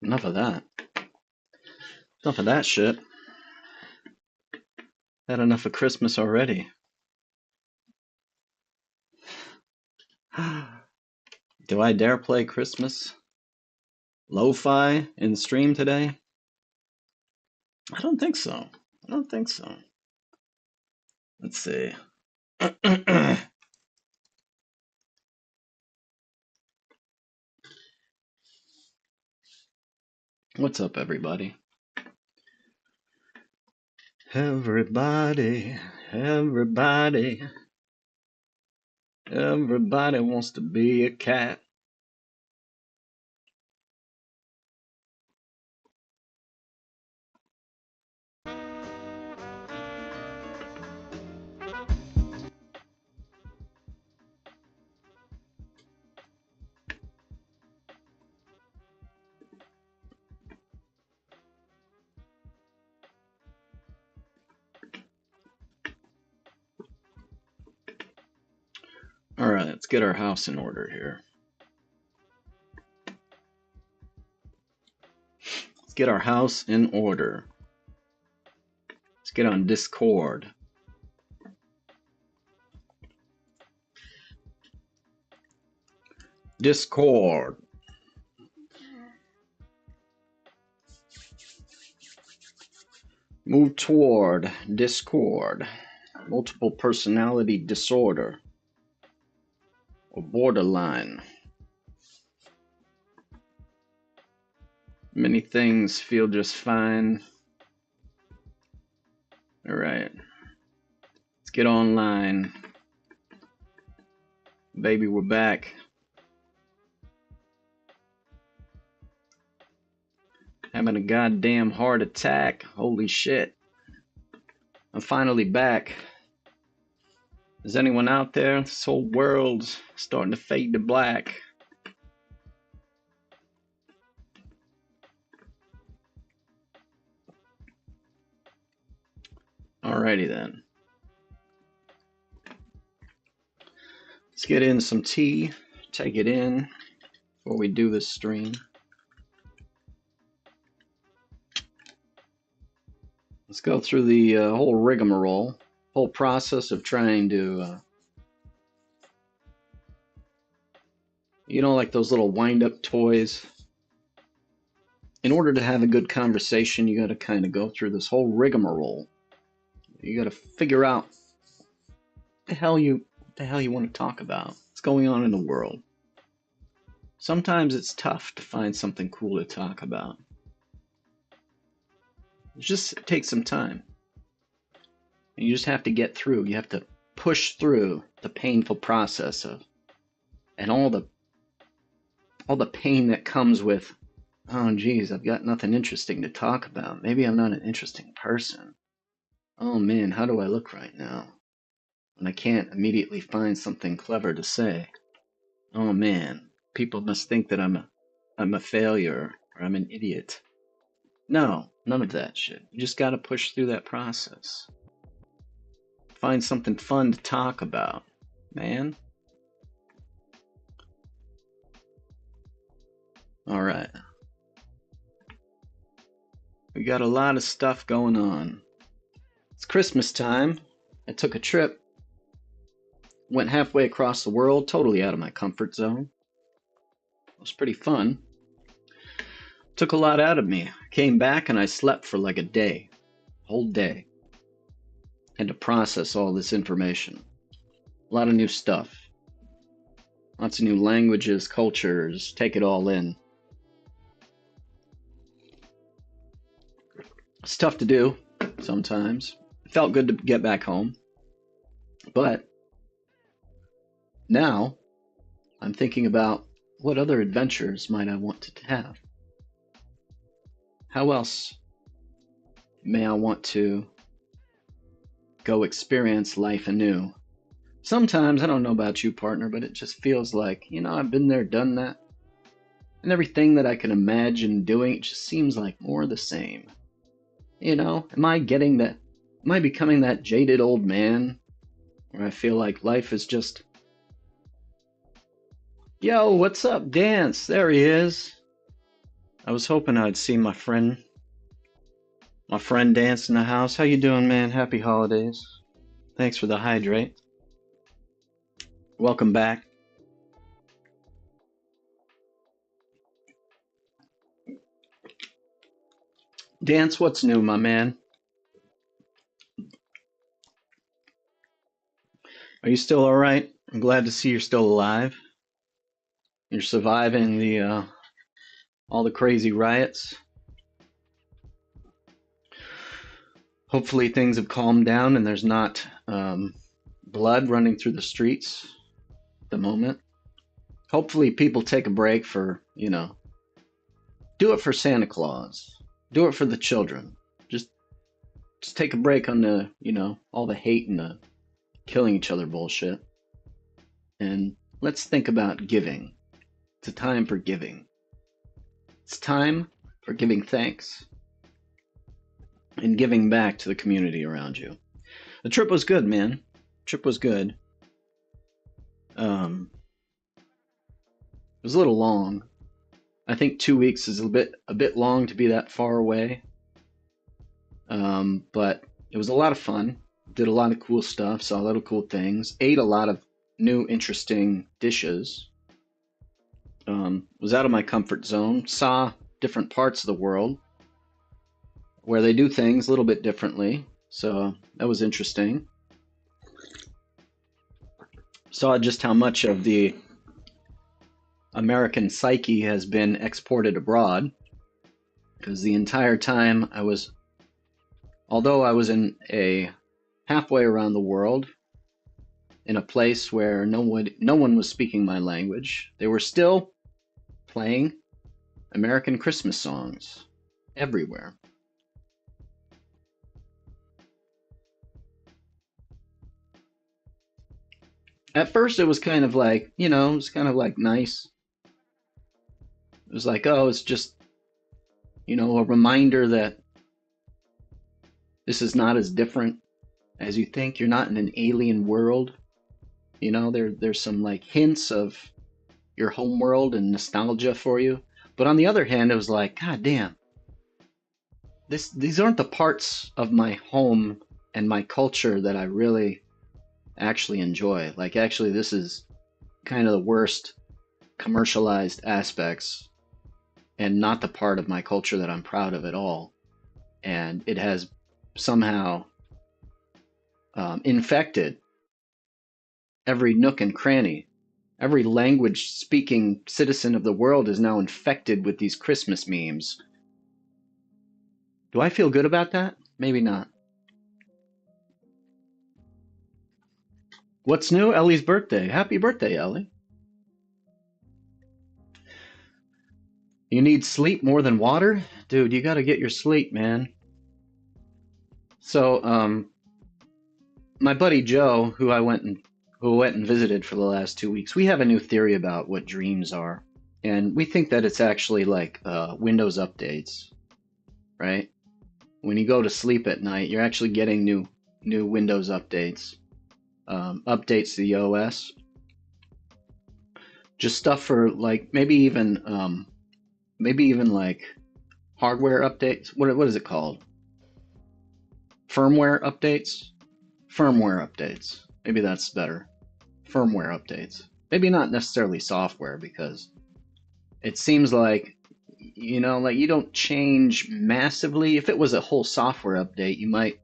Enough of that. Enough of that shit. Had enough of Christmas already. Do I dare play Christmas lo-fi in stream today? I don't think so. I don't think so. Let's see. What's up, everybody? Everybody wants to be a cat. All right, let's get our house in order here. Let's get our house in order. Let's get on Discord. Discord. Move toward Discord. Multiple personality disorder. Or borderline. Many things feel just fine. All right. Let's get online. Baby, we're back. Having a goddamn heart attack. Holy shit. I'm finally back. Is anyone out there? This whole world's starting to fade to black. Alrighty then. Let's get in some tea, take it in before we do this stream. Let's go through the whole rigmarole, whole process of trying to, like those little wind-up toys. In order to have a good conversation, you got to kind of go through this whole rigmarole. You got to figure out what the hell you want to talk about. What's going on in the world? Sometimes it's tough to find something cool to talk about. It just takes some time. And you just have to get through. You have to push through the painful process of, and all the pain that comes with, oh geez, I've got nothing interesting to talk about. Maybe I'm not an interesting person. Oh man, how do I look right now? And I can't immediately find something clever to say. Oh man, people must think that I'm a failure or I'm an idiot. No, none of that shit. You just gotta push through that process. Find something fun to talk about, man. Alright. We got a lot of stuff going on. It's Christmas time. I took a trip. Went halfway across the world, totally out of my comfort zone. It was pretty fun. Took a lot out of me. Came back and I slept for like a day. Whole day. Had to process all this information. A lot of new stuff. Lots of new languages, cultures, take it all in. It's tough to do sometimes. It felt good to get back home. But now I'm thinking about what other adventures might I want to have? How else may I want to go experience life anew? Sometimes, I don't know about you, partner, but it just feels like, I've been there, done that. And everything that I can imagine doing, it just seems like more of the same. Am I becoming that jaded old man where I feel like life is just, yo, what's up, Dance? There he is. I was hoping I'd see my friend Dance in the house. How you doing, man? Happy holidays. Thanks for the hydrate. Welcome back. Dance, what's new, my man? Are you still all right? I'm glad to see you're still alive. You're surviving the all the crazy riots. Hopefully things have calmed down and there's not blood running through the streets at the moment. Hopefully people take a break for, do it for Santa Claus. Do it for the children. Just take a break on the, all the hate and the killing each other bullshit. And let's think about giving. It's a time for giving. It's time for giving thanks and giving back to the community around you. The trip was good, man. The trip was good. It was a little long. I think 2 weeks is a bit long to be that far away. But it was a lot of fun. Did a lot of cool stuff, saw a lot of cool things, ate a lot of new interesting dishes. Was out of my comfort zone, saw different parts of the world where they do things a little bit differently. So that was interesting. Saw just how much of the American psyche has been exported abroad. Because the entire time although I was in a halfway around the world, in a place where no one was speaking my language, they were still playing American Christmas songs everywhere. At first it was kind of like, it was kind of like nice. It was like, oh, it's just, a reminder that this is not as different as you think. You're not in an alien world. You know, there's some like hints of your home world and nostalgia for you. But on the other hand, it was like, God damn, these aren't the parts of my home and my culture that I really actually enjoy. Like, actually, this is kind of the worst commercialized aspects and not the part of my culture that I'm proud of at all. And it has somehow infected every nook and cranny. Every language speaking citizen of the world is now infected with these Christmas memes. Do I feel good about that? Maybe not. What's new? Ellie's birthday. Happy birthday, Ellie. You need sleep more than water? Dude, you gotta get your sleep, man. So, my buddy Joe, who went and visited for the last 2 weeks, we have a new theory about what dreams are. And we think that it's actually like Windows updates, right? When you go to sleep at night, you're actually getting new Windows updates, updates to the OS, just stuff for like maybe even like hardware updates. What is it called? Firmware updates. Firmware updates. Maybe that's better. Firmware updates. Maybe not necessarily software, because it seems like, you know, like you don't change massively. If it was a whole software update, you might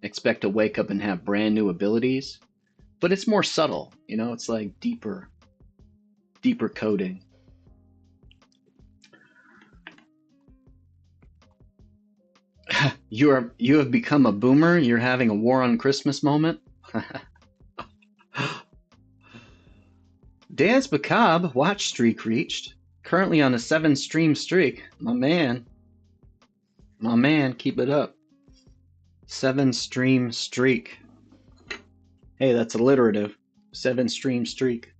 expect to wake up and have brand new abilities, but it's more subtle, you know, it's like deeper coding. You have become a boomer. You're having a war on Christmas moment. Dance Macabre watch streak reached. Currently on a 7-stream streak. My man, keep it up. 7-stream streak. Hey, that's alliterative. 7-stream streak.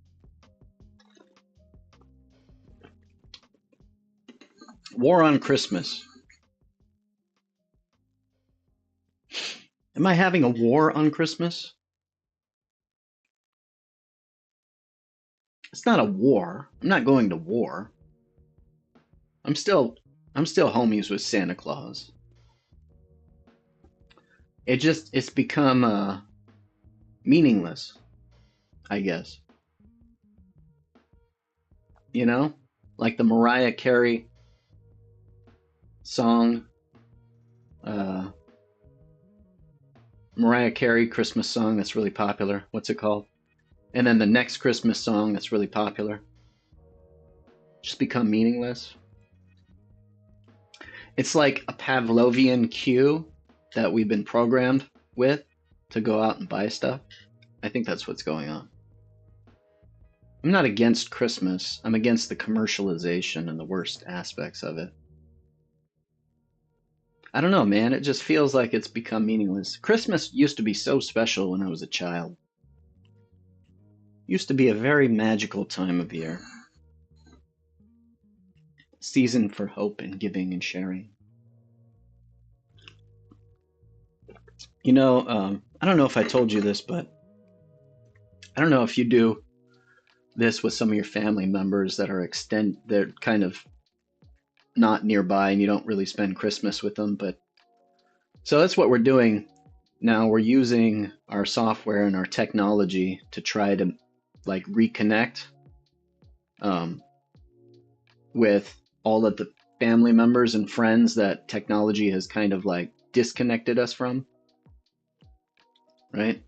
War on Christmas. Am I having a war on Christmas? It's not a war. I'm not going to war. I'm still homies with Santa Claus. It's become meaningless, I guess. You know? Like the Mariah Carey song, Mariah Carey Christmas song that's really popular. What's it called? And then the next Christmas song that's really popular. Just become meaningless. It's like a Pavlovian cue that we've been programmed with to go out and buy stuff. I think that's what's going on. I'm not against Christmas. I'm against the commercialization and the worst aspects of it. I don't know, man. It just feels like it's become meaningless. Christmas used to be so special when I was a child. Used to be a very magical time of year. Season for hope and giving and sharing. You know, I don't know if I told you this, but I don't know if you do this with some of your family members that are they're kind of not nearby and you don't really spend Christmas with them. But so that's what we're doing now. We're using our software and our technology to try to like reconnect with all of the family members and friends that technology has kind of like disconnected us from, right?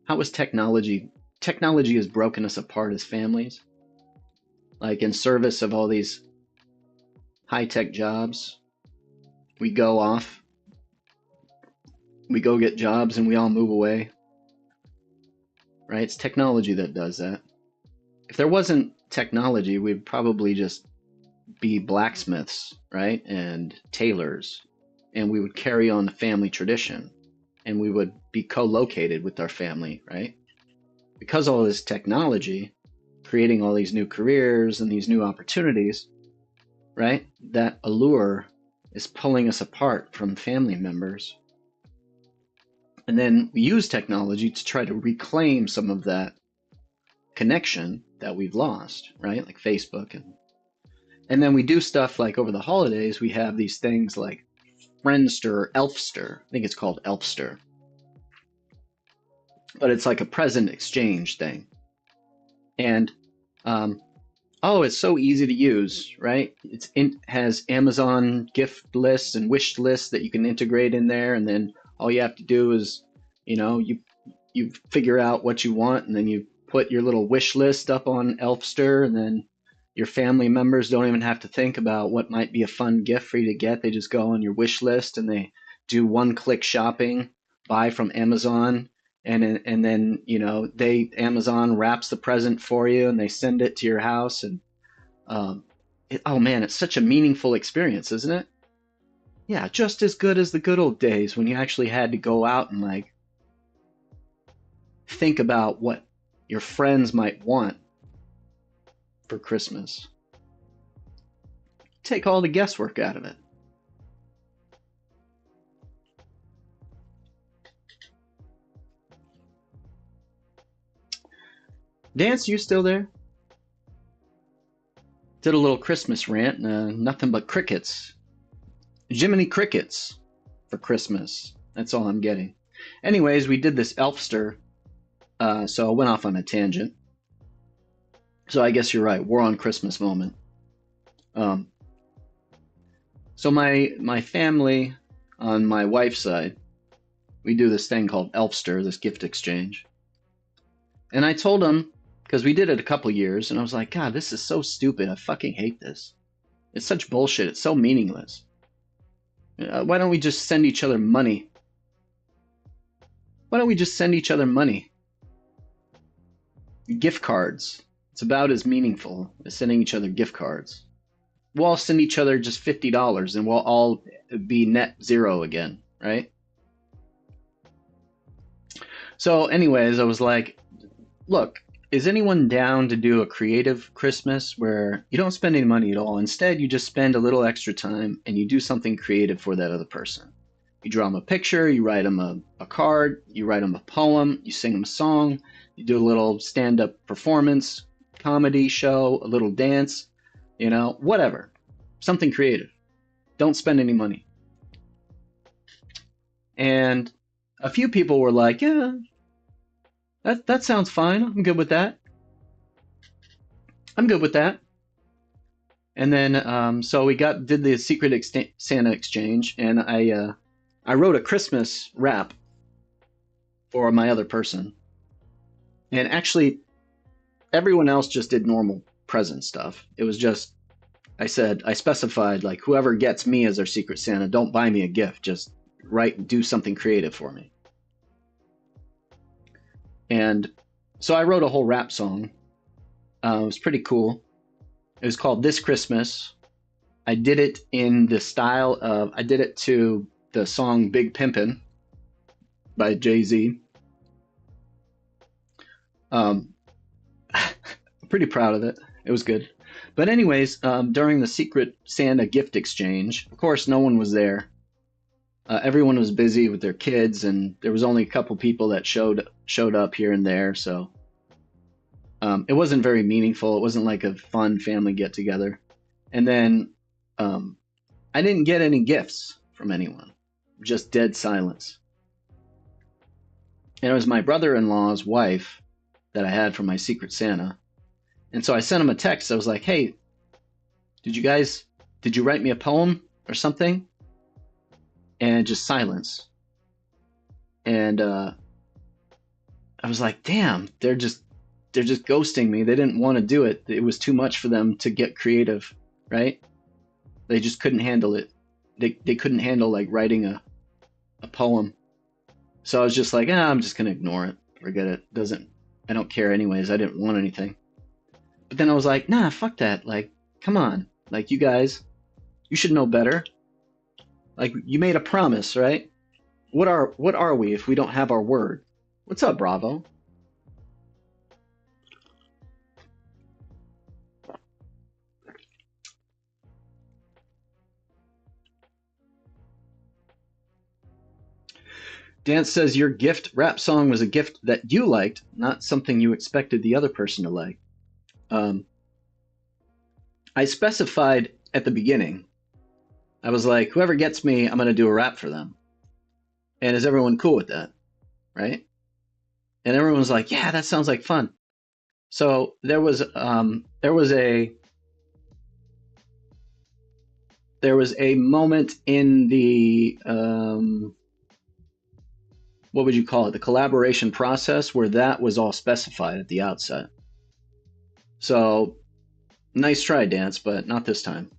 How is technology has broken us apart as families, like in service of all these high-tech jobs. We go off, we go get jobs, and we all move away, right? It's technology that does that. If there wasn't technology, we'd probably just be blacksmiths, right? And tailors, and we would carry on the family tradition, and we would be co-located with our family, right? Because all this technology, creating all these new careers and these new opportunities, right? That allure is pulling us apart from family members. And then we use technology to try to reclaim some of that connection that we've lost, right? Like Facebook. And then we do stuff like over the holidays, we have these things like Friendster or Elfster. I think it's called Elfster. But it's like a present exchange thing. And oh, it's so easy to use, right? Has Amazon gift lists and wish lists that you can integrate in there, and then all you have to do is, you figure out what you want, and then you put your little wish list up on Elfster, and then your family members don't even have to think about what might be a fun gift for you to get. They just go on your wish list and they do one-click shopping, buy from Amazon, and then Amazon wraps the present for you and they send it to your house. And oh man, it's such a meaningful experience, isn't it? Yeah, just as good as the good old days when you actually had to go out and like think about what your friends might want for Christmas. Take all the guesswork out of it. Dance, you still there? Did a little Christmas rant, nothing but crickets. Jiminy Crickets for Christmas. That's all I'm getting. Anyways, we did this Elfster, so I went off on a tangent. So I guess you're right. War on Christmas moment. So my family on my wife's side, we do this thing called Elfster, this gift exchange. And I told them, because we did it a couple years, and I was like, God, this is so stupid. I fucking hate this. It's such bullshit. It's so meaningless. Why don't we just send each other money? Why don't we just send each other money? Gift cards. It's about as meaningful as sending each other gift cards. We'll all send each other just $50 and we'll all be net zero again, right? So anyways, I was like, look, is anyone down to do a creative Christmas where you don't spend any money at all? Instead, you just spend a little extra time and you do something creative for that other person. You draw them a picture, you write them a card, you write them a poem, you sing them a song, you do a little stand-up performance, comedy show, a little dance, whatever. Something creative. Don't spend any money. And a few people were like, yeah, that sounds fine. I'm good with that. I'm good with that. And then so we did the Secret Santa exchange, and I wrote a Christmas rap for my other person. And actually, everyone else just did normal present stuff. It was just, I specified, like, whoever gets me as their Secret Santa, don't buy me a gift. Just do something creative for me. And so I wrote a whole rap song. It was pretty cool. It was called This Christmas. I did it in the style of, I did it to the song Big Pimpin' by Jay-Z. I'm pretty proud of it. It was good. But anyways, during the Secret Santa gift exchange, of course, no one was there. Everyone was busy with their kids, and there was only a couple people that showed up here and there. So it wasn't very meaningful. It wasn't like a fun family get together. And then I didn't get any gifts from anyone. Just dead silence. And it was my brother-in-law's wife that I had for my Secret Santa. And so I sent him a text. I was like, hey, did you write me a poem or something? And just silence. And I was like, damn, they're just ghosting me. They didn't want to do it. It was too much for them to get creative, right? They just couldn't handle it. They couldn't handle like writing a poem. So I was just like, I'm just gonna ignore it. Forget it. I don't care anyways. I didn't want anything. But then I was like, nah, fuck that. Like, come on. Like, you guys, you should know better. Like, you made a promise, right? What are we if we don't have our word? What's up, Bravo? Dan says your gift rap song was a gift that you liked, not something you expected the other person to like. Um, I specified at the beginning. I was like, whoever gets me, I'm going to do a rap for them. And is everyone cool with that? Right? And everyone was like, yeah, that sounds like fun. So there was a moment in the what would you call it? The collaboration process where that was all specified at the outset. So nice try, Dance, but not this time.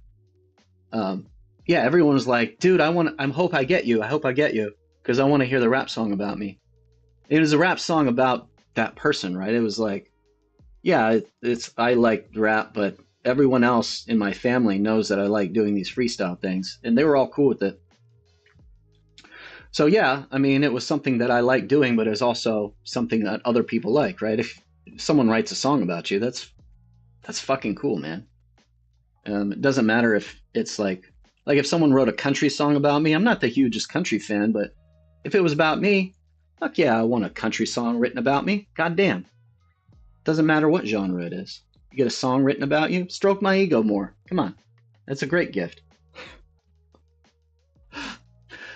Yeah, everyone was like, dude, I hope I get you. I hope I get you because I want to hear the rap song about me. It was a rap song about that person, right? It was like, yeah, I like rap, but everyone else in my family knows that I like doing these freestyle things, and they were all cool with it. So yeah, I mean, it was something that I like doing, but it's also something that other people like, right? If someone writes a song about you, that's fucking cool, man. It doesn't matter if it's like if someone wrote a country song about me. I'm not the hugest country fan, but if it was about me, fuck yeah, I want a country song written about me. God damn. Doesn't matter what genre it is. You get a song written about you, stroke my ego more. Come on. That's a great gift.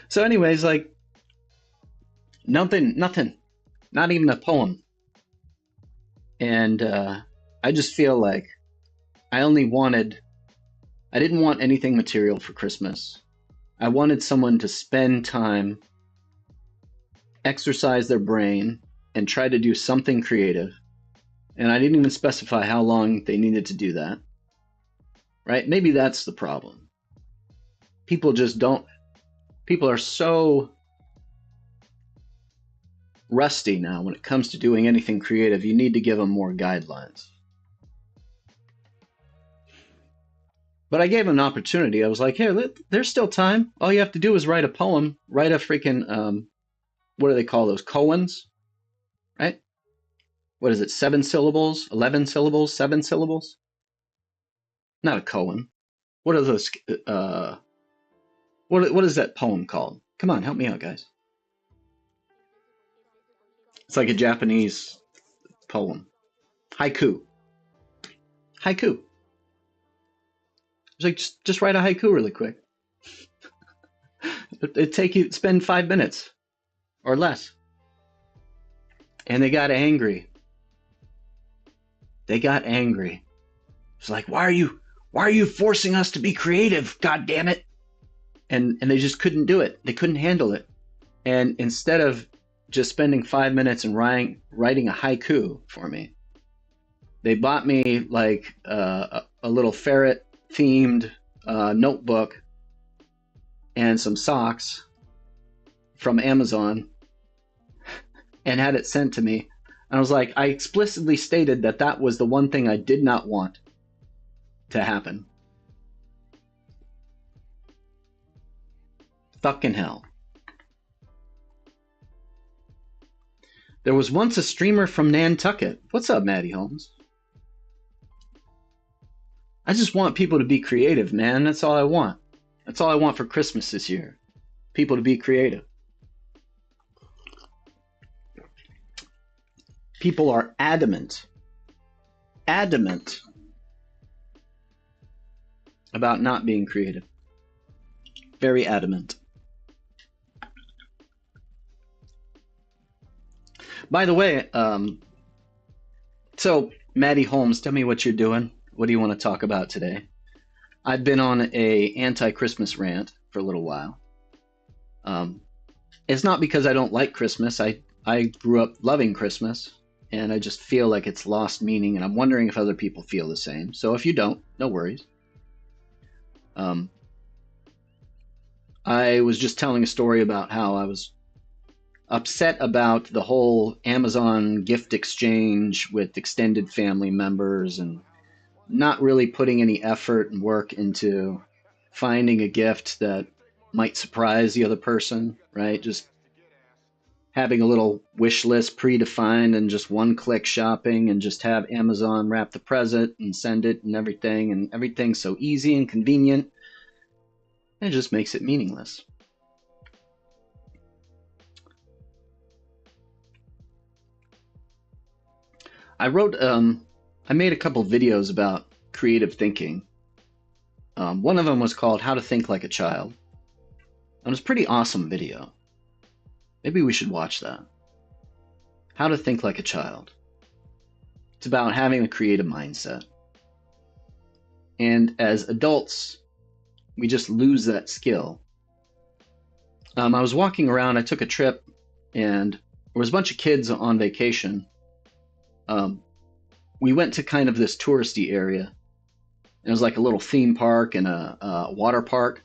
So anyways, like nothing, not even a poem. And I just feel like I didn't want anything material for Christmas. I wanted someone to spend time, exercise their brain, and try to do something creative. And I didn't even specify how long they needed to do that. Right? Maybe that's the problem. People just don't, people are so rusty now when it comes to doing anything creative. You need to give them more guidelines. But I gave them an opportunity. I was like, hey, there's still time. All you have to do is write a poem, write a freaking, what do they call those? Koans, right? What is it? 7 syllables, 11 syllables, 7 syllables? Not a koan. What are those? What is that poem called? Come on, help me out, guys. It's like a Japanese poem. Haiku. Haiku. It's like just write a haiku really quick. It'd take you spend 5 minutes or less. And they got angry. They got angry. It's like, why are you forcing us to be creative? God damn it. And they just couldn't do it. They couldn't handle it. And instead of just spending 5 minutes and writing a haiku for me, they bought me like a little ferret themed notebook and some socks from Amazon and had it sent to me. And I was like, I explicitly stated that that was the one thing I did not want to happen. Fucking hell. There was once a streamer from Nantucket. What's up, Maddie Holmes? I just want people to be creative, man. That's all I want. That's all I want for Christmas this year. People to be creative. People are adamant about not being creative. Very adamant. By the way, so Maddie Holmes, tell me what you're doing. What do you want to talk about today? I've been on a anti-Christmas rant for a little while. It's not because I don't like Christmas. I grew up loving Christmas, and I just feel like it's lost meaning, and I'm wondering if other people feel the same. So if you don't, no worries. I was just telling a story about how I was upset about the whole Amazon gift exchange with extended family members and not really putting any effort and work into finding a gift that might surprise the other person, right? Just having a little wish list predefined and just one click shopping and just have Amazon wrap the present and send it and everything's so easy and convenient. It just makes it meaningless. I wrote, I made a couple videos about creative thinking. One of them was called How to Think Like a Child. It was a pretty awesome video. Maybe we should watch that. How to Think Like a Child. It's about having a creative mindset. And as adults, we just lose that skill. I was walking around, I took a trip, and there was a bunch of kids on vacation. We went to kind of this touristy area. It was like a little theme park and a water park.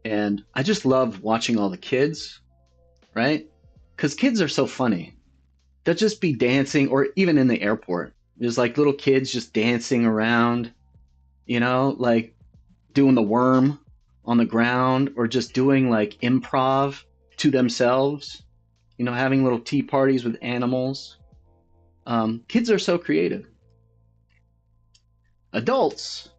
And I just love watching all the kids, right? Because kids are so funny. They'll just be dancing, or even in the airport. There's like little kids just dancing around, like doing the worm on the ground, or just doing like improv to themselves, having little tea parties with animals. Kids are so creative. Adults,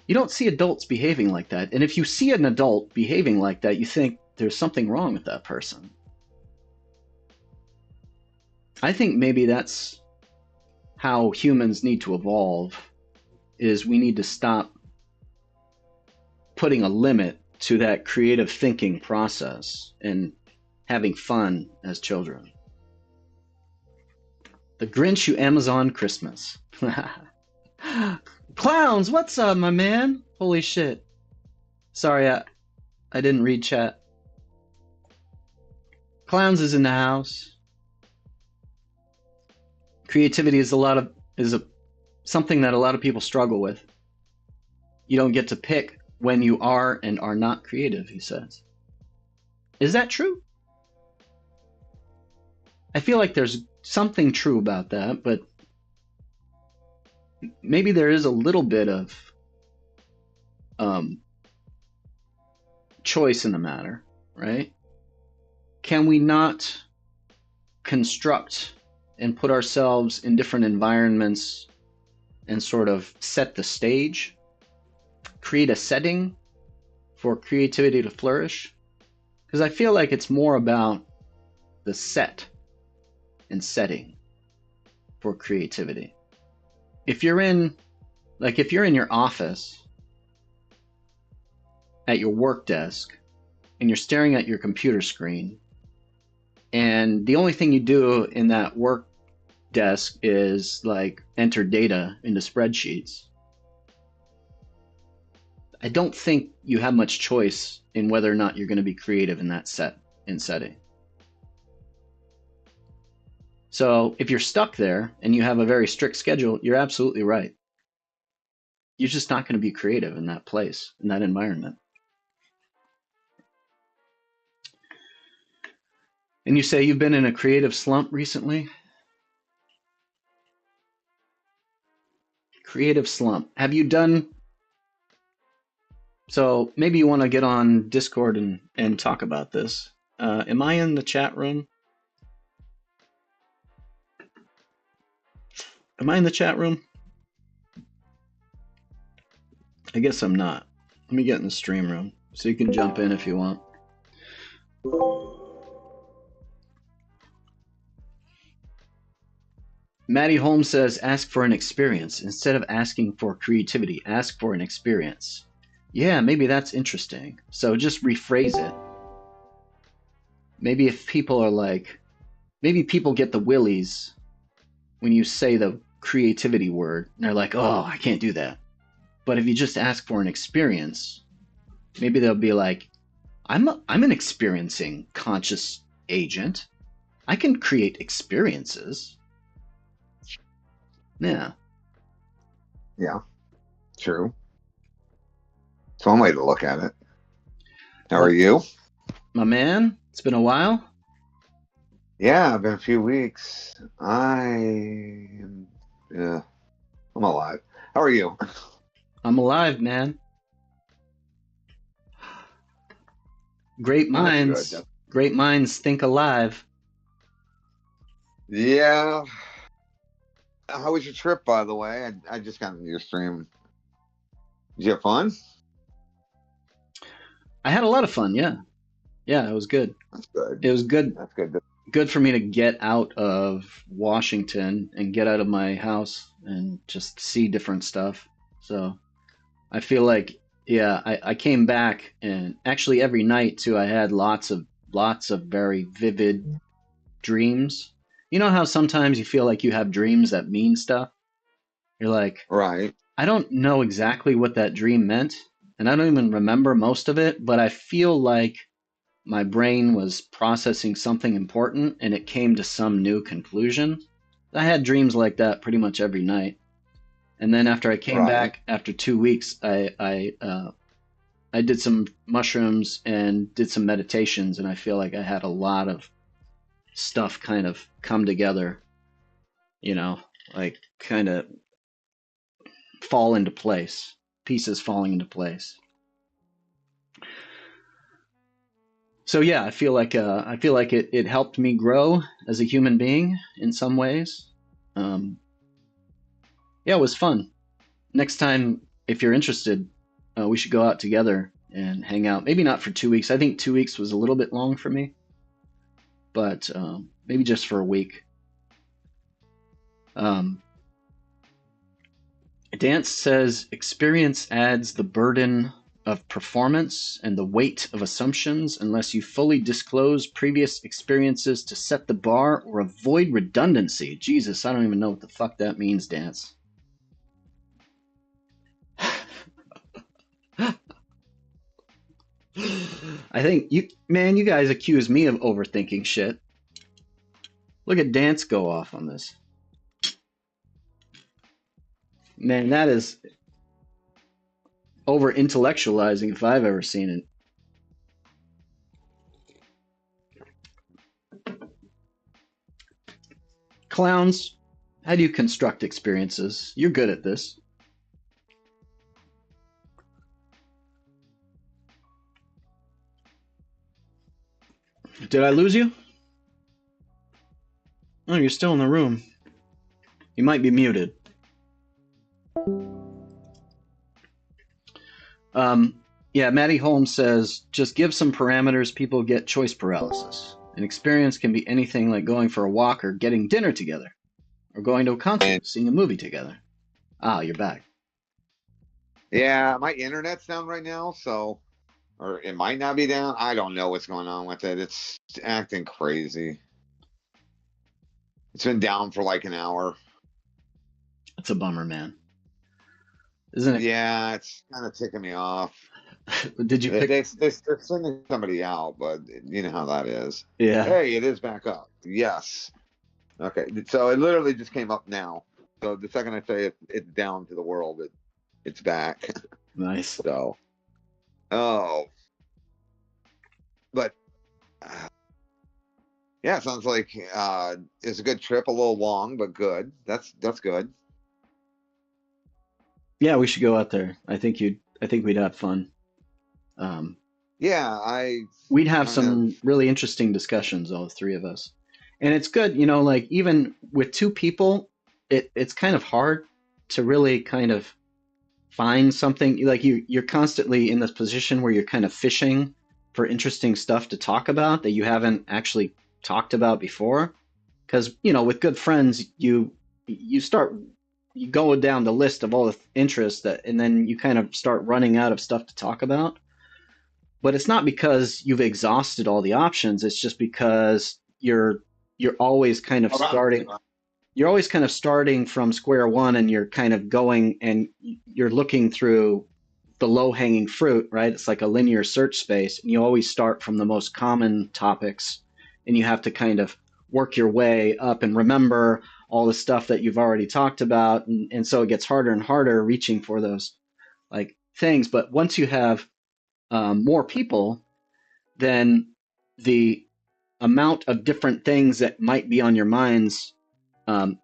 you don't see adults behaving like that. And if you see an adult behaving like that, you think there's something wrong with that person. I think maybe that's how humans need to evolve, is we need to stop putting a limit to that creative thinking process and having fun as children. The Grinch who Amazon Christmas. Clowns, what's up, my man? Holy shit. Sorry, I didn't read chat. Clowns is in the house. Creativity is something that a lot of people struggle with. You don't get to pick when you are and are not creative, he says. Is that true? I feel like there's something true about that, but maybe there is a little bit of choice in the matter, right? Can we not construct and put ourselves in different environments and sort of set the stage, create a setting for creativity to flourish? Because I feel like it's more about the set and setting for creativity. If you're in your office at your work desk and you're staring at your computer screen, and the only thing you do in that work desk is like enter data into spreadsheets, I don't think you have much choice in whether or not you're going to be creative in that setting. So if you're stuck there and you have a very strict schedule, you're absolutely right. You're just not going to be creative in that place, in that environment. And you say you've been in a creative slump recently? Creative slump. Have you done... So maybe you want to get on Discord and talk about this. Am I in the chat room? Am I in the chat room? I guess I'm not. Let me get in the stream room so you can jump in if you want. Maddie Holmes says, ask for an experience. Instead of asking for creativity, ask for an experience. Yeah, maybe that's interesting. So just rephrase it. Maybe if people are like, maybe people get the willies when you say the creativity word. And they're like, oh, I can't do that. But if you just ask for an experience, maybe they'll be like, I'm an experiencing conscious agent. I can create experiences. Yeah. Yeah, true. It's one way to look at it. How are you? My man, it's been a while. Yeah, been a few weeks. I'm alive. How are you? I'm alive, man. Great minds think alive. Yeah. How was your trip, by the way? I just got into your stream. Did you have fun? I had a lot of fun, yeah. Yeah, it was good. That's good. It was good. That's good. good for me to get out of Washington and get out of my house and just see different stuff. So I feel like, yeah, I came back and actually every night too, I had lots of very vivid dreams. You know how sometimes you feel like you have dreams that mean stuff? You're like, Right. I don't know exactly what that dream meant, and I don't even remember most of it, but I feel like my brain was processing something important and it came to some new conclusion. I had dreams like that pretty much every night. And then after I came Right. back after 2 weeks, I did some mushrooms and did some meditations, and I feel like I had a lot of stuff kind of come together, you know, like kind of fall into place, pieces falling into place. So yeah, I feel like it helped me grow as a human being in some ways. Um, yeah, it was fun. Next time, if you're interested, we should go out together and hang out. Maybe not for 2 weeks. I think 2 weeks was a little bit long for me, but maybe just for a week. Um, Dance says experience adds the burden of performance and the weight of assumptions unless you fully disclose previous experiences to set the bar or avoid redundancy. Jesus, I don't even know what the fuck that means, Dance. I think man, you guys accuse me of overthinking shit. Look at Dance go off on this. Man, that is over intellectualizing if I've ever seen it. Clowns, how do you construct experiences? You're good at this. Did I lose you? Oh, you're still in the room. You might be muted. Um, yeah, Maddie Holmes says just give some parameters, people get choice paralysis. An experience can be anything like going for a walk or getting dinner together, or going to a And concert, seeing a movie together. Ah, you're back. yeah, my internet's down right now, so or it might not be down. I don't know what's going on with it. It's acting crazy. It's been down for like an hour. That's a bummer, man. Isn't Yeah, it's kind of ticking me off. it? Did you pick? They're sending somebody out, but you know how that is. Yeah, Hey, it is back up. Yes. Okay. So it literally just came up now. So the second I say it's down to the world, it's back. nice. So, oh, but yeah, sounds like it's a good trip. A little long, but good. That's good. Yeah, we should go out there. I think you'd. I think we'd have fun. Um, Yeah, I we'd have kind of. some really interesting discussions, all three of us. And it's good, like even with two people, it's kind of hard to really kind of find something like you're constantly in this position where you're kind of fishing for interesting stuff to talk about that you haven't actually talked about before. Because, with good friends, you start you go down the list of all the interests that and then you kind of start running out of stuff to talk about. But it's not because you've exhausted all the options, it's just because you're always kind of starting you're always kind of starting from square one and you're kind of going and you're looking through the low hanging fruit, right? It's like a linear search space. And you always start from the most common topics and you have to kind of work your way up and remember all the stuff that you've already talked about. And so it gets harder and harder reaching for those like things. But once you have more people, then the amount of different things that might be on your minds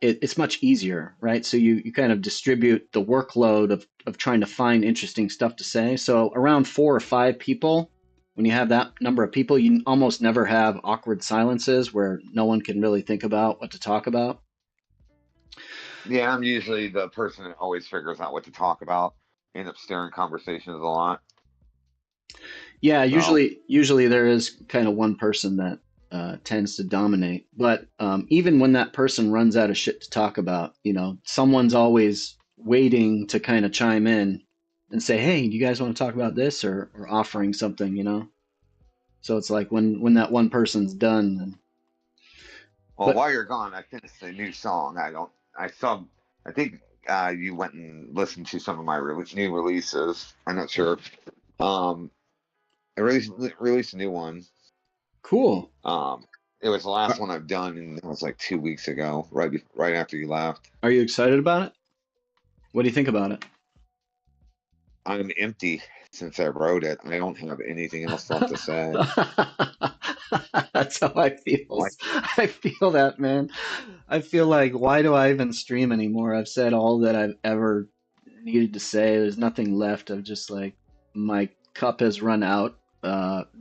it's much easier, right? So you kind of distribute the workload of trying to find interesting stuff to say. So around 4 or 5 people, when you have that number of people, you almost never have awkward silences where no one can really think about what to talk about. Yeah, I'm usually the person that always figures out what to talk about. End up steering conversations a lot. Yeah, So usually there is kind of one person that tends to dominate. But even when that person runs out of shit to talk about, someone's always waiting to kind of chime in and say, "Hey, do you guys want to talk about this?" or offering something. So it's like when that one person's done, Well, but while you're gone, I finished a new song. I think you went and listened to some of my new releases. I'm not sure. Um, I released a new one. cool. Um, it was the last Are, one I've done, and it was like 2 weeks ago, right after you left. are you excited about it? What do you think about it? I'm empty since I wrote it. I don't have anything else left to say. That's how I feel. Like, I feel that, man. I feel like, why do I even stream anymore? I've said all that I've ever needed to say. There's nothing left. I'm just like, my cup has run out.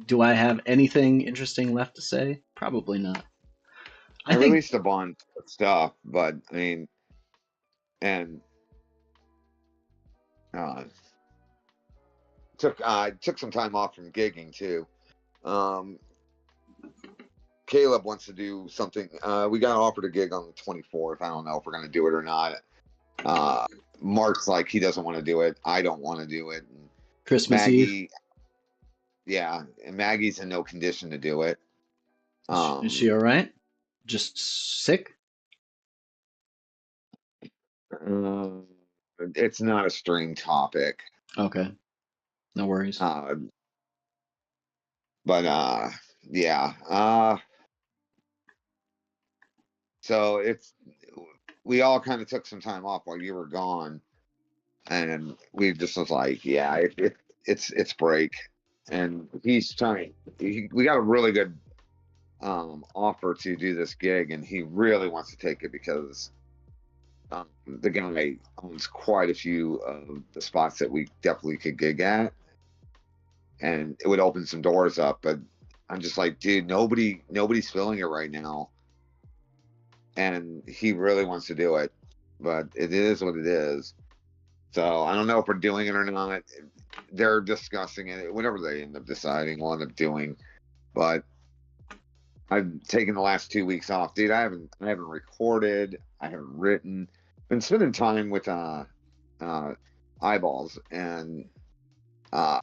Do I have anything interesting left to say? Probably not. I I think released a bunch of stuff, but I mean, and uh, took some time off from gigging too. Um, Caleb wants to do something. We got offered a gig on the 24th. I don't know if we're going to do it or not. Uh, Mark's like, he doesn't want to do it. I don't want to do it. And Christmas Eve. Maggie, yeah, and Maggie's in no condition to do it. Is she all right? Just sick? Uh, it's not a string topic. Okay, no worries. Uh, but yeah. So we all kind of took some time off while you were gone, and we just was like, yeah, it's break, and he's trying. We got a really good offer to do this gig, and he really wants to take it because the guy owns quite a few of the spots that we definitely could gig at, and it would open some doors up. But I'm just like, dude, nobody's filling it right now, and he really wants to do it, but it is what it is. So I don't know if we're doing it or not. They're discussing it. Whatever they end up deciding, we'll end up doing. But I've taken the last 2 weeks off, dude. I haven't recorded. I haven't written. Been spending time with eyeballs, and uh,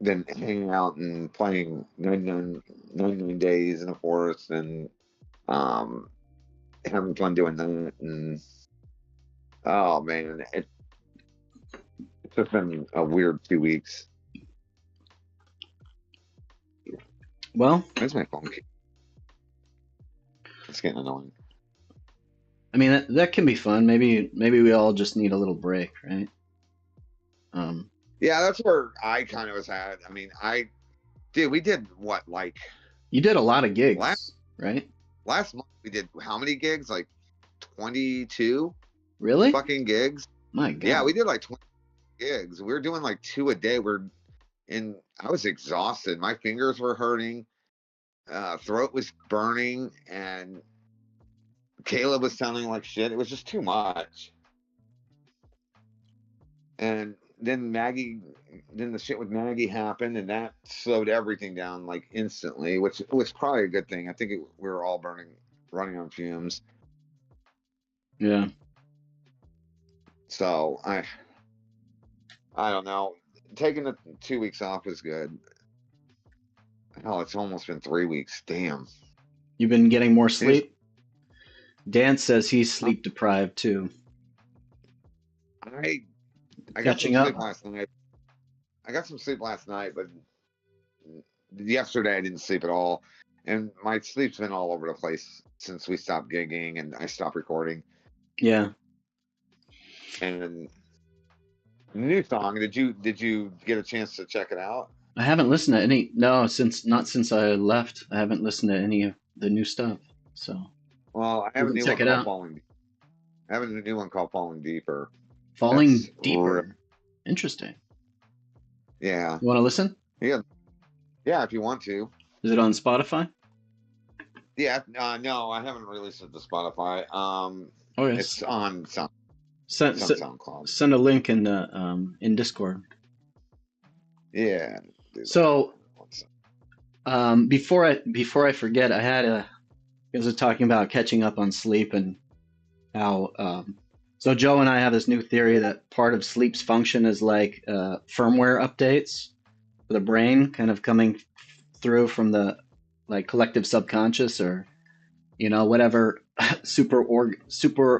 been hanging out and playing 99 days in the forest, and um, having fun doing that. And oh man, it's just been a weird 2 weeks. Well, Where's my phone? It's getting annoying. I mean that can be fun. Maybe we all just need a little break, right? Um, Yeah, that's where I kind of was at. I mean, we did what, like you did a lot of last gigs, right? last month we did how many gigs? Like 22 Really? fucking gigs. My Yeah, we God. did like 20 gigs. We were doing like two a day. I was exhausted. My fingers were hurting. Throat was burning, and Caleb was sounding like shit. It was just too much. And then the shit with Maggie happened, and that slowed everything down like instantly, which was probably a good thing. I think we were all running on fumes. Yeah. So I don't know. Taking the 2 weeks off was good. Hell, it's almost been 3 weeks. Damn. You've been getting more It is, sleep? Dan says he's sleep deprived too. I I got some Catching up? sleep last night. I got some sleep last night, but yesterday I didn't sleep at all, and my sleep's been all over the place since we stopped gigging and I stopped recording. Yeah. And the new song, did you get a chance to check it out? I haven't listened to any. No, not since I left. I haven't listened to any of the new stuff. So Well, we can check it out. I have a new one called Falling Deeper. Falling That's Deeper. Interesting. yeah. You want to listen? Yeah, yeah, if you want to. Is it on Spotify? Yeah, no, I haven't released it to Spotify. Oh It's yes. on Send it's on SoundCloud. send a link in Discord. Yeah, do that. So Before I forget, I had a I was talking about catching up on sleep and how so Joe and I have this new theory that part of sleep's function is like firmware updates for the brain, kind of coming through from the like collective subconscious or whatever super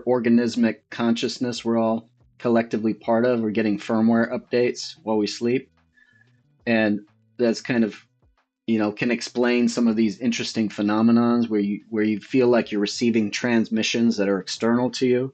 organismic consciousness we're all collectively part of. We're getting firmware updates while we sleep, and that's kind of can explain some of these interesting phenomenons where you feel like you're receiving transmissions that are external to you.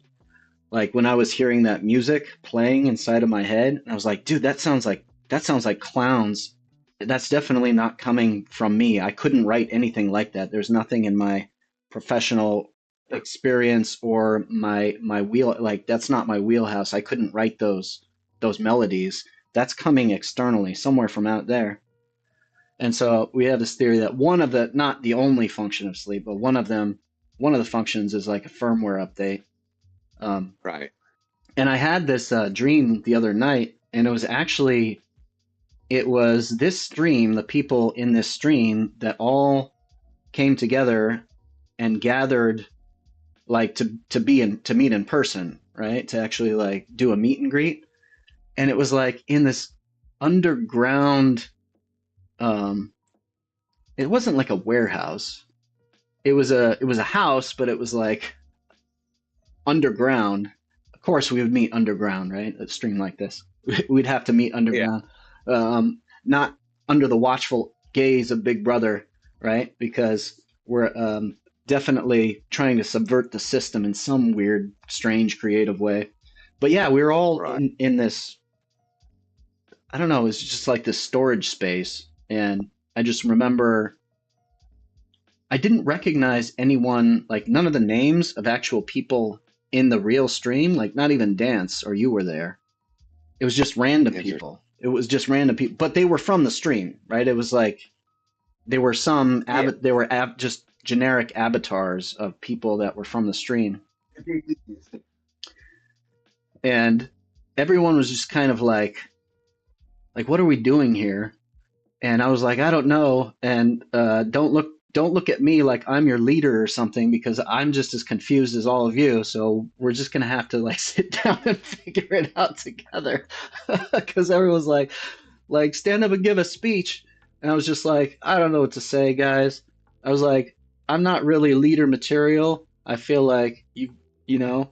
Like when I was hearing that music playing inside of my head, I was like, dude, that sounds like clowns. That's definitely not coming from me. I couldn't write anything like that. There's nothing in my professional experience or my wheel, like that's not my wheelhouse. I couldn't write those melodies. That's coming externally, somewhere from out there. And so we have this theory that one of the, not the only function of sleep, but one of the functions is like a firmware update. Um, Right. and I had this dream the other night, and it was this stream, the people in this stream that all came together and gathered like to meet in person, right? To actually like do a meet and greet. And it was like in this underground um it wasn't like a warehouse. It was a house, but it was like underground. Of course, we would meet underground, right? A stream like this, we'd have to meet Yeah. underground, not under the watchful gaze of Big Brother, right? Because we're definitely trying to subvert the system in some weird, strange, creative way. But yeah, we were all Right. in this. I don't know. It was just like this storage space, and I just remember I didn't recognize anyone, like none of the names of actual people in the real stream, like not even Dance or you were there. It was just random Interesting. people. It was just random people, but they were from the stream, right? It was like they were Yeah. just generic avatars of people that were from the stream, and everyone was just kind of like what are we doing here? And I was like, I don't know. And don't look at me like I'm your leader or something because I'm just as confused as all of you. So we're just gonna have to like sit down and figure it out together. Because everyone's like stand up and give a speech. And I was just like, I don't know what to say, guys. I was like, I'm not really leader material. I feel like you know,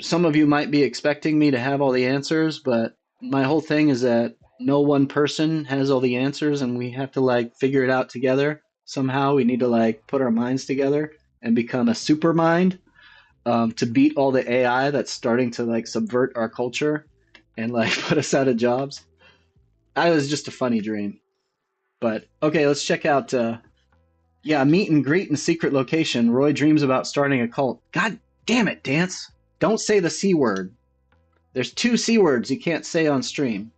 some of you might be expecting me to have all the answers, but my whole thing is that no one person has all the answers and we have to like figure it out together. Somehow we need to like put our minds together and become a super mind, to beat all the AI that's starting to like subvert our culture and like put us out of jobs. I was just a funny dream. But okay, let's check out yeah, meet and greet in secret location. Roy dreams about starting a cult. God damn it, Dance. Don't say the C word. There's two C words you can't say on stream.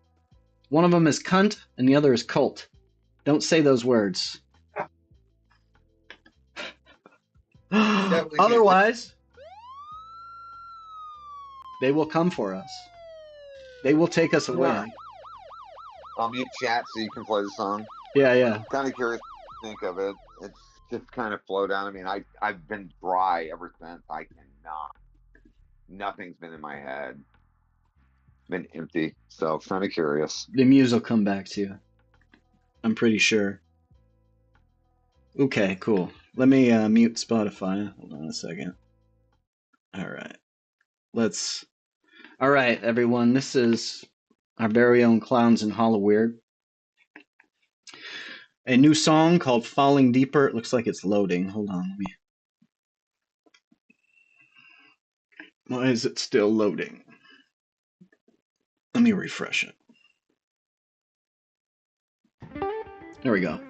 One of them is cunt and the other is cult. Don't say those words. Definitely can't say. Otherwise, they will come for us. They will take us Yeah. away. I'll mute chat so you can play the song. Yeah, yeah. Kind of curious to think of it. It's just kind of flowed down. I mean, I've been dry ever since. I cannot. Nothing's been in my head. Been empty. So kind of curious. The muse will come back to you. I'm pretty sure. Okay, cool. Let me mute Spotify. Hold on a second. All right. Let's. All right, everyone. This is our very own Clowns in Hollyweird. A new song called Falling Deeper. It looks like it's loading. Hold on. Why is it still loading? Let me refresh it. There we go.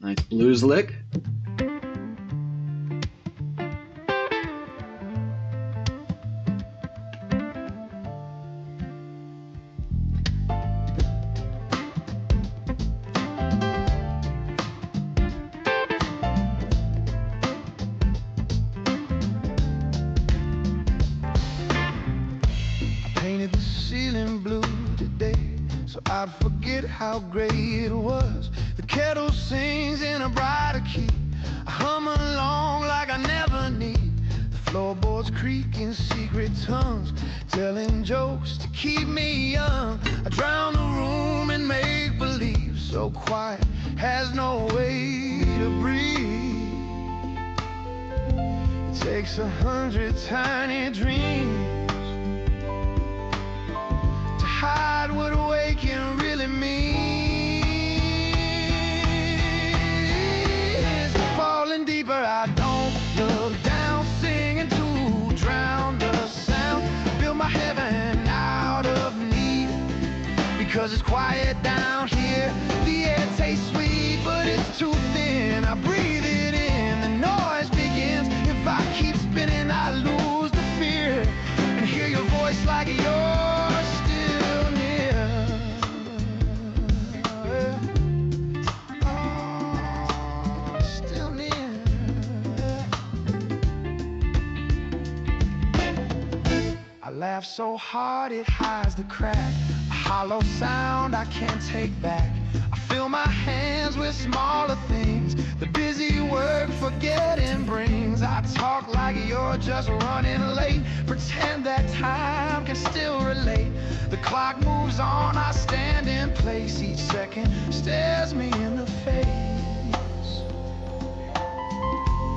Nice blues lick. Painted the how great it was. The kettle sings in a brighter key. I hum along like I never need. The floorboards creak in secret tongues, telling jokes to keep me young. I drown the room in make-believe, so quiet, has no way to breathe. It takes 100 tiny dreams to hide what waking really means. Falling deeper, I don't look down, singing to drown the sound. Build my heaven out of need, because it's quiet down here. The air tastes sweet, but it's too thin. I breathe it in, the noise begins. If I keep spinning, I lose the fear, and hear your voice like you're still near. Oh, still near. I laugh so hard it hides the crack, a hollow sound I can't take back. I fill my hands with smaller things the busy work forgetting brings. I talk like you're just running late, pretend that time can still relate. The clock moves on, I stand in place. Each second stares me in the face.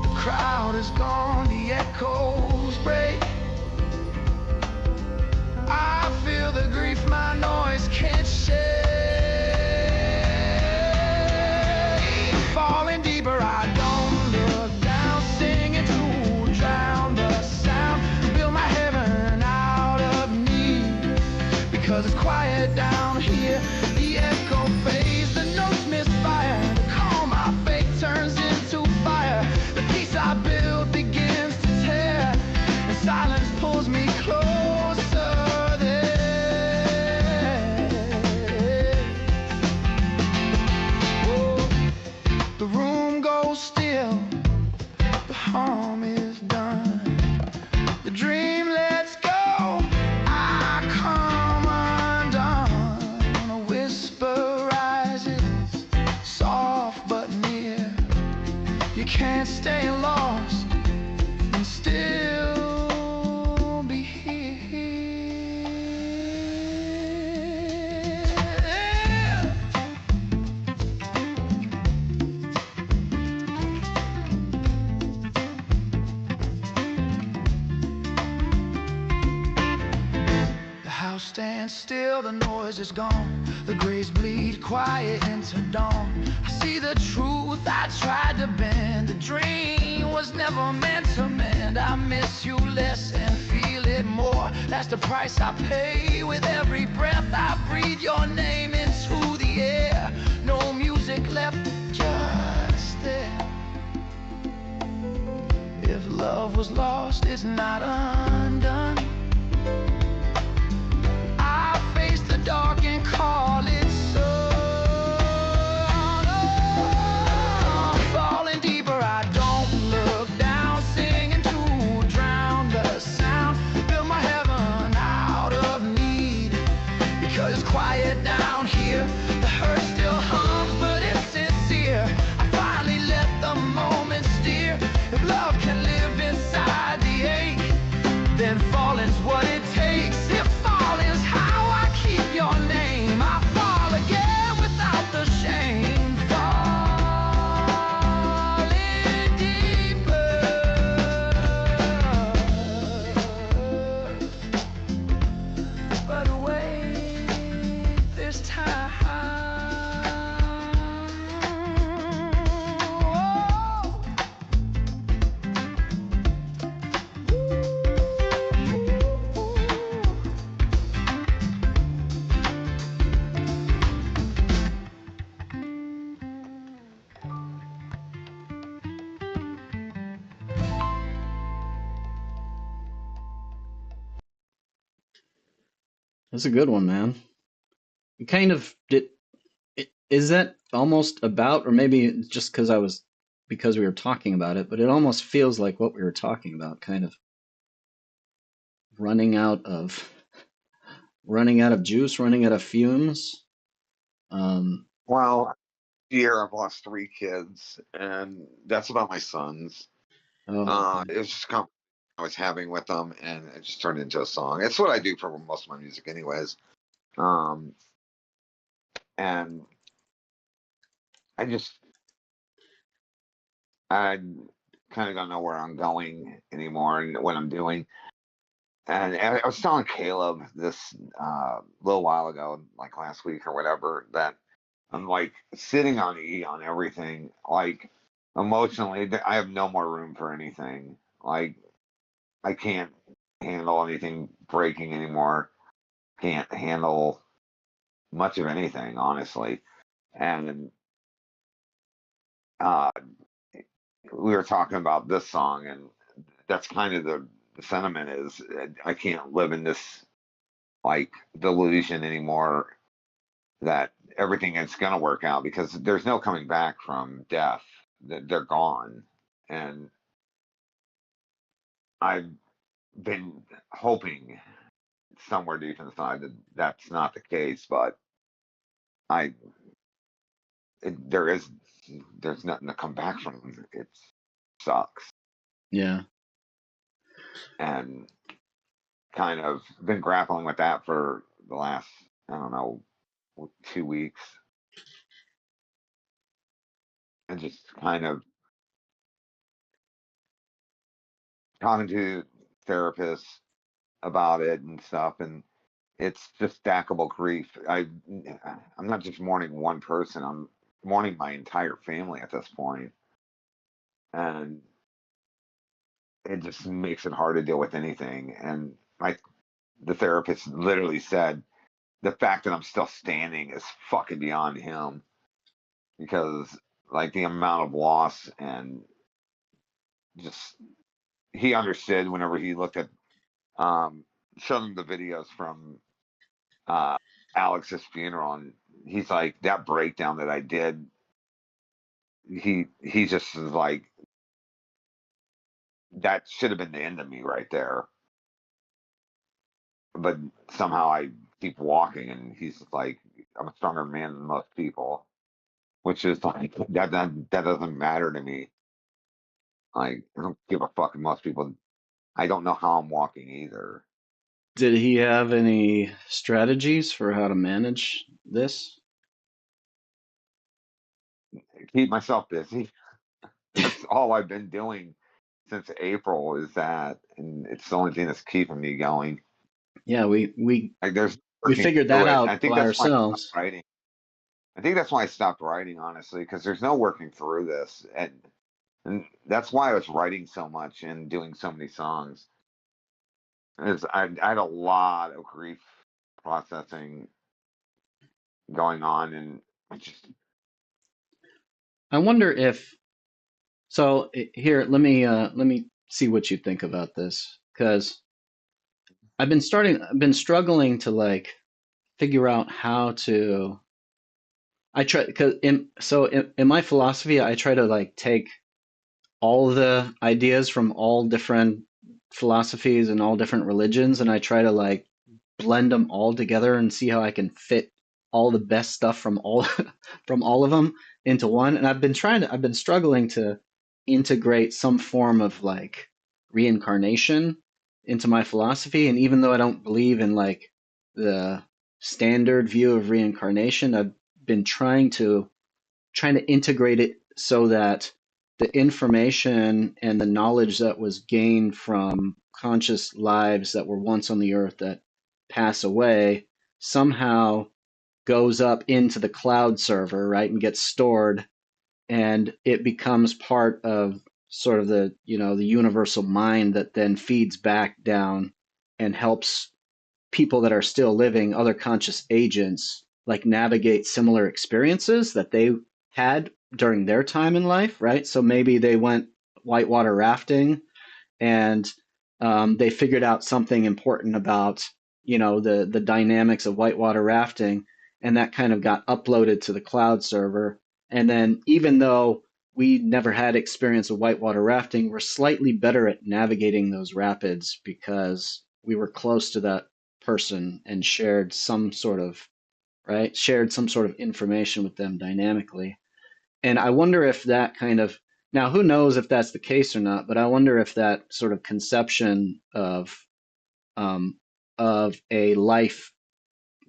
The crowd is gone, the echoes break. I feel the grief my noise can't shake. Falling deeper, I don't look down, singing to drown the sound. Build my heaven out of need, because it's quiet down here. The echo fades, the notes misfire. The calm I fake turns into fire. The peace I build begins to tear, and silence pulls me closer. The room goes still, the harm is done. The dream lets go, I come undone. A whisper rises, soft but near. You can't stay lost and still be here. Stand still, the noise is gone. The grays bleed quiet into dawn. I see the truth I tried to bend. The dream was never meant to mend. I miss you less and feel it more. That's the price I pay with every breath I breathe your name into the air. No music left, just there. If love was lost, it's not undone. Dark and call it sun. Oh, falling deeper, I don't look down, singing to drown the sound. Build my heaven out of need, because it's quiet down here. The hurt still hums, but it's sincere. I finally let the moment steer. If love can live inside the ache, then falling's what it takes. If falling's how I keep your name, I fall again without the shame. Falling deeper, but wait this time. That's a good one, man. It kind of did. Is that almost about, or maybe it's just because we were talking about it, but it almost feels like what we were talking about, kind of running out of juice, running out of fumes. Well, year I've lost 3 kids, and that's about my sons. Oh, It was just a conversation I was having with them, and it just turned into a song. It's what I do for most of my music, anyways. Um, and I just, I kind of don't know where I'm going anymore and what I'm doing. And I was telling Caleb this little while ago, like last week or whatever, that I'm like sitting on E on everything. Like emotionally, I have no more room for anything. Like I can't handle anything breaking anymore. Can't handle much of anything, honestly. And uh, we were talking about this song, and that's kind of the sentiment is I can't live in this like delusion anymore that everything is going to work out because there's no coming back from death. They're gone. And I've been hoping somewhere deep inside that that's not the case, but I there is there's nothing to come back from. It sucks. yeah. And kind of been grappling with that for the last, I don't know, 2 weeks, and just kind of talking to therapists about it and stuff. And it's just stackable grief. I'm not just mourning one person. I'm mourning my entire family at this point, and it just makes it hard to deal with anything. And the therapist literally said the fact that I'm still standing is fucking beyond him because like the amount of loss and just he understood whenever he looked at showed him the videos from uh, Alex's funeral, and he's like that breakdown that I did. He just is like that should have been the end of me right there, but somehow I keep walking, and he's like I'm a stronger man than most people, which is like that doesn't matter to me. Like I don't give a fuck. Most people, I don't know how I'm walking either. Did he have any strategies for how to manage this? Keep myself busy. That's all I've been doing since April is that, and it's the only thing that's keeping me going. Yeah, we Like there's we working figured through that it. I out think by that's why I stopped ourselves. writing. I think that's why I stopped writing, honestly, because there's no working through this, and that's why I was writing so much and doing so many songs. Is I had a lot of grief processing going on, and I just I wonder if here, let me see what you think about this because I've been struggling to like figure out how to I try because in my philosophy I try to like take all the ideas from all different philosophies and all different religions and I try to like blend them all together and see how I can fit all the best stuff from all from all of them into one. And I've been struggling to integrate some form of like reincarnation into my philosophy. And even though I don't believe in like the standard view of reincarnation, I've been trying to integrate it so that the information and the knowledge that was gained from conscious lives that were once on the earth that pass away somehow goes up into the cloud server, right, and gets stored, and it becomes part of sort of the, you know, the universal mind that then feeds back down and helps people that are still living, other conscious agents, like navigate similar experiences that they had during their time in life, right? So maybe they went whitewater rafting and they figured out something important about, you know, the dynamics of whitewater rafting, and that kind of got uploaded to the cloud server. And then even though we never had experience of whitewater rafting, we're slightly better at navigating those rapids because we were close to that person and shared some sort of right? Shared some sort of information with them dynamically. And I wonder if that kind of, now who knows if that's the case or not, but I wonder if that sort of conception um, of a life,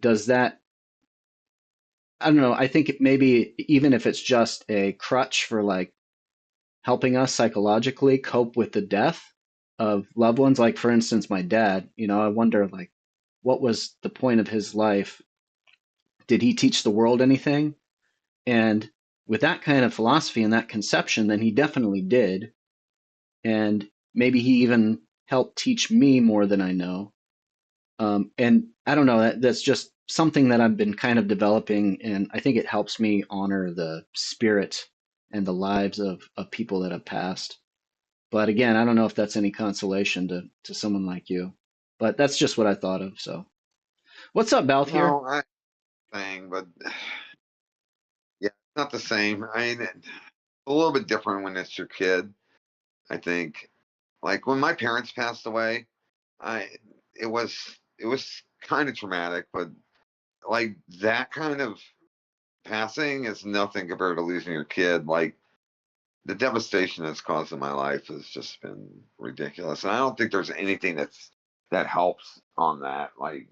does that, I don't know, I think maybe even if it's just a crutch for like helping us psychologically cope with the death of loved ones, like for instance, my dad, I wonder like, what was the point of his life? Did he teach the world anything? And with that kind of philosophy and that conception, then he definitely did. And maybe he even helped teach me more than I know. And I don't know, that's just something that I've been kind of developing. And I think it helps me honor the spirit and the lives of people that have passed. But again, I don't know if that's any consolation to someone like you. But that's just what I thought of. So, what's up, Balthier? No, I thing, but yeah, it's not the same. I mean, it's a little bit different when it's your kid. I think, like when my parents passed away, I it was it was kind of traumatic, but like that kind of passing is nothing compared to losing your kid. Like the devastation it's caused in my life has just been ridiculous, and I don't think there's anything that helps on that. Like,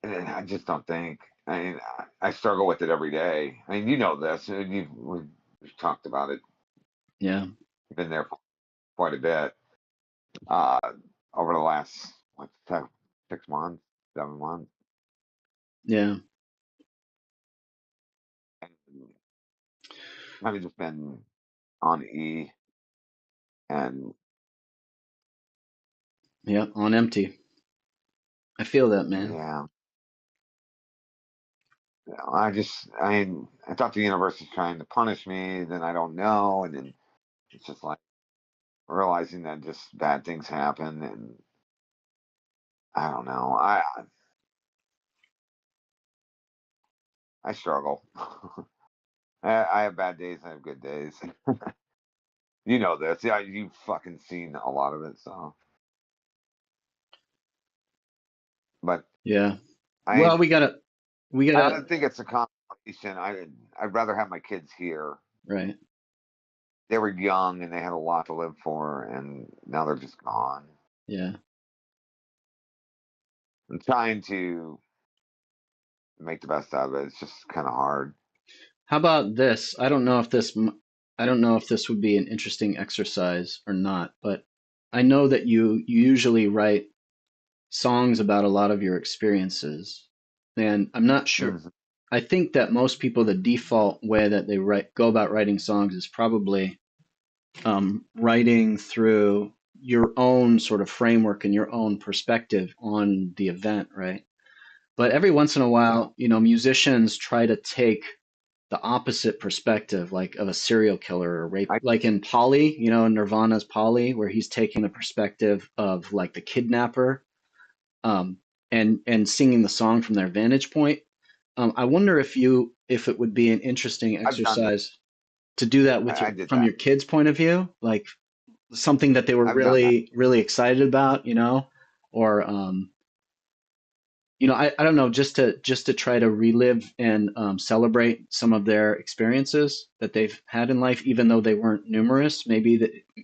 and I just don't think. I mean, I struggle with it every day. I mean, you know this. We've talked about it. Yeah, You've been there for quite a bit uh, over the last what 6 months, 7 months. yeah, And I've just been on E, and yeah, on empty. I feel that, man. yeah, I thought the universe was trying to punish me. Then I don't know, and then it's just like realizing that just bad things happen, and I don't know. I struggle. I have bad days. I have good days. You know this. Yeah, you've fucking seen a lot of it. So, but Yeah. I Well, we gotta, I don't think it's a compilation. I'd rather have my kids here. right. They were young and they had a lot to live for, and now they're just gone. Yeah. I'm trying to make the best out of it. It's just kind of hard. How about this? I don't know if this would be an interesting exercise or not, but I know that you usually write songs about a lot of your experiences, and I'm not sure. Mhm. I think that most people, the default way that they go about writing songs is probably writing through your own sort of framework and your own perspective on the event, right? But every once in a while, musicians try to take the opposite perspective, like of a serial killer or rape, I like in Polly, Nirvana's Polly, where he's taking the perspective of like the kidnapper, um, and singing the song from their vantage point. I wonder if it would be an interesting I've done that. exercise to do that with I did from that. your kids' point of view, like something that they were I've done that. really, really excited about, or I don't know, just to try to relive and celebrate some of their experiences that they've had in life, even though they weren't numerous. Maybe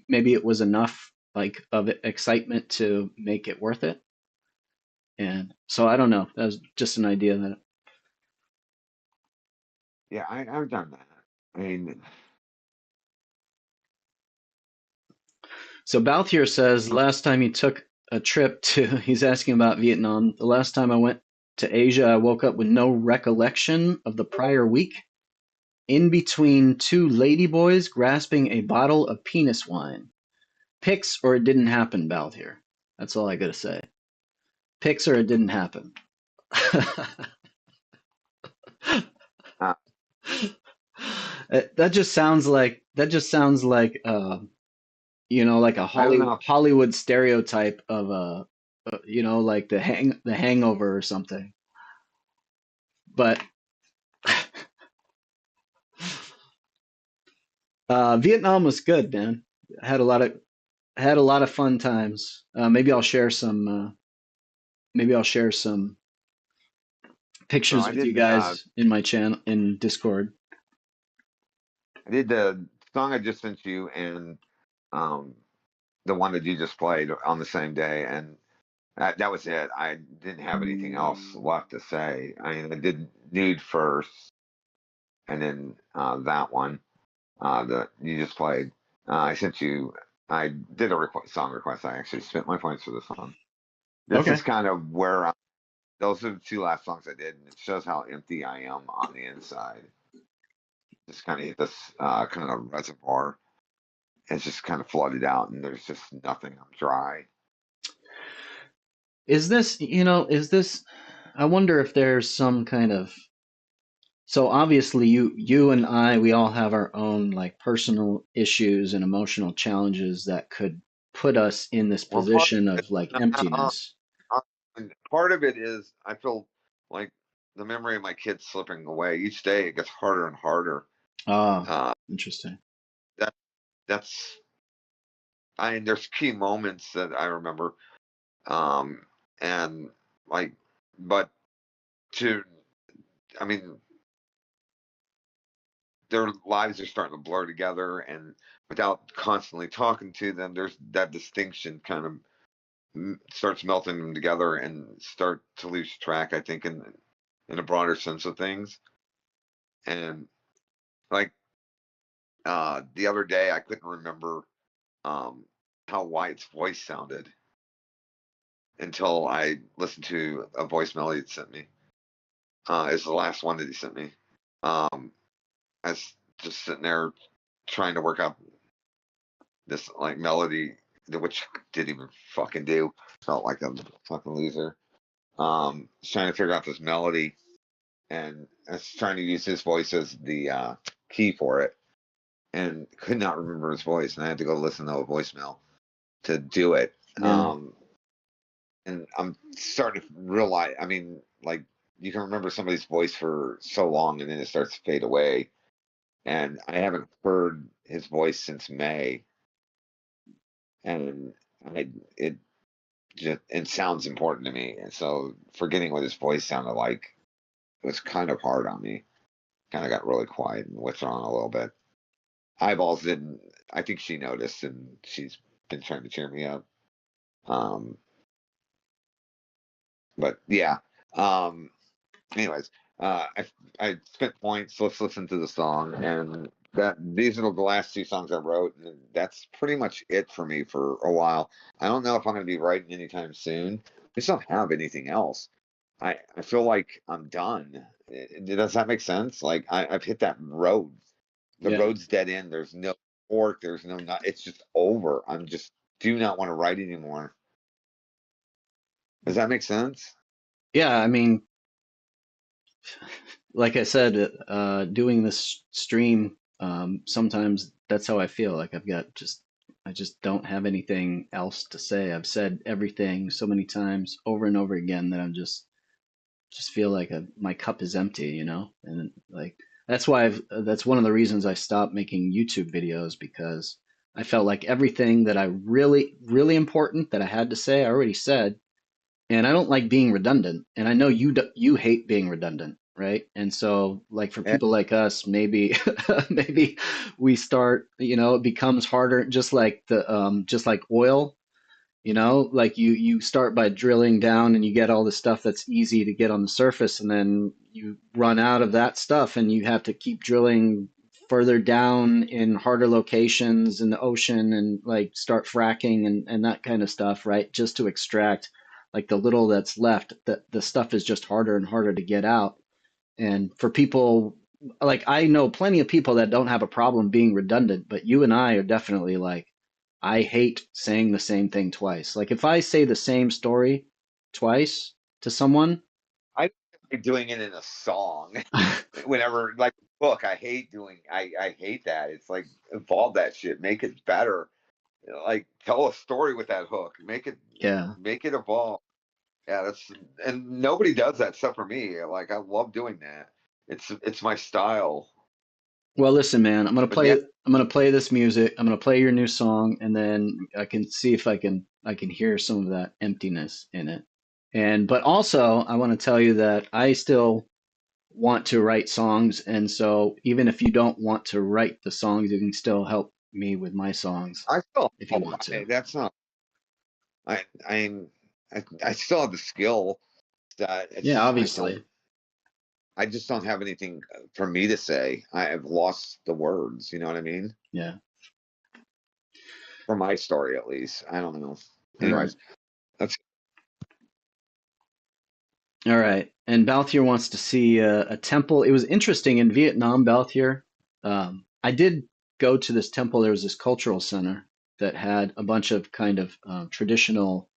it was enough like of excitement to make it worth it. And so I don't know. That was just an idea that. Yeah, I've done that. I mean, So Balthier says last time he took a trip to, he's asking about Vietnam. The last time I went to Asia, I woke up with no recollection of the prior week. In between two ladyboys grasping a bottle of penis wine. Picks or it didn't happen, Balthier. That's all I gotta say. Picks or it didn't happen. uh, That just sounds like like a I don't know. Hollywood stereotype of like the Hangover or something. But Vietnam was good, man. Had a lot of fun times. Maybe I'll share some. Maybe I'll share some So pictures with you guys in my channel in Discord. I did the song I just sent you and um, the one that you just played on the same day, and that was it. I didn't have anything else left to say. I mean, I did Nude first, and then that one that you just played. I sent you. I did a song request. I actually spent my points for this song. This Okay. is kind of where those are the two last songs I did, and it shows how empty I am on the inside. Just kind of hit this kind of reservoir. It's just kind of flooded out, and there's just nothing. I'm dry. Is this, I wonder if there's some kind of, so obviously you and I, we all have our own like personal issues and emotional challenges that could put us in this Well, position of like emptiness. part of it is I feel like the memory of my kids slipping away. Each day it gets harder and harder. Ah, Uh, interesting. that that's I mean, there's key moments that I remember, um, and like, but to I mean, their lives are starting to blur together, and without constantly talking to them, there's that distinction kind of starts melting them together and start to lose track. I think in a broader sense of things, and like the other day, I couldn't remember um, how Wyatt's voice sounded until I listened to a voicemail he sent me. It's the last one that he sent me. I was just sitting there trying to work out this like melody, which I didn't even fucking do. Felt like a fucking loser. Trying to figure out this melody, and I was trying to use his voice as the key for it, and could not remember his voice, and I had to go listen to a voicemail to do it. Yeah. And I'm starting to realize, I mean, like you can remember somebody's voice for so long, and then it starts to fade away. And I haven't heard his voice since May, and it just it sounds important to me. And so forgetting what his voice sounded like was kind of hard on me. Kind of got really quiet and withdrawn a little bit. Eyeballs didn't. I think she noticed, and she's been trying to cheer me up. Um, but yeah. Um, anyways, I spent points. Let's listen to the song, and these are the last two songs I wrote, and that's pretty much it for me for a while. I don't know if I'm going to be writing anytime soon. I just don't have anything else. I feel like I'm done. Does that make sense? Like I've hit that road. The Yeah. road's dead end. There's no fork. There's no not. It's just over. I'm just do not want to write anymore. Does that make sense? Yeah, I mean, like I said, doing this stream, sometimes that's how I feel. Like I just don't have anything else to say. I've said everything so many times over and over again that I'm just feel like my cup is empty, and like that's one of the reasons I stopped making YouTube videos because I felt like everything that I really, really important that I had to say, I already said, and I don't like being redundant. And I know you hate being redundant, right? And so, like for Yeah. people like us, maybe maybe we start, it becomes harder, just like oil. Like you start by drilling down and you get all the stuff that's easy to get on the surface, and then you run out of that stuff and you have to keep drilling further down in harder locations in the ocean and like start fracking and that kind of stuff, right? Just to extract like the little that's left. The stuff is just harder and harder to get out. And for people like I know plenty of people that don't have a problem being redundant, but you and I are definitely like I hate saying the same thing twice. Like if I say the same story twice to someone, I like doing it in a song. Whenever like book, I hate doing. I hate that. It's like evolve that shit, make it better. Like tell a story with that hook. yeah. Make it evolve. Yeah, that's and nobody does that except for me. Like I love doing that. It's my style. Well, listen, man, But yeah, I'm gonna play this music. I'm gonna play your new song, and then I can see if I can hear some of that emptiness in it. But also, I want to tell you that I still want to write songs, and so even if you don't want to write the songs, you can still help me with my songs I still, if you want to. that's not, I, I'm, I still have the skill that Yeah, it's, obviously. I just don't have anything for me to say. I have lost the words, you know what I mean? Yeah. For my story, at least. I don't know. All right. Anyways, that's All right. And Balthier wants to see a temple. It was interesting in Vietnam, Balthier. I did go to this temple. There was this cultural center that had a bunch of kind of traditional,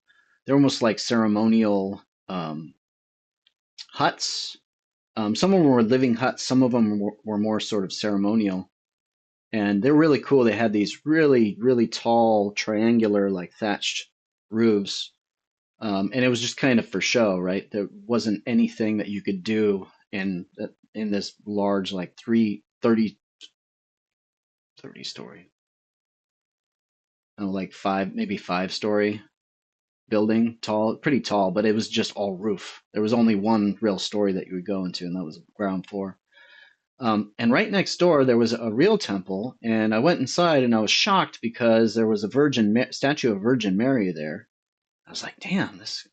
they're almost like ceremonial huts. Some of them were living huts, some of them were more sort of ceremonial. And they're really cool. They had these really, really tall, triangular, like thatched roofs. And it was just kind of for show, right? There wasn't anything that you could do in this large, like 30 story, like maybe 5 story building, tall, pretty tall, but it was just all roof. There was only one real story that you would go into, and that was ground floor. And right next door, there was a real temple, and I went inside and I was shocked because there was a statue of Virgin Mary there. I was like, damn, this.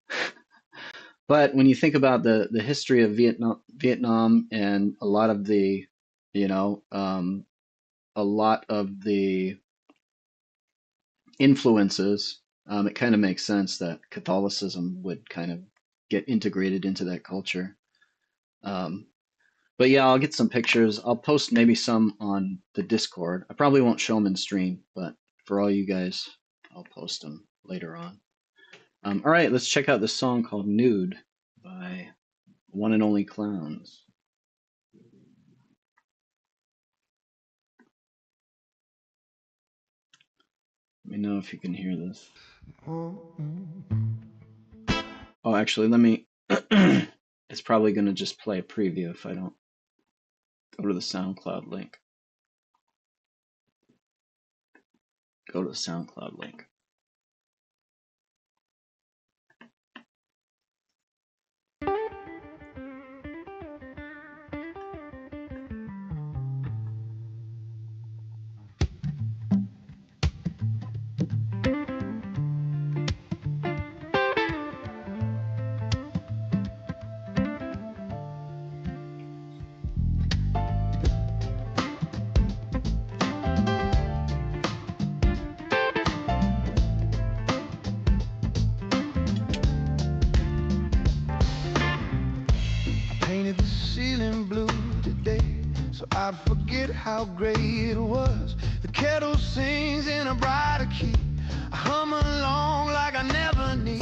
But when you think about the history of Vietnam and a lot of the, you know, a lot of the influences, it kind of makes sense that Catholicism would kind of get integrated into that culture. Um, but yeah, I'll get some pictures. I'll post maybe some on the Discord. I probably won't show them in stream, but for all you guys, I'll post them later on. All right, let's check out this song called Nude by One and Only Clowns. Let me know if you can hear this. Oh, actually, let me. It's probably going to just play a preview if I don't go to the SoundCloud link. Go to the SoundCloud link. Painted the ceiling blue today so I'd forget how great it was. The kettle sings in a brighter key. I hum along like I never need.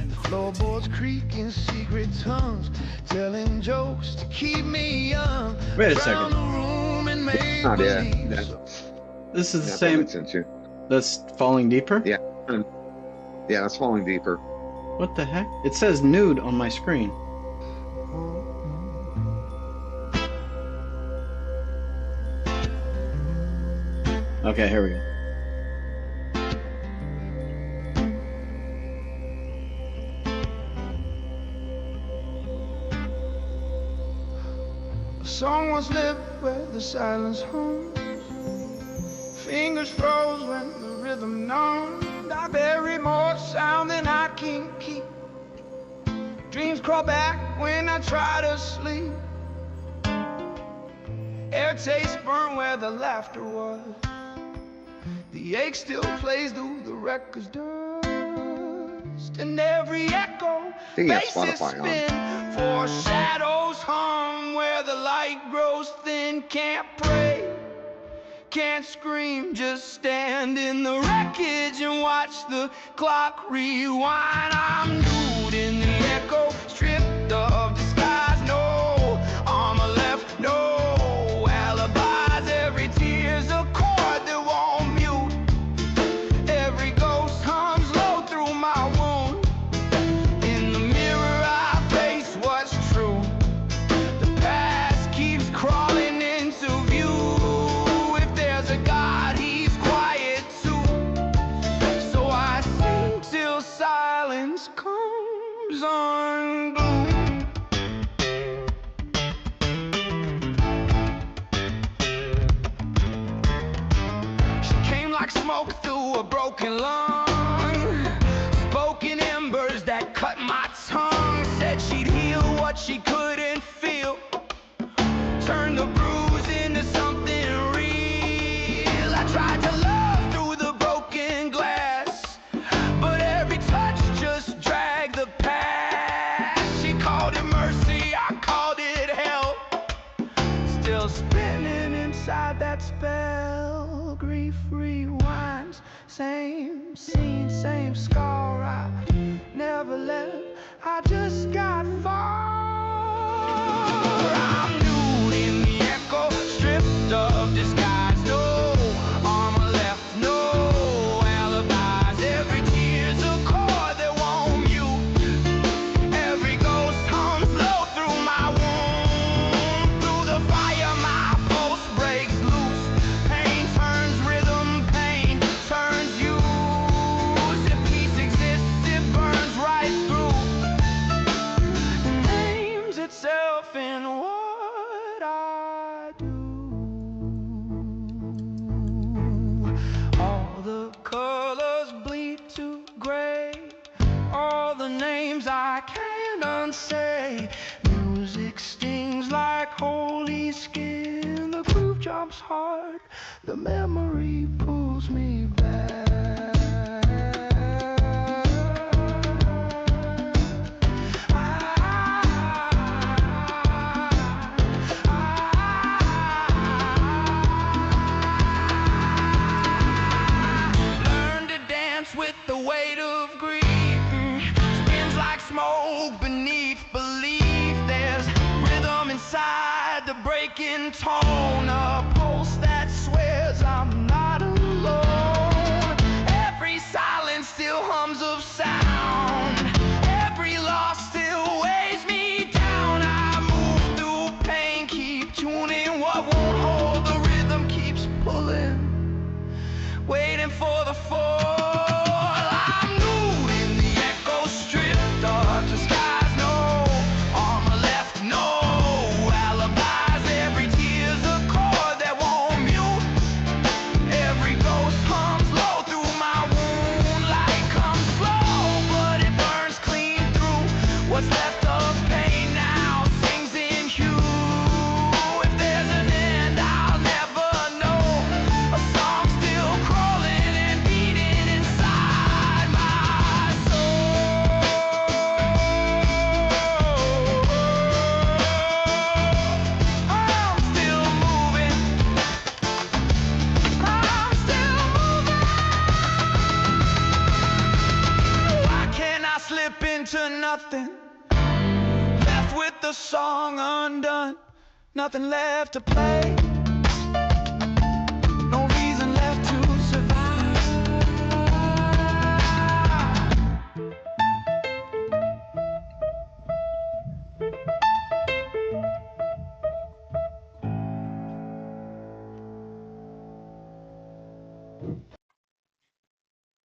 The floorboards creak in secret tongues, telling jokes to keep me young. Wait a second. The room and make not it. believe. This is the That's same. what it's into. That's Falling Deeper? Yeah. Yeah, that's Falling Deeper. What the heck? It says Nude on my screen. Okay, here we go. A song once lived where the silence hums. Fingers froze when the rhythm numbed. I bury more sound than I can keep. Dreams crawl back when I try to sleep. Air tastes burn where the laughter was. The ache still plays through the record's dust. And every echo faces spin. For shadows hum where the light grows thin. Can't pray, can't scream, just stand in the wreckage and watch the clock rewind. I'm nude in the echo, stripped of disguise. No armor left, no alibis. Every tear's a chord that won't mute. Every ghost hums low through my wound. In the mirror I face what's true. The past keeps crawling into view. If there's a God, he's quiet too. So I sing till silence comes. like smoke through a broken lung. Spoken embers that cut my tongue. Said she'd heal what she couldn't feel. Turn the bruise into something real. I tried to love through the broken glass, but every touch just dragged the past. She called it mercy, I called it hell. Still spinning inside that spell. Grief rewinds, same scene, same scar. I never left, I just got far. I'm nude in the echo, stripped of disguise. No armor left, no alibis. Every tear's a chord that won't mute. Every ghost hums low through my wound. Through the fire my pulse breaks loose. Pain turns rhythm, pain turns use. If peace exists, it burns right through. It names itself in what I do. All the colors bleed to gray. All the names I can't unsay. Music stings like holy skin. The groove jumps hard. The memory pulls me back. Learn to dance with the weight of grief. Spins like smoke beneath belief. There's rhythm inside the breaking tone. A pulse that swears I'm not alone. Every silence still hums of sound. Every loss still weighs me down. I move through pain, keep tuning what won't hold. The rhythm keeps pulling, waiting for the fall. I'm nude in the echo, stripped of disguise. No armor left, no alibis. Every tear's a chord that won't mute. Every ghost hums low through my wound. Light comes slow, but it burns clean through. What's left of pain now sings in hue. If there's an end, I'll never know. A song still crawling and beating inside my soul. I'm still moving. I'm still moving. Why can't I slip into nothing? Left with the song undone. Nothing left to play. No reason left to survive.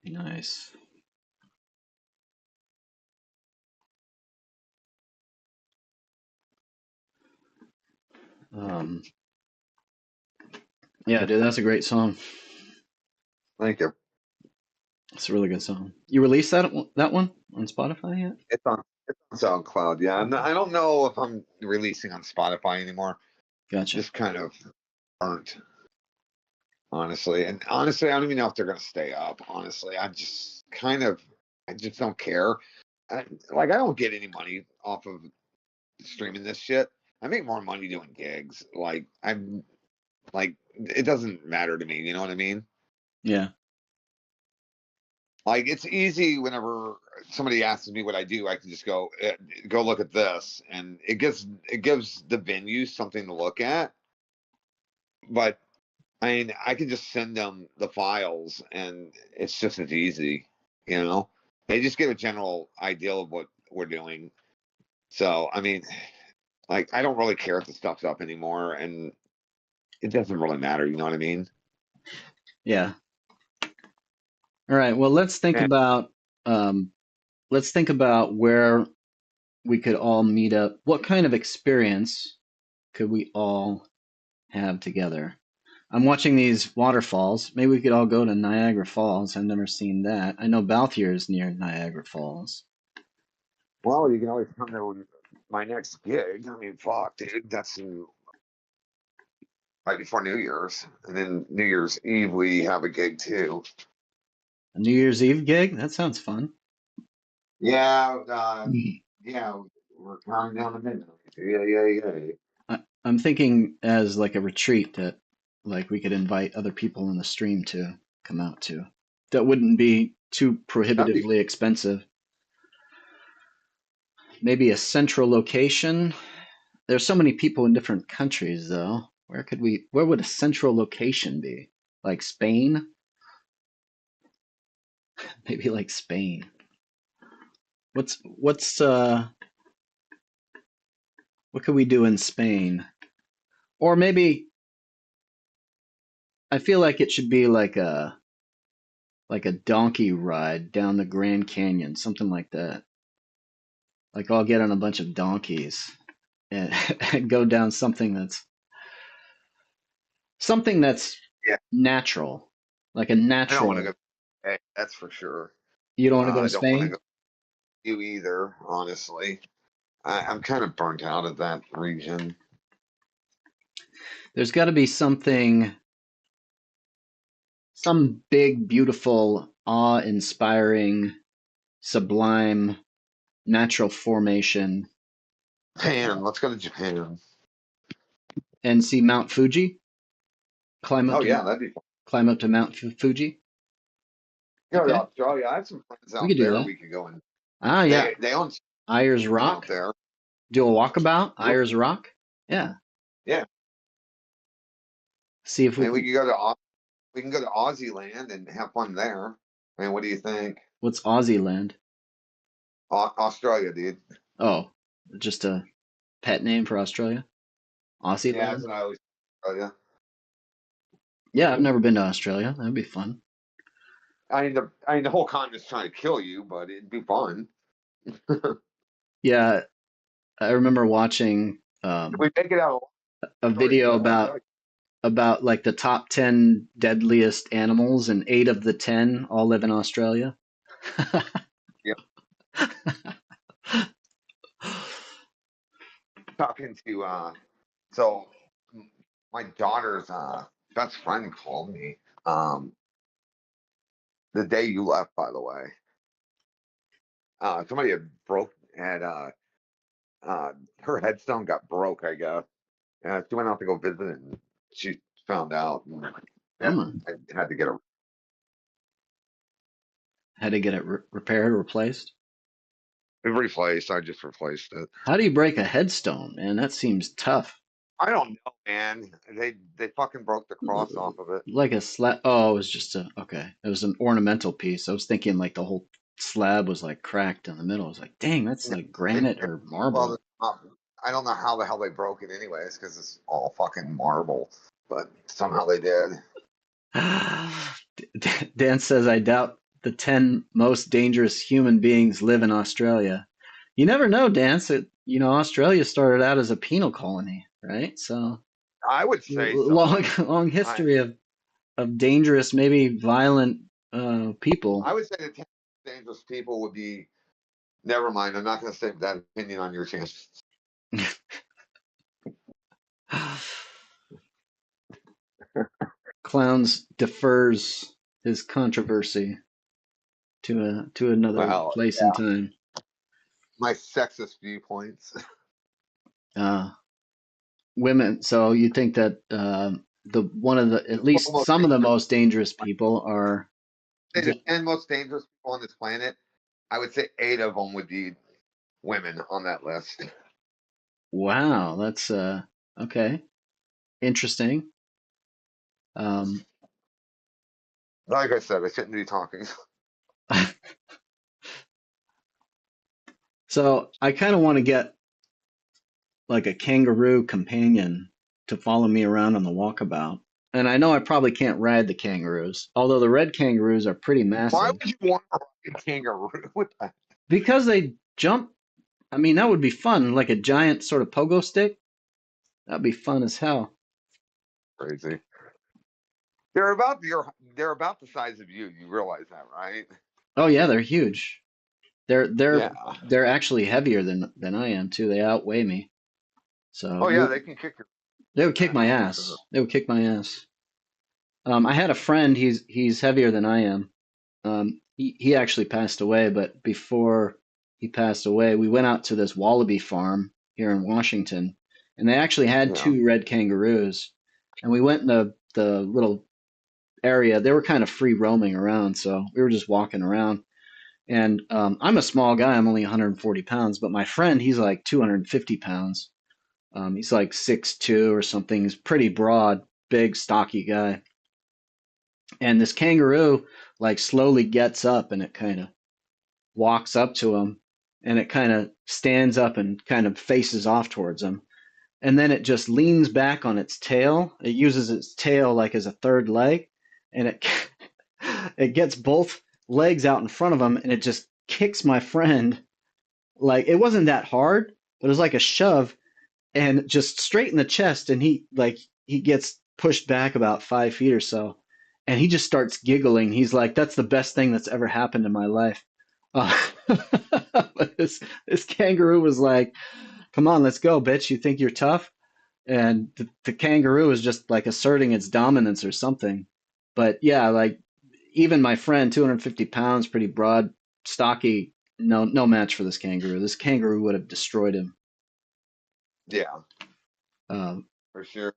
Nice. Um, yeah, dude, that's a great song. Thank you. It's a really good song. You released that one on Spotify yet? It's on SoundCloud. Yeah, I don't know if I'm releasing on Spotify anymore. Gotcha. Just kind of burnt, honestly. And honestly, I don't even know if they're gonna stay up. Honestly, I just don't care. I don't get any money off of streaming this shit. I make more money doing gigs. It doesn't matter to me. You know what I mean? Yeah. Like, it's easy whenever somebody asks me what I do, I can just go look at this, and it gives the venue something to look at. But I mean, I can just send them the files, and it's just as easy, you know. They just get a general idea of what we're doing. So I mean, like, I don't really care if the stuff's up anymore, and it doesn't really matter. You know what I mean? Yeah. All right. Well, let's think about where we could all meet up. What kind of experience could we all have together? I'm watching these waterfalls. Maybe we could all go to Niagara Falls. I've never seen that. I know Balthier is near Niagara Falls. Well, you can always come to my next gig. I mean, fuck, dude, that's right before New Year's, and then New Year's Eve we have a gig too. A New Year's Eve gig? That sounds fun. Yeah, yeah, we're counting down the midnight. Yeah, yeah, yeah. I'm thinking as like a retreat that like we could invite other people in the stream to come out to. That wouldn't be too That'd be prohibitively expensive. Maybe a central location. There's so many people in different countries though. Where would a central location be? Like Spain? Maybe like Spain. What's what could we do in Spain? Or maybe I feel like it should be like a donkey ride down the Grand Canyon, something like that. Like I'll get on a bunch of donkeys and, and go down something that's yeah. natural, like a I don't want to natural. go. Hey, that's for sure. You don't want to go to I don't want to Spain? go you either. Honestly, I'm kind of burnt out of that region. There's got to be some big, beautiful, awe-inspiring, sublime natural formation, Japan. Let's go to Japan. and see Mount Fuji. Climb up Oh to yeah, that'd be fun. climb up to Mount Fuji. Go to Okay, Australia. I have some friends we out could do there. that. We could go and Ah, yeah, they own Ayers something out Rock. there. Do a walkabout, Real- Ayers Rock. Yeah. Yeah, See if we and we can. could go to we can go to Aussie land and have fun there. I mean, what do you think? What's Aussie land? Australia, dude. Oh, just a pet name for Australia? Aussie Yeah, that's land? what I always tell you. Yeah, I've never been to Australia. That'd be fun. I mean, the whole continent's trying to kill you, but it'd be fun. Yeah, I remember watching If we make it out, a story video good. I'll tell about like the top 10 deadliest animals, and 8 of the 10 all live in Australia. you. Yeah, talking to so my daughter's best friend called me the day you left. By the way, somebody had her headstone got broke. I guess. She went out to go visit it, and she found out. And, yeah, Bummer. I had to get her. Had to get it repaired or replaced. Replaced. I just replaced it. How do you break a headstone, man? That seems tough. I don't know, man. They fucking broke the cross off of it. Like a slab. Oh, it was just okay. It was an ornamental piece. I was thinking like the whole slab was like cracked in the middle. I was like, dang, that's No, like granite or well, marble. I don't know how the hell they broke it, anyways, because it's all fucking marble. But somehow they did. Dan says, I doubt the 10 most dangerous human beings live in Australia. You never know, Dan. So, Australia started out as a penal colony, right? So I would say so. long history of dangerous, maybe violent people. I would say the 10 dangerous people would be. Never mind. I'm not going to say that opinion on your chance. Clowns defers his controversy to another Well, place and time. my sexist viewpoints. Women. So you think that at least Almost some of the most dangerous people are. Say the 10 most dangerous people on this planet. I would say 8 of them would be women on that list. Wow, that's okay. Interesting. Like I said, I shouldn't be talking. So I kind of want to get like a kangaroo companion to follow me around on the walkabout. And I know I probably can't ride the kangaroos, although the red kangaroos are pretty Why massive. would you want to ride a kangaroo? What the Because they jump. I mean, that would be fun, like a giant sort of pogo stick. That'd be fun as hell. crazy? They're about the size of you. You realize that, right? Oh yeah, they're huge. They're they're Yeah. they're actually heavier than I am too. They outweigh me. So Oh yeah, they can kick your they would kick ass my for sure. ass. They would kick my ass. I had a friend. He's heavier than I am. He actually passed away, but before he passed away, we went out to this wallaby farm here in Washington, and they actually had Yeah. two red kangaroos. And we went in the little area. They were kind of free roaming around, so we were just walking around. And I'm a small guy. I'm only 140 pounds, but my friend, he's like 250 pounds. He's like 6'2" or something. He's pretty broad, big, stocky guy. And this kangaroo like slowly gets up and it kind of walks up to him and it kind of stands up and kind of faces off towards him. And then it just leans back on its tail. It uses its tail like as a third leg and it it gets both legs out in front of him and it just kicks my friend. Like it wasn't that hard, but it was like a shove and just straight in the chest. And he gets pushed back about 5 feet or so, and he just starts giggling. He's like, "That's the best thing that's ever happened in my life." Uh, but this kangaroo was like, "Come on, let's go, bitch. You think you're tough?" And the kangaroo is just like asserting its dominance or something. But yeah, like even my friend, 250 pounds, pretty broad, stocky, no match for this kangaroo. This kangaroo would have destroyed him. Yeah, Um, for sure.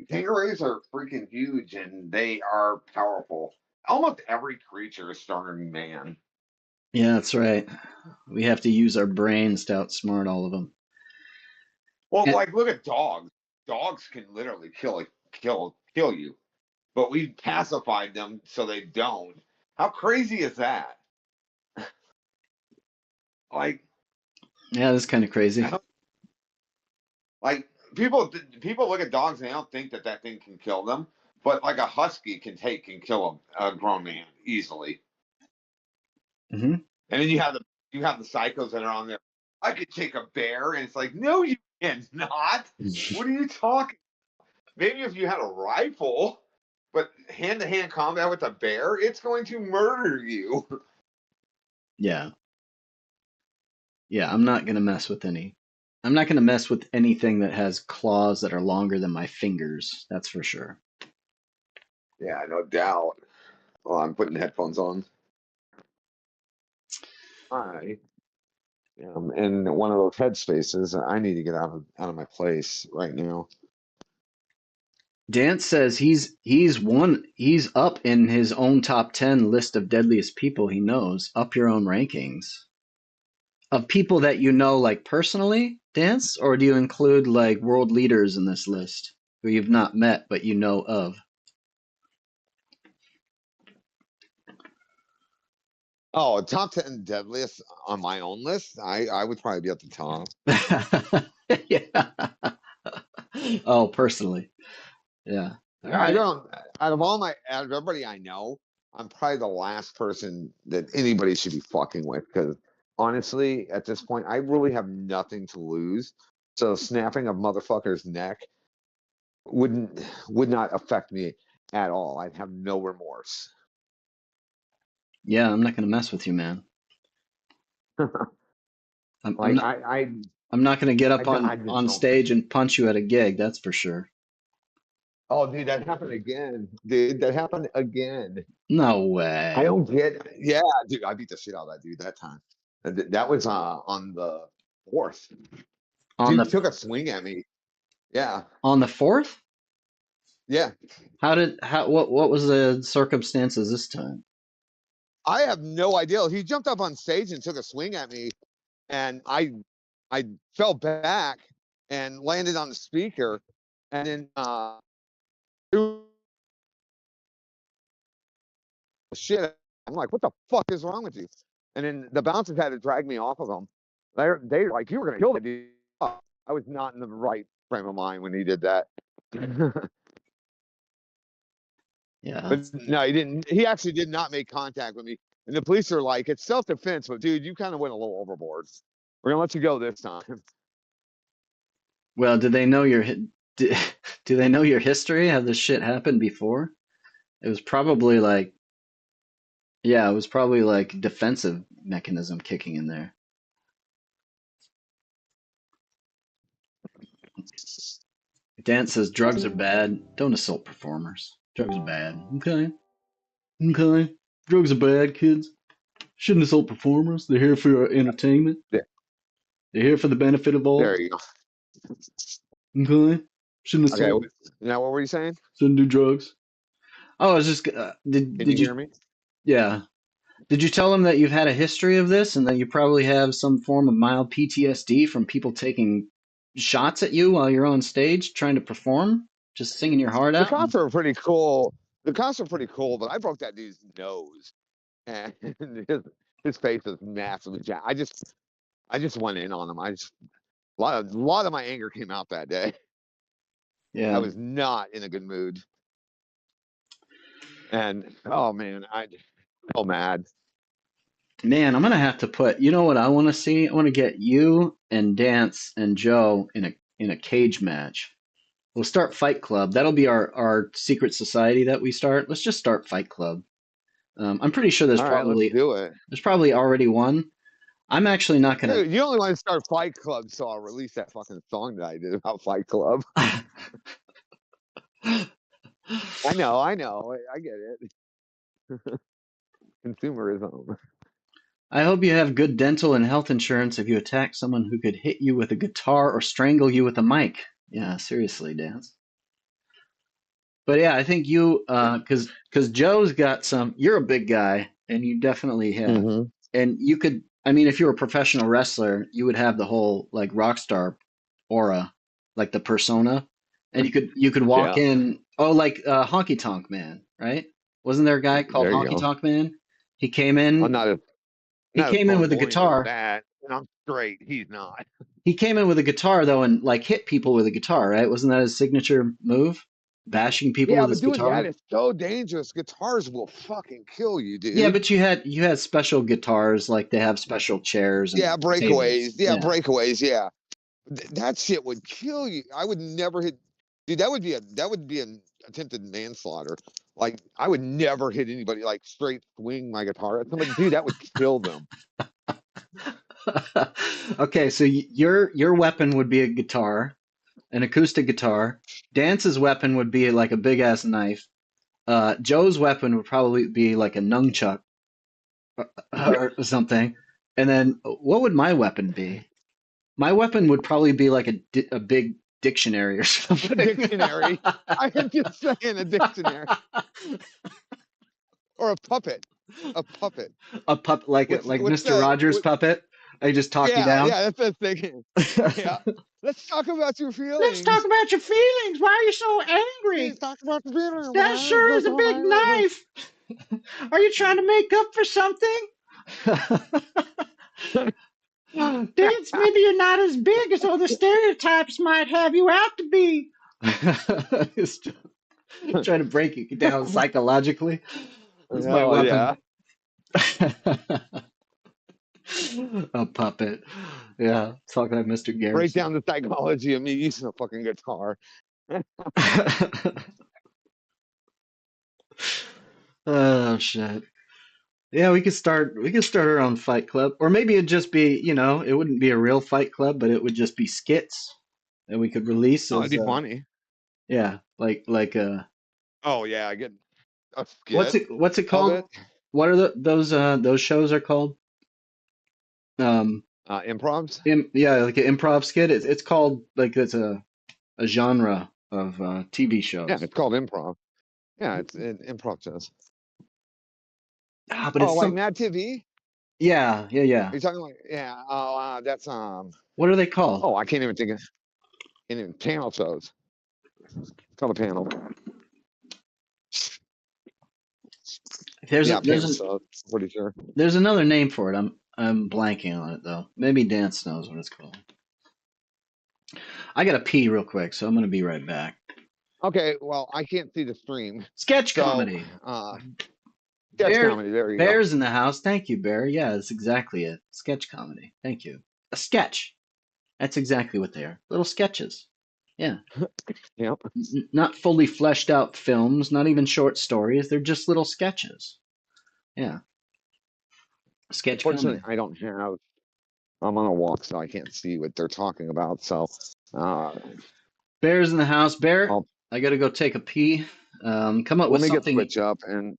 Kangaroos are freaking huge and they are powerful. Almost every creature is stronger than man. yeah, that's right. We have to use our brains to outsmart all of them. Well, And, like look at dogs. Dogs can literally kill you, but we pacified them so they don't. How crazy is that? Like, yeah, that's kind of crazy. like people look at dogs and they don't think that that thing can kill them, but like a husky can kill a grown man easily. Hmm. And then you have the psychos that are on there. I could take a bear, and it's like, no, you cannot. What are you talking? Maybe if you had a rifle, but hand to hand combat with a bear, it's going to murder you. Yeah, yeah. I'm not gonna mess with any. I'm not gonna mess with anything that has claws that are longer than my fingers. That's for sure. Yeah, no doubt. Well, I'm putting headphones on. I am in one of those headspaces. I need to get out of my place right now. Dance says he's up in his own top 10 list of deadliest people he knows. Up your own rankings of people that you know like personally, Dance, or do you include like world leaders in this list who you've not met but you know of? Oh, top 10 deadliest on my own list. I would probably be at the top. Yeah. Oh, personally. Yeah. All I right. don't. Out of everybody I know, I'm probably the last person that anybody should be fucking with because honestly, at this point, I really have nothing to lose. So snapping a motherfucker's neck would not affect me at all. I'd have no remorse. Yeah, I'm not gonna mess with you, man. I'm Like not. I'm not gonna get up I just on don't. stage and punch you at a gig. That's for sure. Oh, dude, that happened again. Dude, that happened again. No I way. don't get. Yeah, dude, I beat the shit out of that dude that time. That was on the fourth. On Dude the took a swing at me. Yeah, on the fourth? yeah. What was the circumstances this time? I have no idea. He jumped up on stage and took a swing at me, and I fell back and landed on the speaker, and then shit. I'm like, what the fuck is wrong with you? And then the bouncers had to drag me off of him. They like, you were gonna kill the dude. I was not in the right frame of mind when he did that. Yeah. But no, he didn't. He actually did not make contact with me. And the police are like, it's self-defense, but dude, you kind of went a little overboard. We're gonna let you go this time. Well, did they know Do, do they know your history? Have this shit happened before? It was probably like, yeah, it was probably like defensive mechanism kicking in there. Dan says drugs are bad. Don't assault performers. Drugs are bad. Okay. Okay. Drugs are bad, kids. Shouldn't assault performers. They're here for your entertainment. There, They're here for the benefit of all. there you go. Okay. Shouldn't Okay, assault. now what were you saying? Shouldn't do drugs. Oh, I was just Can you did you hear me? yeah. Did you tell them that you've had a history of this and that you probably have some form of mild PTSD from people taking shots at you while you're on stage trying to perform? Just singing your heart The out? cops are pretty cool. The cops are pretty cool, but I broke that dude's nose, and his face is massively jacked. I just went in on him. A lot of my anger came out that day. I Yeah. was not in a good mood, and oh man, I so mad. Man, I'm gonna have to put, you know what I want to see? I want to get you and Dance and Joe in a cage match. We'll start Fight Club. That'll be our secret society that we start. Let's just start Fight Club. I'm pretty sure All right, let's do it. there's probably already one. I'm actually not gonna. Dude, you only want to start Fight Club, so I'll release that fucking song that I did about Fight Club. I know, I get it. Consumerism. I hope you have good dental and health insurance if you attack someone who could hit you with a guitar or strangle you with a mic. Yeah, seriously, Dance. But yeah, I think you, because Joe's got some. You're a big guy, and you definitely have. Hmm. And you could, I mean, if you were a professional wrestler, you would have the whole like rock star aura, like the persona, and you could walk Yeah, in. Oh, like Honky Tonk Man, right? Wasn't there a guy called there you Honky go. Tonk Man? He came I'm in. not as He not as came in with a flamboyant as guitar. that, and I'm straight. He's not. He came in with a guitar though, and like hit people with a guitar, right? Wasn't that his signature move? Bashing people Yeah, with but his doing that guitar. is so dangerous. Guitars will fucking kill you, Yeah, dude. but you had special guitars, like they have special chairs and Yeah, breakaways. tables. Yeah, Yeah. breakaways. Yeah, that shit would kill you. I would never hit. Dude, that would be an attempted manslaughter. Like I would never hit anybody like straight swing my guitar at somebody. Dude, that would kill them. Okay, so your weapon would be a guitar, an acoustic guitar. Dance's weapon would be like a big ass knife. Joe's weapon would probably be like a nunchuck or something. And then what would my weapon be? My weapon would probably be like a big dictionary or A something. dictionary. I am just saying a dictionary or a puppet. A puppet. A pup like What's Mr. that? Rogers puppet. I just talk you Yeah, down. yeah, that's what I'm thinking. Yeah. Let's talk about your Let's talk feelings. about your feelings. Why are you so Let's angry? talk about your feelings. That sure is a big knife. Are you trying to make up for something? Dance, maybe you're not as big as all the stereotypes might have you out to be. Just trying to break it down psychologically. That's my Oh weapon. yeah. A puppet. Yeah, talk like Mr. Break Garrison. down the psychology of me using a fucking guitar. Oh shit. Yeah, we could start our own fight club. Or maybe it'd just be, it wouldn't be a real fight club, but it would just be skits that we could release Oh, it'd as be funny. yeah, like Oh yeah, I get a what's skit it of called? it. What are those shows are called? Um Improvs. yeah, like an improv skit. It's called like it's a genre of TV Yeah, shows. it's called improv. Yeah, it's improv shows. Ah, but Oh, it's like some Mad TV? yeah. Are you talking like yeah? Oh, that's What are they called? Oh, I can't even think of any panel shows. It's called a panel. There's Yeah, a, there's panel a, shows. Pretty sure. there's another name for it. I'm blanking on it though. Maybe Dance knows what it's called. I gotta pee real quick, so I'm gonna be right back. Okay, well, I can't see the stream, Sketch so comedy. sketch Bear, comedy. There you go. Bear's in the house. Thank you, Bear. Yeah, that's exactly it. Sketch comedy. Thank you. A sketch. That's exactly what they are. Little sketches. Yeah. Yep. Not fully fleshed out films, not even short stories. They're just little sketches. Yeah. Sketch Fortunately, comedy. I don't have. I'm on a walk, so I can't see what they're talking about. So, Bear's in the house. Bear, I'll, I gotta go take a pee. Come up let with me get something. Twitch up, and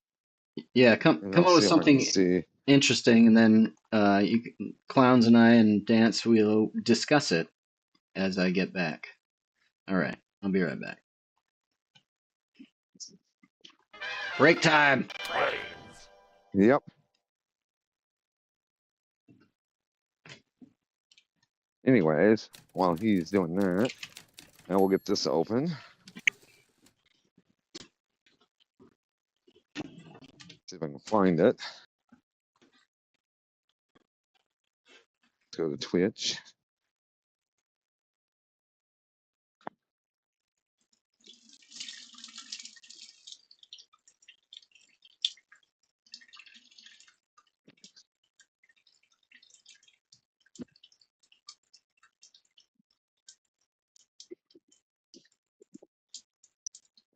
Yeah, come I'll up with see if I can something see. interesting, and then Clowns and I and Dance will discuss it as I get back. All right, I'll be right back. Break time. Yep. Anyways, while he's doing that, I will get this open. See if I can find it. Let's go to Twitch.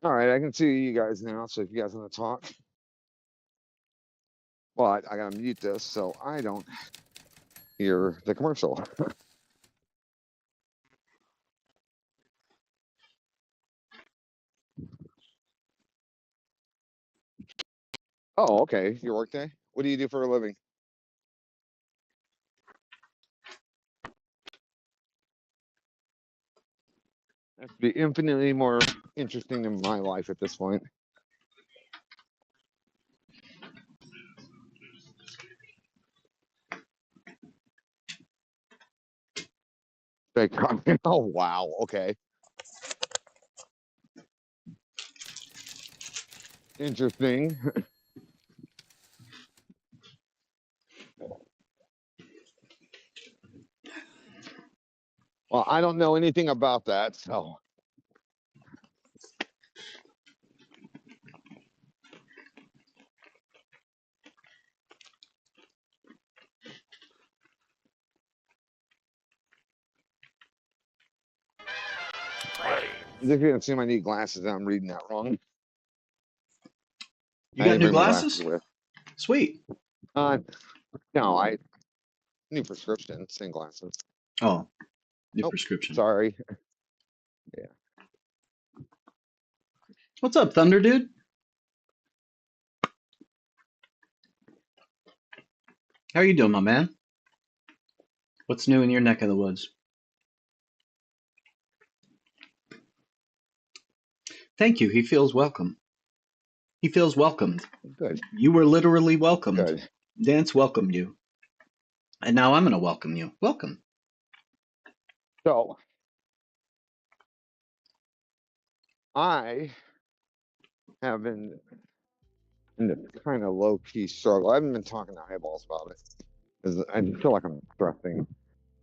All right, I can see you guys now. So if you guys want to talk, well, I gotta mute this so I don't hear the commercial. Oh, okay. Your workday? What do you do for a living? That'd be infinitely more interesting than my life at this point. Like, oh wow, okay. Interesting. Well, I don't know anything about that, so if you can see, I need glasses. I'm reading that wrong. You I got didn't new bring my glasses glasses? with. Sweet. No, I new prescription, same glasses. Oh, new Oh, prescription. sorry. Yeah. What's up, Thunder Dude? How are you doing, my man? What's new in your neck of the woods? Thank you. He feels welcome. He feels welcomed. Good. You were literally welcomed. Good. Dance welcomed you. And now I'm going to welcome you. Welcome. So I have been in this kind of low key struggle. I haven't been talking to eyeballs about it because I feel like I'm stressing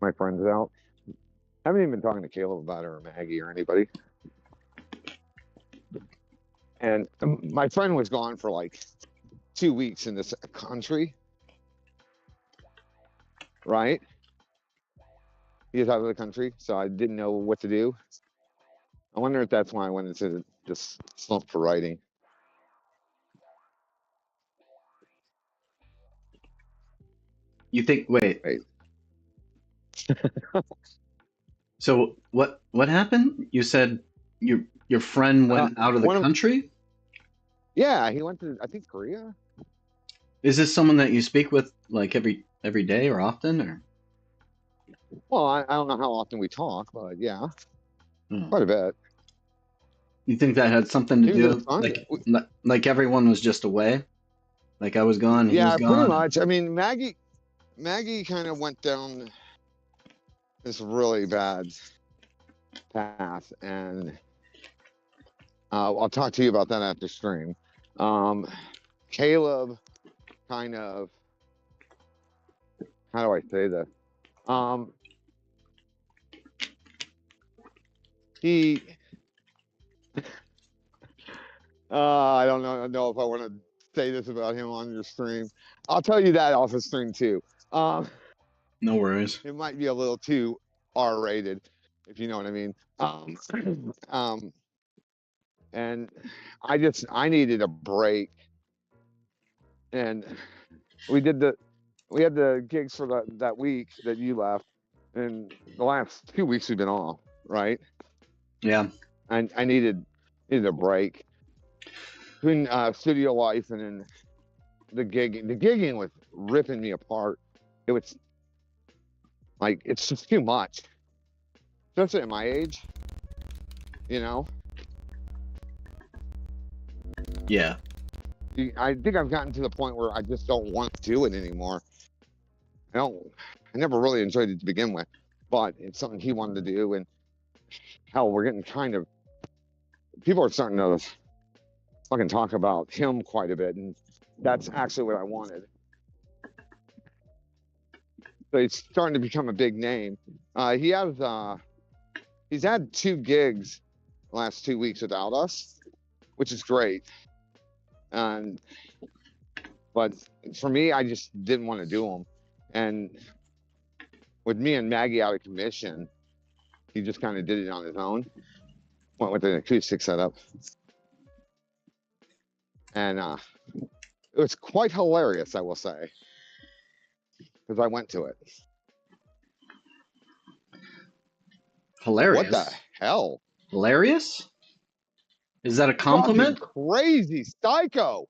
my friends out. I haven't even been talking to Caleb about it or Maggie or anybody. And my friend was gone for like 2 weeks in this country, right? He was out of the country, so I didn't know what to do. I wonder if that's why I went into this slump for writing. You think? Wait. Wait. So what happened? You said your friend went out of the country? Yeah, he went to, I think, Korea. Is this someone that you speak with like every day or often, or? Well, I don't know how often we talk, but yeah, Oh. quite a bit. You think that had something to He was in do, fun. like everyone was just away, like I was gone, he was Yeah, pretty gone. much. I mean, Maggie kind of went down this really bad path, and I'll talk to you about that after stream. Caleb kind of, how do I say this? He, I don't know if I want to say this about him on your stream. I'll tell you that off the stream too. No worries. It might be a little too R-rated, if you know what I mean. Um, um, and I needed a break, and we did we had the gigs for that week that you left, and the last 2 weeks we've been off, right? Yeah. I needed a break between studio life and then the gigging. The gigging was ripping me apart. It was like, it's just too much, especially at my age, you know. Yeah. I think I've gotten to the point where I just don't want to do it anymore. I never really enjoyed it to begin with, but it's something he wanted to do, and hell, we're getting people are starting to fucking talk about him quite a bit, and that's actually what I wanted. So he's starting to become a big name. He's had 2 gigs the last 2 weeks without us, which is great. But for me, I just didn't want to do them. And with me and Maggie out of commission, he just kind of did it on his own. Went with an acoustic setup. And it was quite hilarious, I will say, because I went to it. Hilarious. What the hell? Hilarious? Is that a compliment? Fucking crazy psycho.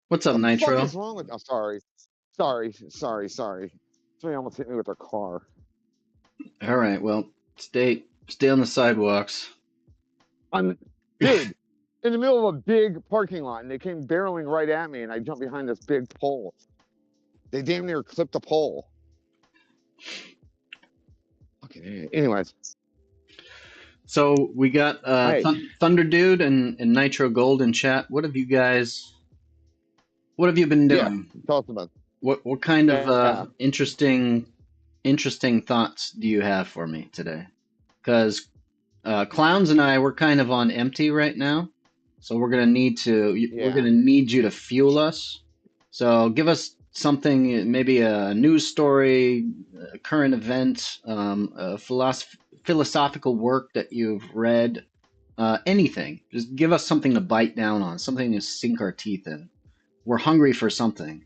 What's up, What the Nitro? fuck is wrong with? Oh, sorry. Somebody almost hit me with their car. All right. Well, stay on the sidewalks. Dude, in the middle of a big parking lot, and they came barreling right at me, and I jumped behind this big pole. They damn near clipped the pole. Okay. Anyways. So we got Hey. Thunder Dude and Nitro Gold in chat. What have you been doing? Yeah, tell us about it. What kind of interesting thoughts do you have for me today? Because Clowns and I, we're kind of on empty right now, so we're gonna need you to fuel us. So give us something, maybe a news story, a current event, a philosophical work that you've read, anything. Just give us something to bite down on, something to sink our teeth in. We're hungry for something,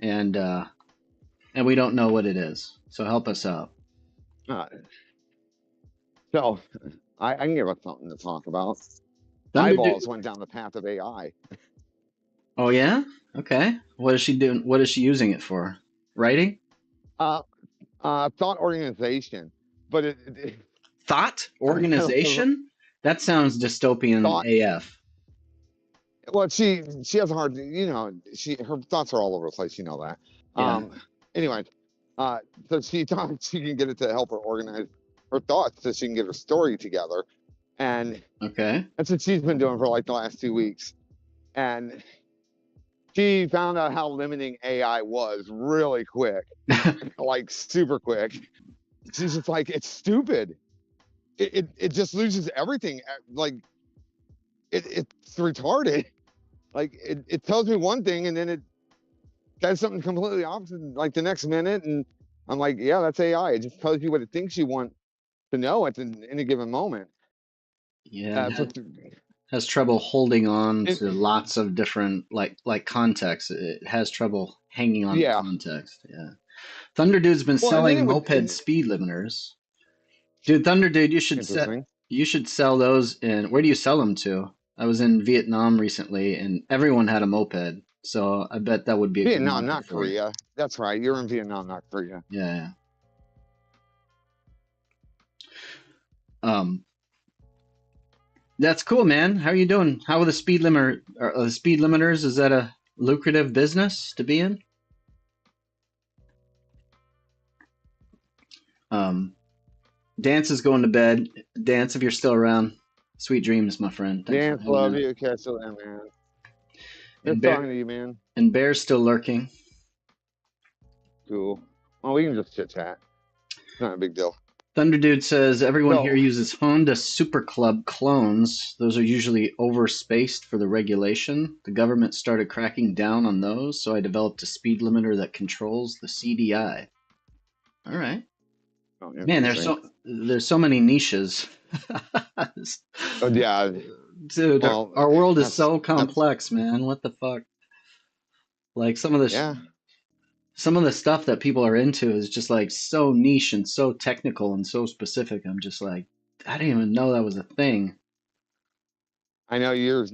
and we don't know what it is. So help us out. So I can give us something to talk about. Thunder Eyeballs Dude- went down the path of AI. Oh yeah? Okay. What is she doing? What is she using it for? Writing? Thought organization, but it Thought organization? That sounds dystopian AF. Well, she has a hard, her thoughts are all over the place. You know that. Yeah. Anyway, so she thought she can get it to help her organize her thoughts so she can get her story together, and Okay. that's what she's been doing for like the last 2 weeks, and she found out how limiting AI was really quick, like super quick. She's just like, it's stupid. It just loses everything. Like it's retarded. Like it tells me one thing and then it says something completely opposite like the next minute, and I'm like, yeah, that's AI. It just tells you what it thinks you want to know at any given moment. Yeah. Has trouble holding on to lots of different like context. It has trouble hanging on to context. Yeah. Thunder Dude's been selling moped speed limiters. Dude, Thunder Dude, you should sell those in. Where do you sell them to? I was in Vietnam recently, and everyone had a moped, so I bet that would be a Vietnam, not Korea. That's right. You're in Vietnam, not Korea. Yeah. That's cool, man. How are you doing? How are the speed limiters? Is that a lucrative business to be in? Dance is going to bed. Dance, if you're still around. Sweet dreams, my friend. Thanks. Dance, love you. Catch you later, man. Good talking to you, man. And Bear's still lurking. Cool. Well, we can just chit chat. It's not a big deal. Thunder Dude says everyone here uses Honda Super Club clones. Those are usually overspaced for the regulation. The government started cracking down on those, so I developed a speed limiter that controls the CDI. All right. Oh, Man, interesting. there's so many niches. Oh yeah. Dude, Well, our world is that's so complex, man. What the fuck? Like yeah. some of the stuff that people are into is just like so niche and so technical and so specific. I'm just like, I didn't even know that was a thing. I know you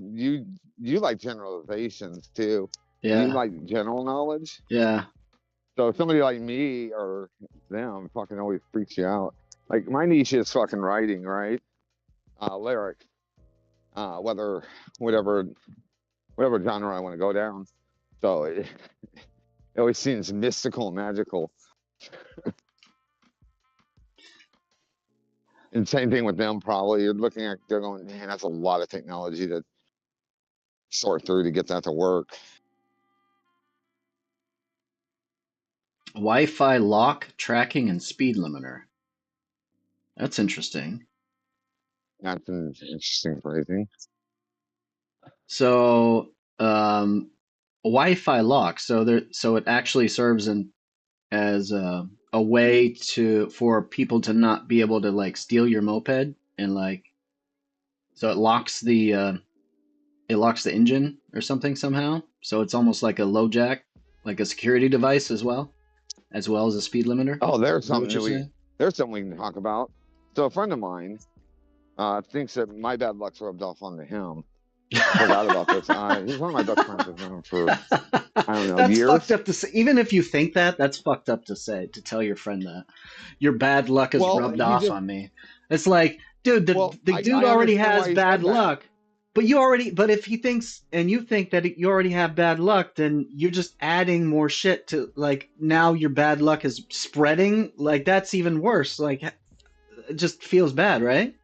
like generalizations too. You Yeah, like general knowledge. yeah. So somebody like me or them fucking always freaks you out. Like my niche is fucking writing, right? Lyrics. Whether whatever whatever genre I want to go down. So it always seems mystical and magical. And same thing with them, probably. You're looking at, they're going, man, that's a lot of technology to sort through to get that to work. Wi-Fi lock, tracking, and speed limiter. That's interesting. That's an interesting phrasing. So, a Wi-Fi lock. So it actually serves as a way for people to not be able to like steal your moped and like so it locks the engine or something somehow. So it's almost like a low jack, like a security device as well as a speed limiter. Oh, Is that what you're saying? there's something we can talk about. So a friend of mine thinks that my bad luck's rubbed off onto him. Forgot about this. He's one of my best friends. I've known him for, I don't know, That's years. fucked up to say. Even if you think that, that's fucked up to say, to tell your friend that. Your bad luck is Well, rubbed he off just, on me. It's like, dude, well, the dude I already understand has why he bad said that. luck. But if he thinks and you think that you already have bad luck, then you're just adding more shit to like now your bad luck is spreading. Like that's even worse. Like it just feels bad, right?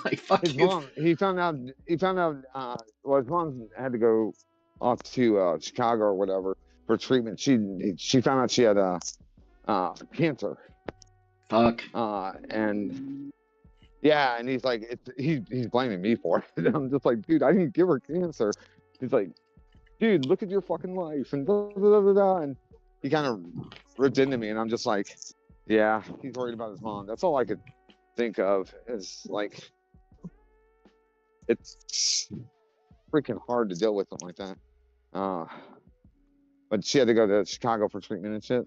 Like fuck His you. mom, he found out, well, his mom had to go off to Chicago or whatever for treatment. She found out she had cancer. Fuck. And yeah, and he's like, he's blaming me for it. I'm just like, dude, I didn't give her cancer. He's like, dude, look at your fucking life and blah, blah, blah, blah. And he kind of ripped into me, and I'm just like, yeah, he's worried about his mom. That's all I could think of is like, it's freaking hard to deal with something like that. But she had to go to Chicago for treatment and shit.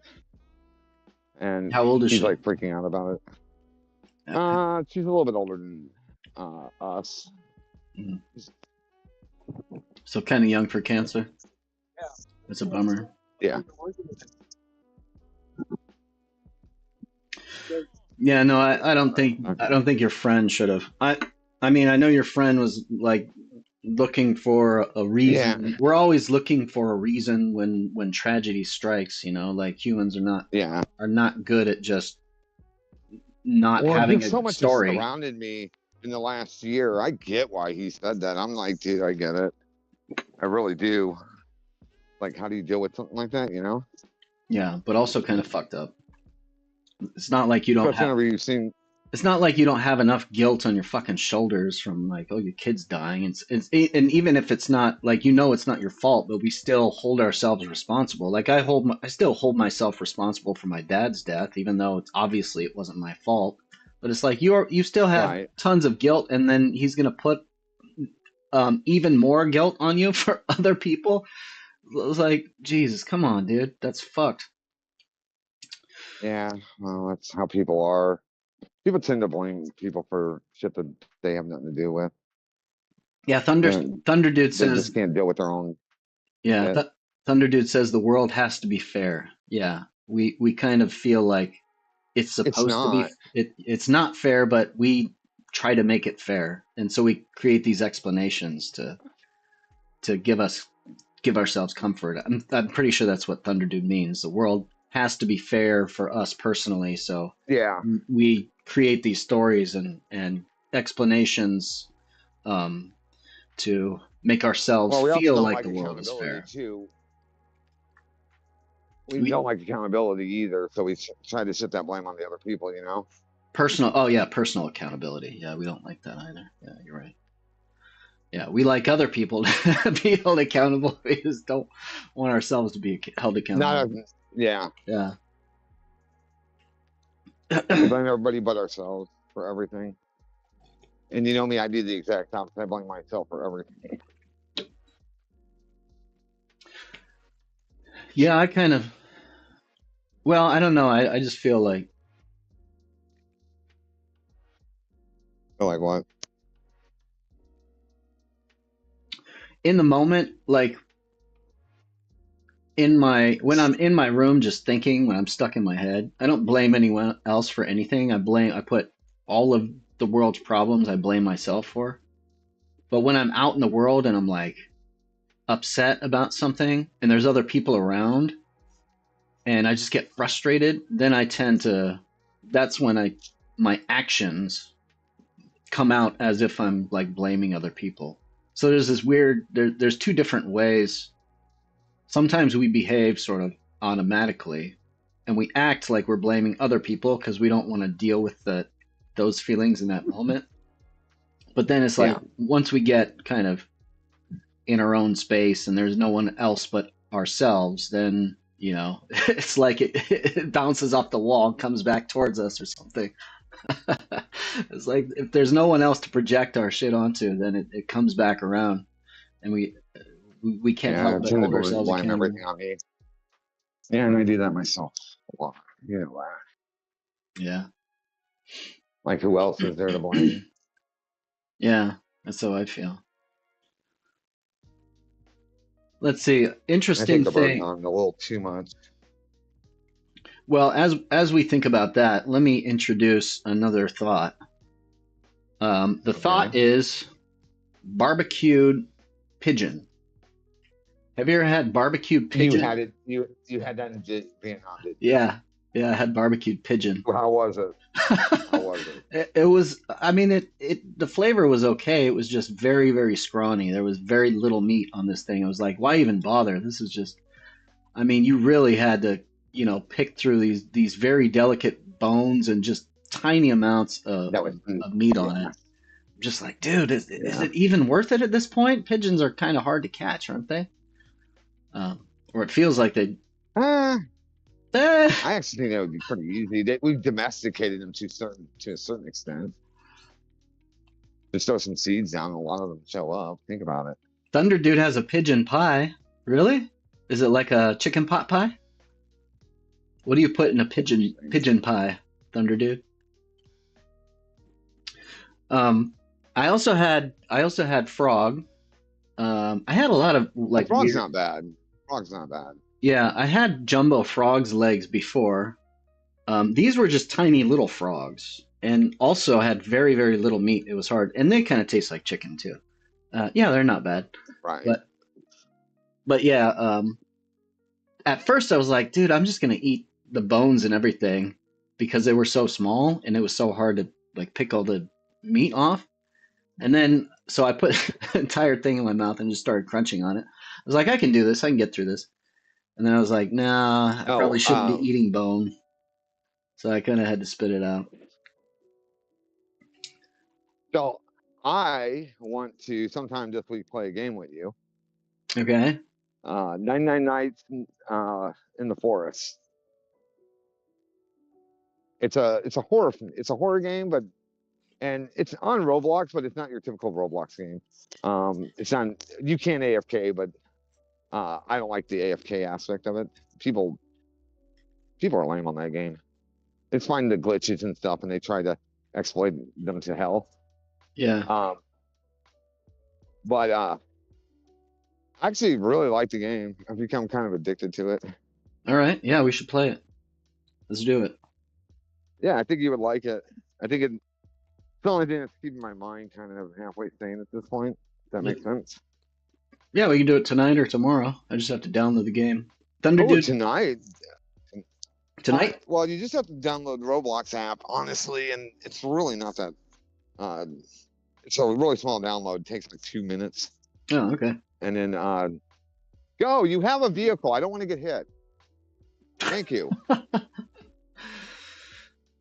And How old is he's she? like freaking out about it. She's a little bit older than us. Mhm. So kind of young for cancer. Yeah. That's a bummer. Yeah. Yeah, no, I don't think your friend should have. I mean, I know your friend was like looking for a reason. Yeah. We're always looking for a reason when tragedy strikes, like humans are not good at just not having so a much has story. surrounded me in the last year. I get why he said that. I'm like, dude, I get it. I really do. Like, how do you deal with something like that, Yeah, but also kind of fucked up. It's not like you don't Especially have. whenever you've seen. It's not like you don't have enough guilt on your fucking shoulders from like, oh, your kid's dying. And even if it's not like it's not your fault, but we still hold ourselves responsible. Like I still hold myself responsible for my dad's death, even though obviously it wasn't my fault. But it's like you still have Right. tons of guilt, and then he's gonna put even more guilt on you for other people. It was like, Jesus, come on, dude, that's fucked. Yeah, well, that's how people are. People tend to blame people for shit that they have nothing to do with. Yeah, Thunder Dude They says just can't deal with their own. Yeah, Thunder Dude says the world has to be fair. Yeah, we kind of feel like it's supposed to be. It's not fair, but we try to make it fair, and so we create these explanations to give ourselves comfort. I'm pretty sure that's what Thunder Dude means. The world has to be fair for us personally, so Yeah. we create these stories and explanations to make ourselves Well, we also feel don't like the world is accountability fair. too. We don't like accountability either, so we try to shift that blame on the other people, personal accountability. Yeah, we don't like that either. Yeah, you're right. Yeah, we like other people to be held accountable. We just don't want ourselves to be held accountable. Yeah. Yeah. We blame everybody but ourselves for everything. And you know me, I do the exact opposite. I blame myself for everything. Yeah, I kind of. Well, I don't know. I just feel like Like what? in the moment, like when I'm in my room just thinking, when I'm stuck in my head, I don't blame anyone else for anything. I put all of the world's problems I blame myself for. But when I'm out in the world and I'm like upset about something and there's other people around and I just get frustrated, then I tend to that's when my actions come out as if I'm like blaming other people. So there's this weird there's two different ways. Sometimes we behave sort of automatically and we act like we're blaming other people because we don't want to deal with those feelings in that moment. But then it's like Yeah. once we get kind of in our own space and there's no one else but ourselves, then it's like it bounces off the wall and comes back towards us or something. It's like if there's no one else to project our shit onto, then it comes back around and we can't Yeah, help I but tend to hold ourselves blame accountable. everything on me. Yeah, and I do that myself a lot. Yeah, Yeah. like who else is there to blame? Yeah, that's how I feel. Let's see. I think Interesting the burden thing. on a little too much. Well, as we think about that, let me introduce another thought. The thought Okay. is barbecued pigeon. Have you ever had barbecued You pigeon? had it. You had that in Vietnam, didn't you? Yeah, yeah, I had barbecued pigeon. Well, how was it? How was it? It was. I mean, the flavor was okay. It was just very, very scrawny. There was very little meat on this thing. I was like, why even bother? This is just. I mean, you really had to, pick through these very delicate bones and just tiny amounts That was of meat on yeah, it. Just like, dude, is yeah. it even worth it at this point? Pigeons are kind of hard to catch, aren't they? Or it feels like they. Uh, Eh. I actually think that would be pretty easy. We've domesticated them to a certain extent. Just throw some seeds down, and a lot of them show up. Think about it. Thunder Dude has a pigeon pie. Really? Is it like a chicken pot pie? What do you put in a pigeon pie, Thunder Dude? I also had frog. I had a lot of Well, like frog's weird. not bad. Frog's not bad. Yeah, I had jumbo frog's legs before. These were just tiny little frogs, and also had very very little meat. It was hard, and they kind of taste like chicken too. Yeah, they're not bad, Right. but yeah. At first I was like, dude, I'm just gonna eat the bones and everything because they were so small and it was so hard to like pick all the meat off. And then so I put the entire thing in my mouth and just started crunching on it. I was like, I can do this. I can get through this. And then I was like, nah, I Oh, probably shouldn't be eating bone. So I kind of had to spit it out. so I want to sometime this week play a game with you. Okay. 99 Nights in the Forest. It's a horror game, and it's on Roblox, but it's not your typical Roblox game. It's on you can AFK, but I don't like the AFK aspect of it. People are lame on that game. It's finding the glitches and stuff, and they try to exploit them to hell. Yeah. But I actually really like the game. I've become kind of addicted to it. All right. Yeah, we should play it. Let's do it. Yeah, I think you would like it. I think it's the only thing that's keeping my mind kind of halfway sane at this point. If that makes sense. Yeah, we can do it tonight or tomorrow. I just have to download the game. Thunder Oh, Dude. tonight. Tonight? Well, you just have to download the Roblox app, honestly, and it's really not that. It's a really small download. It takes like 2 minutes, Oh, okay. and then go. You have a vehicle. I don't want to get hit. Thank you.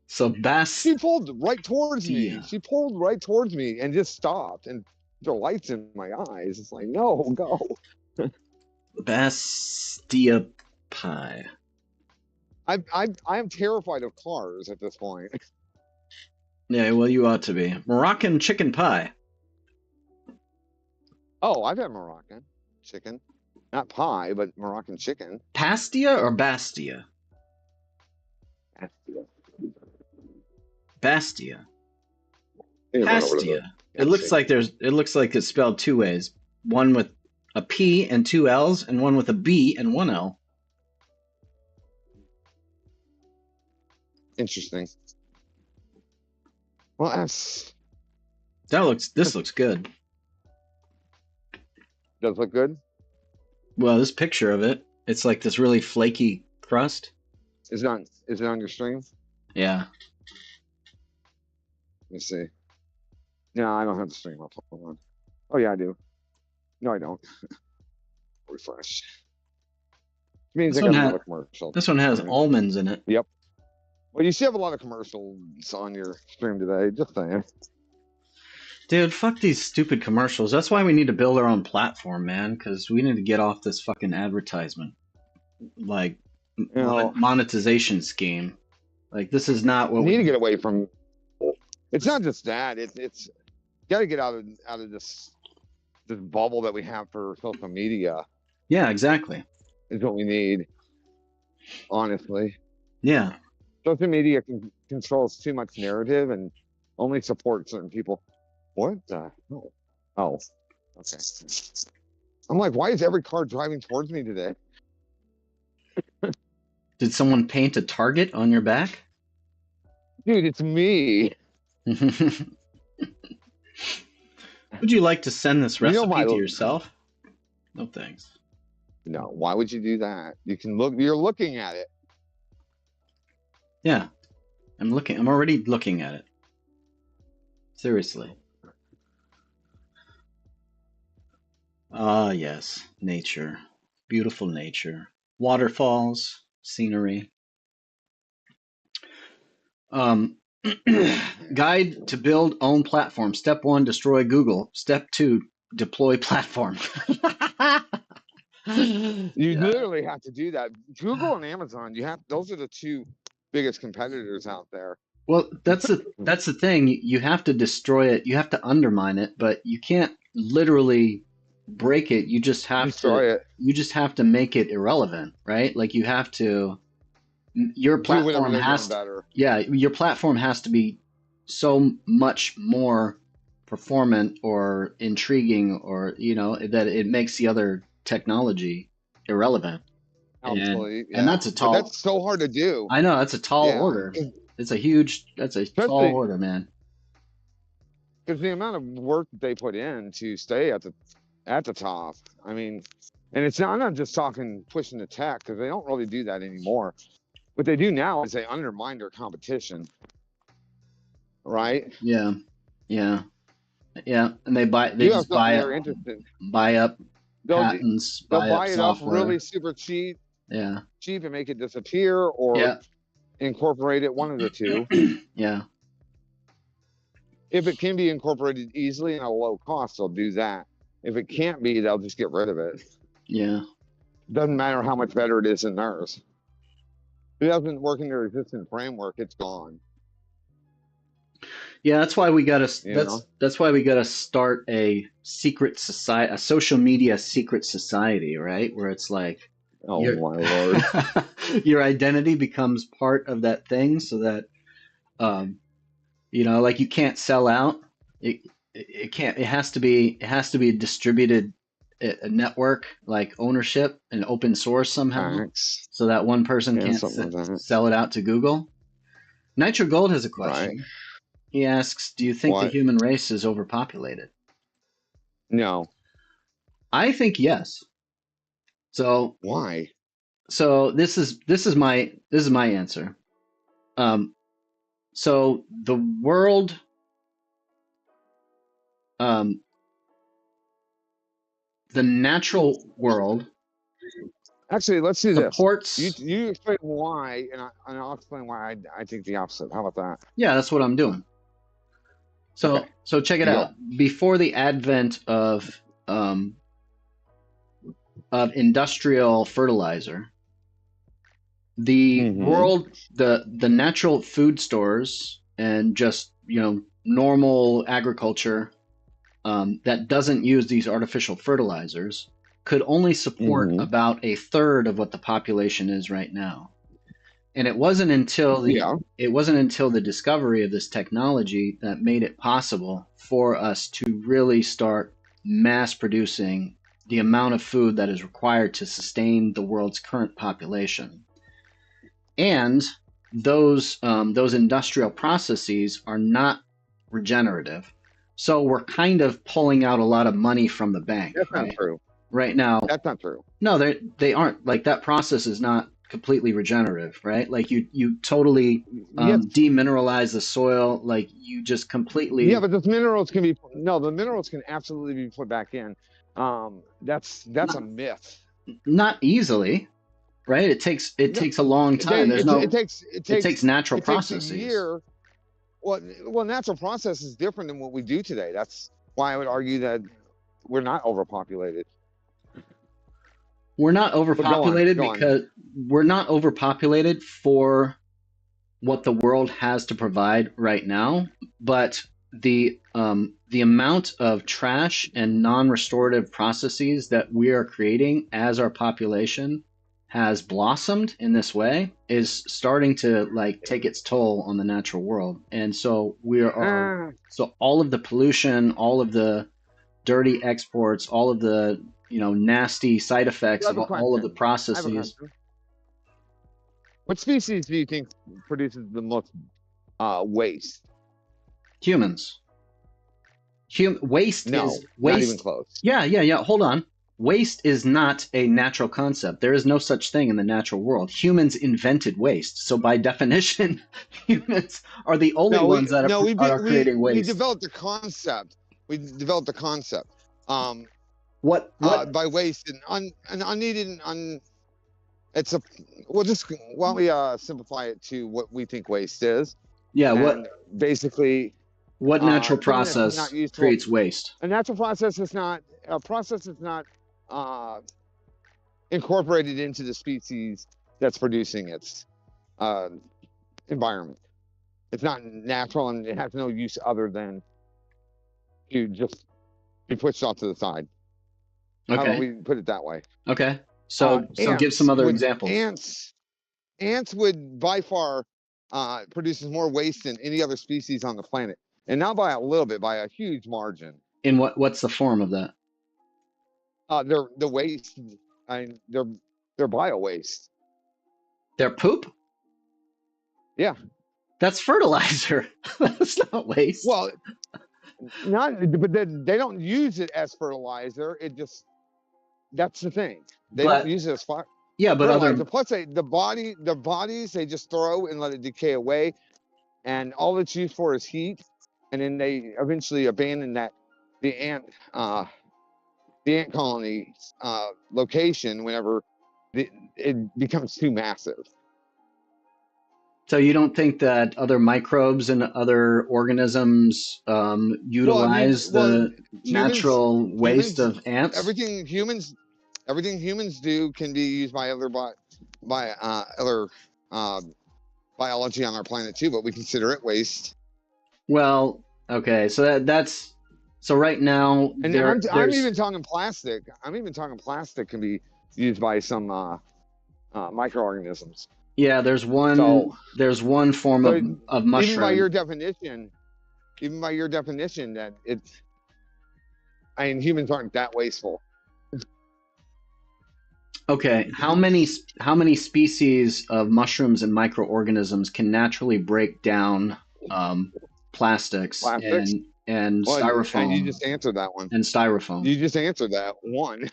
So Bass. She pulled right towards me. Yeah. She pulled right towards me and just stopped, and the lights in my eyes. It's like, no, go. Bastia pie. I am terrified of cars at this point. Yeah, well, you ought to be. Moroccan chicken pie. Oh, I've had Moroccan chicken, not pie, but Moroccan chicken. Pastia or Bastia? Bastia. Hey, run over to the Pastia. It looks like it's spelled two ways. One with a P and two L's, and one with a B and one L. Interesting. Well, This looks good. does look good. Well, this picture of it, it's like this really flaky crust. Is it on your stream? Yeah. Let me see. No, I don't have the stream up. Hold on. Oh yeah, I do. No, I don't. Refresh. Means This I one got ha- another commercial. This one has Right. almonds in it. Yep. Well, you see, have a lot of commercials on your stream today. Just saying. Dude, fuck these stupid commercials. That's why we need to build our own platform, man, because we need to get off this fucking advertisement. Like, You know, monetization scheme. Like, this is not what we need we to get away from. It's not just that. It's got to get out of this bubble that we have for social media. Yeah, exactly. Is what we need. Honestly, Yeah. social media controls too much narrative and only supports certain people. What the hell? Oh, okay. I'm like, why is every car driving towards me today? Did someone paint a target on your back? Dude, it's me. Would you like to send this You know recipe my- to yourself? No thanks. No, why would you do that? You can look. You're looking at it. Yeah. I'm already looking at it. Seriously. Ah, yes. Nature. Beautiful nature. Waterfalls, scenery. Guide to build own platform. Step 1, destroy Google. Step 2, deploy platform. You Yeah. literally have to do that. Google and Amazon, those are the two biggest competitors out there. Well, that's the thing. You have to destroy it. You have to undermine it, but you can't literally break it. You just have Destroy it. You just have to make it irrelevant, right? Like you have to. Your Do whatever platform they're has doing better. Yeah, your platform has to be so much more performant or intriguing, or that it makes the other technology irrelevant. Absolutely. And that's a tall. But that's so hard to do. I know that's a tall Yeah. order. That's a tall order, man. Because the amount of work that they put in to stay at the top. I mean, and I'm not just talking pushing the tech, because they don't really do that anymore. What they do now is they undermine their competition. Right? Yeah. And they You have just buy something they're it, interested. buy up They'll patents, buy buy up it software. up really super cheap Yeah. and make it disappear, or incorporate it, one of the two. Yeah. If it can be incorporated easily and at a low cost, they'll do that. If it can't be, they'll just get rid of it. Yeah. Doesn't matter how much better it is than theirs. If it doesn't work in their existing framework, it's gone. Yeah, that's why we gotta. know? That's why we gotta start a secret society, a social media secret society, right? Where it's like, Oh my lord! your identity becomes part of that thing, so that, like you can't sell out. It can't. It has to be a distributed a network, like ownership and open source somehow, Thanks. so that one person Yeah, can't something like that. sell it out to Google. Nitro Gold has a question. Right. He asks, "Do you think the What? human race is overpopulated?" No. I think yes. So Why? this is my answer. So the world, the natural world Actually, let's do this. supports. You explain why, and I'll explain why I think the opposite. How about that? Yeah, that's what I'm doing. So Okay. so check it You out. Before the advent of industrial fertilizer, The Mm-hmm. world, the natural food stores and just, normal agriculture that doesn't use these artificial fertilizers could only support Mm-hmm. about a third of what the population is right now. And it wasn't until the discovery of this technology that made it possible for us to really start mass producing the amount of food that is required to sustain the world's current population. And those industrial processes are not regenerative. So we're kind of pulling out a lot of money from the bank, That's not right? true. Right now, That's not true. no, they aren't. Like that process is not completely regenerative, right? Like you totally Yes. demineralize the soil, like you just completely. Yeah, but those minerals can be the minerals can absolutely be put back in. That's a myth. Not easily, right? It takes a long time. It takes natural it takes a processes. year. Well, natural process is different than what we do today. That's why I would argue that we're not overpopulated. We're not overpopulated go on. because we're not overpopulated for what the world has to provide right now, but the amount of trash and non-restorative processes that we are creating as our population has blossomed in this way is starting to like take its toll on the natural world. And so so all of the pollution, all of the dirty exports, all of the nasty side effects I of have a all of the question. I have a processes. question. What species do you think produces the most waste? Humans. Waste No, is not even waste. close. Yeah. Hold on. Waste is not a natural concept. There is no such thing in the natural world. Humans invented waste. So by definition, humans are the only ones that are creating waste. We developed a concept. What By waste and unneeded it's a why don't we simplify it to what we think waste is? Yeah, and basically what natural something that's process not useful. creates waste? A natural process is not incorporated into the species that's producing its environment. It's not natural and it has no use other than to just be pushed off to the side. How about Okay. we put it that way? Okay. So give some other examples. Ants would by far produces more waste than any other species on the planet, and not by a little bit, by a huge margin. In what's the form of that? The waste. They're bio waste. Their poop? Yeah. That's fertilizer. That's not waste. Well, but they don't use it as fertilizer. That's the thing. They don't use it as yeah, but fertilizer. Plus, the bodies they just throw and let it decay away, and all it's used for is heat. And then they eventually abandon the ant colony location whenever it becomes too massive. So you don't think that other microbes and other organisms utilize the natural waste of ants? Everything humans do can be used by other biology on our planet too, but we consider it waste. Well, okay, so that's right now. And I'm even talking plastic. Plastic can be used by some microorganisms. Yeah, there's one form of mushroom. Even by your definition, that humans aren't that wasteful. Okay, how many species of mushrooms and microorganisms can naturally break down plastics? And styrofoam? And you just answered that one. And styrofoam. You just answered that one.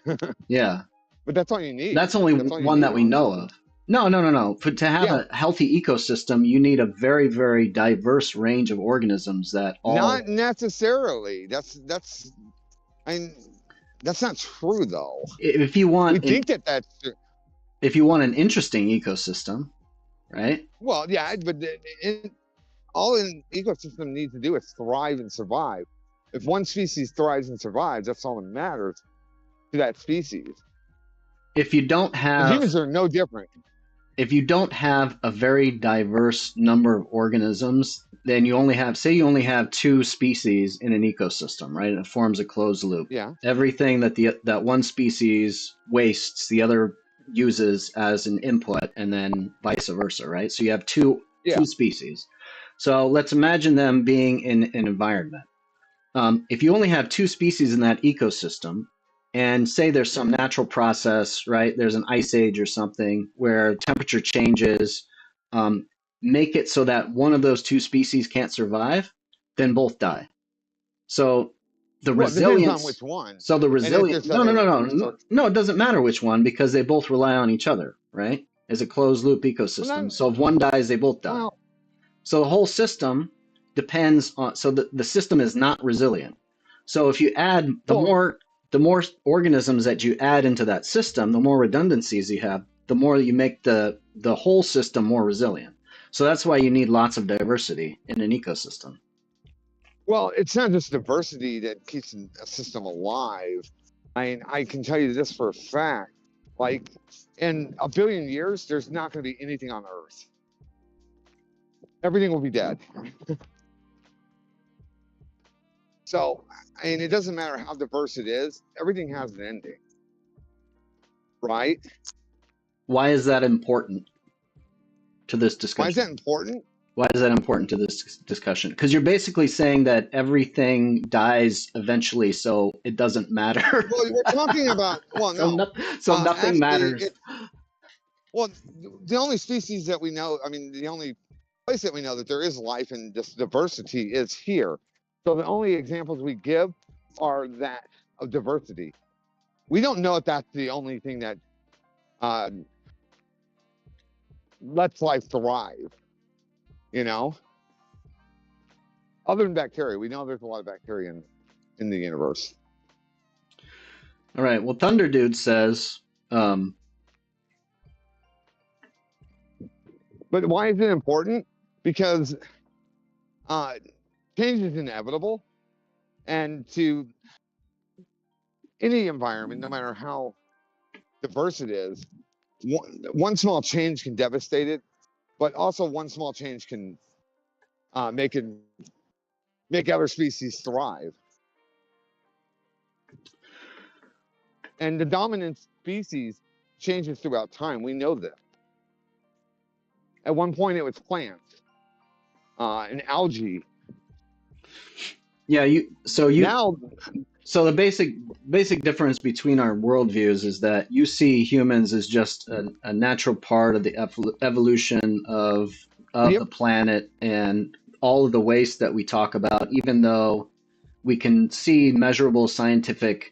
Yeah. But that's all you need. That's only one that we know of. No. To have a healthy ecosystem, you need a very, very diverse range of organisms that all. Not necessarily. That's not true, though. If you want, we think that's true. If you want an interesting ecosystem, right? Well, yeah, but all an ecosystem needs to do is thrive and survive. If one species thrives and survives, that's all that matters to that species. If you don't have, humans are no different. if you don't have a very diverse number of organisms, then you only have, say, you only have two species in an ecosystem, right? And it forms a closed loop. Yeah. Everything that one species wastes, the other uses as an input, and then vice versa, right? So you have Yeah. two species. So let's imagine them being in an environment. If you only have two species in that ecosystem, and say there's some natural process, right? There's an ice age or something where temperature changes, um, make it so that one of those two species can't survive, then both die. So the Well, it depends on resilience, which one. so the And if resilience, there's no, no, other, no, no, no, no, it doesn't matter which one because they both rely on each other, right? As a closed loop well, ecosystem. not, So if one dies, they both die. well, So the whole system depends on, so the system is not resilient. So if you add well, the more organisms that you add into that system, the more redundancies you have, the more you make the whole system more resilient. So that's why you need lots of diversity in an ecosystem. well, it's not just diversity that keeps a system alive. I mean, I can tell you this for a fact. Like, in a billion years, there's not going to be anything on Earth. Everything will be dead. So, I mean, it doesn't matter how diverse it is. Everything has an ending, right? Why is that important to this Why is that discussion? important? Why is that important to this discussion? Because you're basically saying that everything dies eventually, so it doesn't matter. Well, we're talking about, well, So, no. so nothing Actually, matters. well, the only species that we know, I mean, the only place that we know that there is life and this diversity is here. So the only examples we give are that of diversity. We don't know if that's the only thing that uh, lets life thrive, you know? Other than bacteria, we know there's a lot of bacteria in the universe. All right. Well, Thunder Dude says, But why is it important? Because change is inevitable. And to any environment, no matter how diverse it is, one small change can devastate it, but also one small change can make other species thrive. And the dominant species changes throughout time. We know that. At one point, it was plants and algae. yeah, Now, so the basic difference between our worldviews is that you see humans as just a natural part of the evolution of yep, the planet and all of the waste that we talk about, even though we can see measurable scientific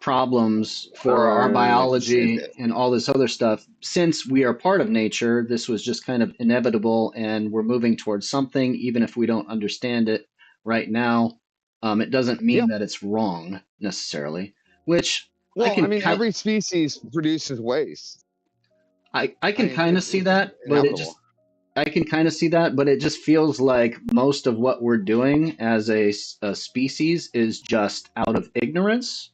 problems for our biology and all this other stuff. Since we are part of nature, this was just kind of inevitable, and we're moving towards something, even if we don't understand it right now. It doesn't yeah. mean that it's wrong necessarily, which Well, I mean, every species produces waste. I can kind of see that, but inevitable. I can kind of see that, but it just feels like most of what we're doing as a species is just out of ignorance,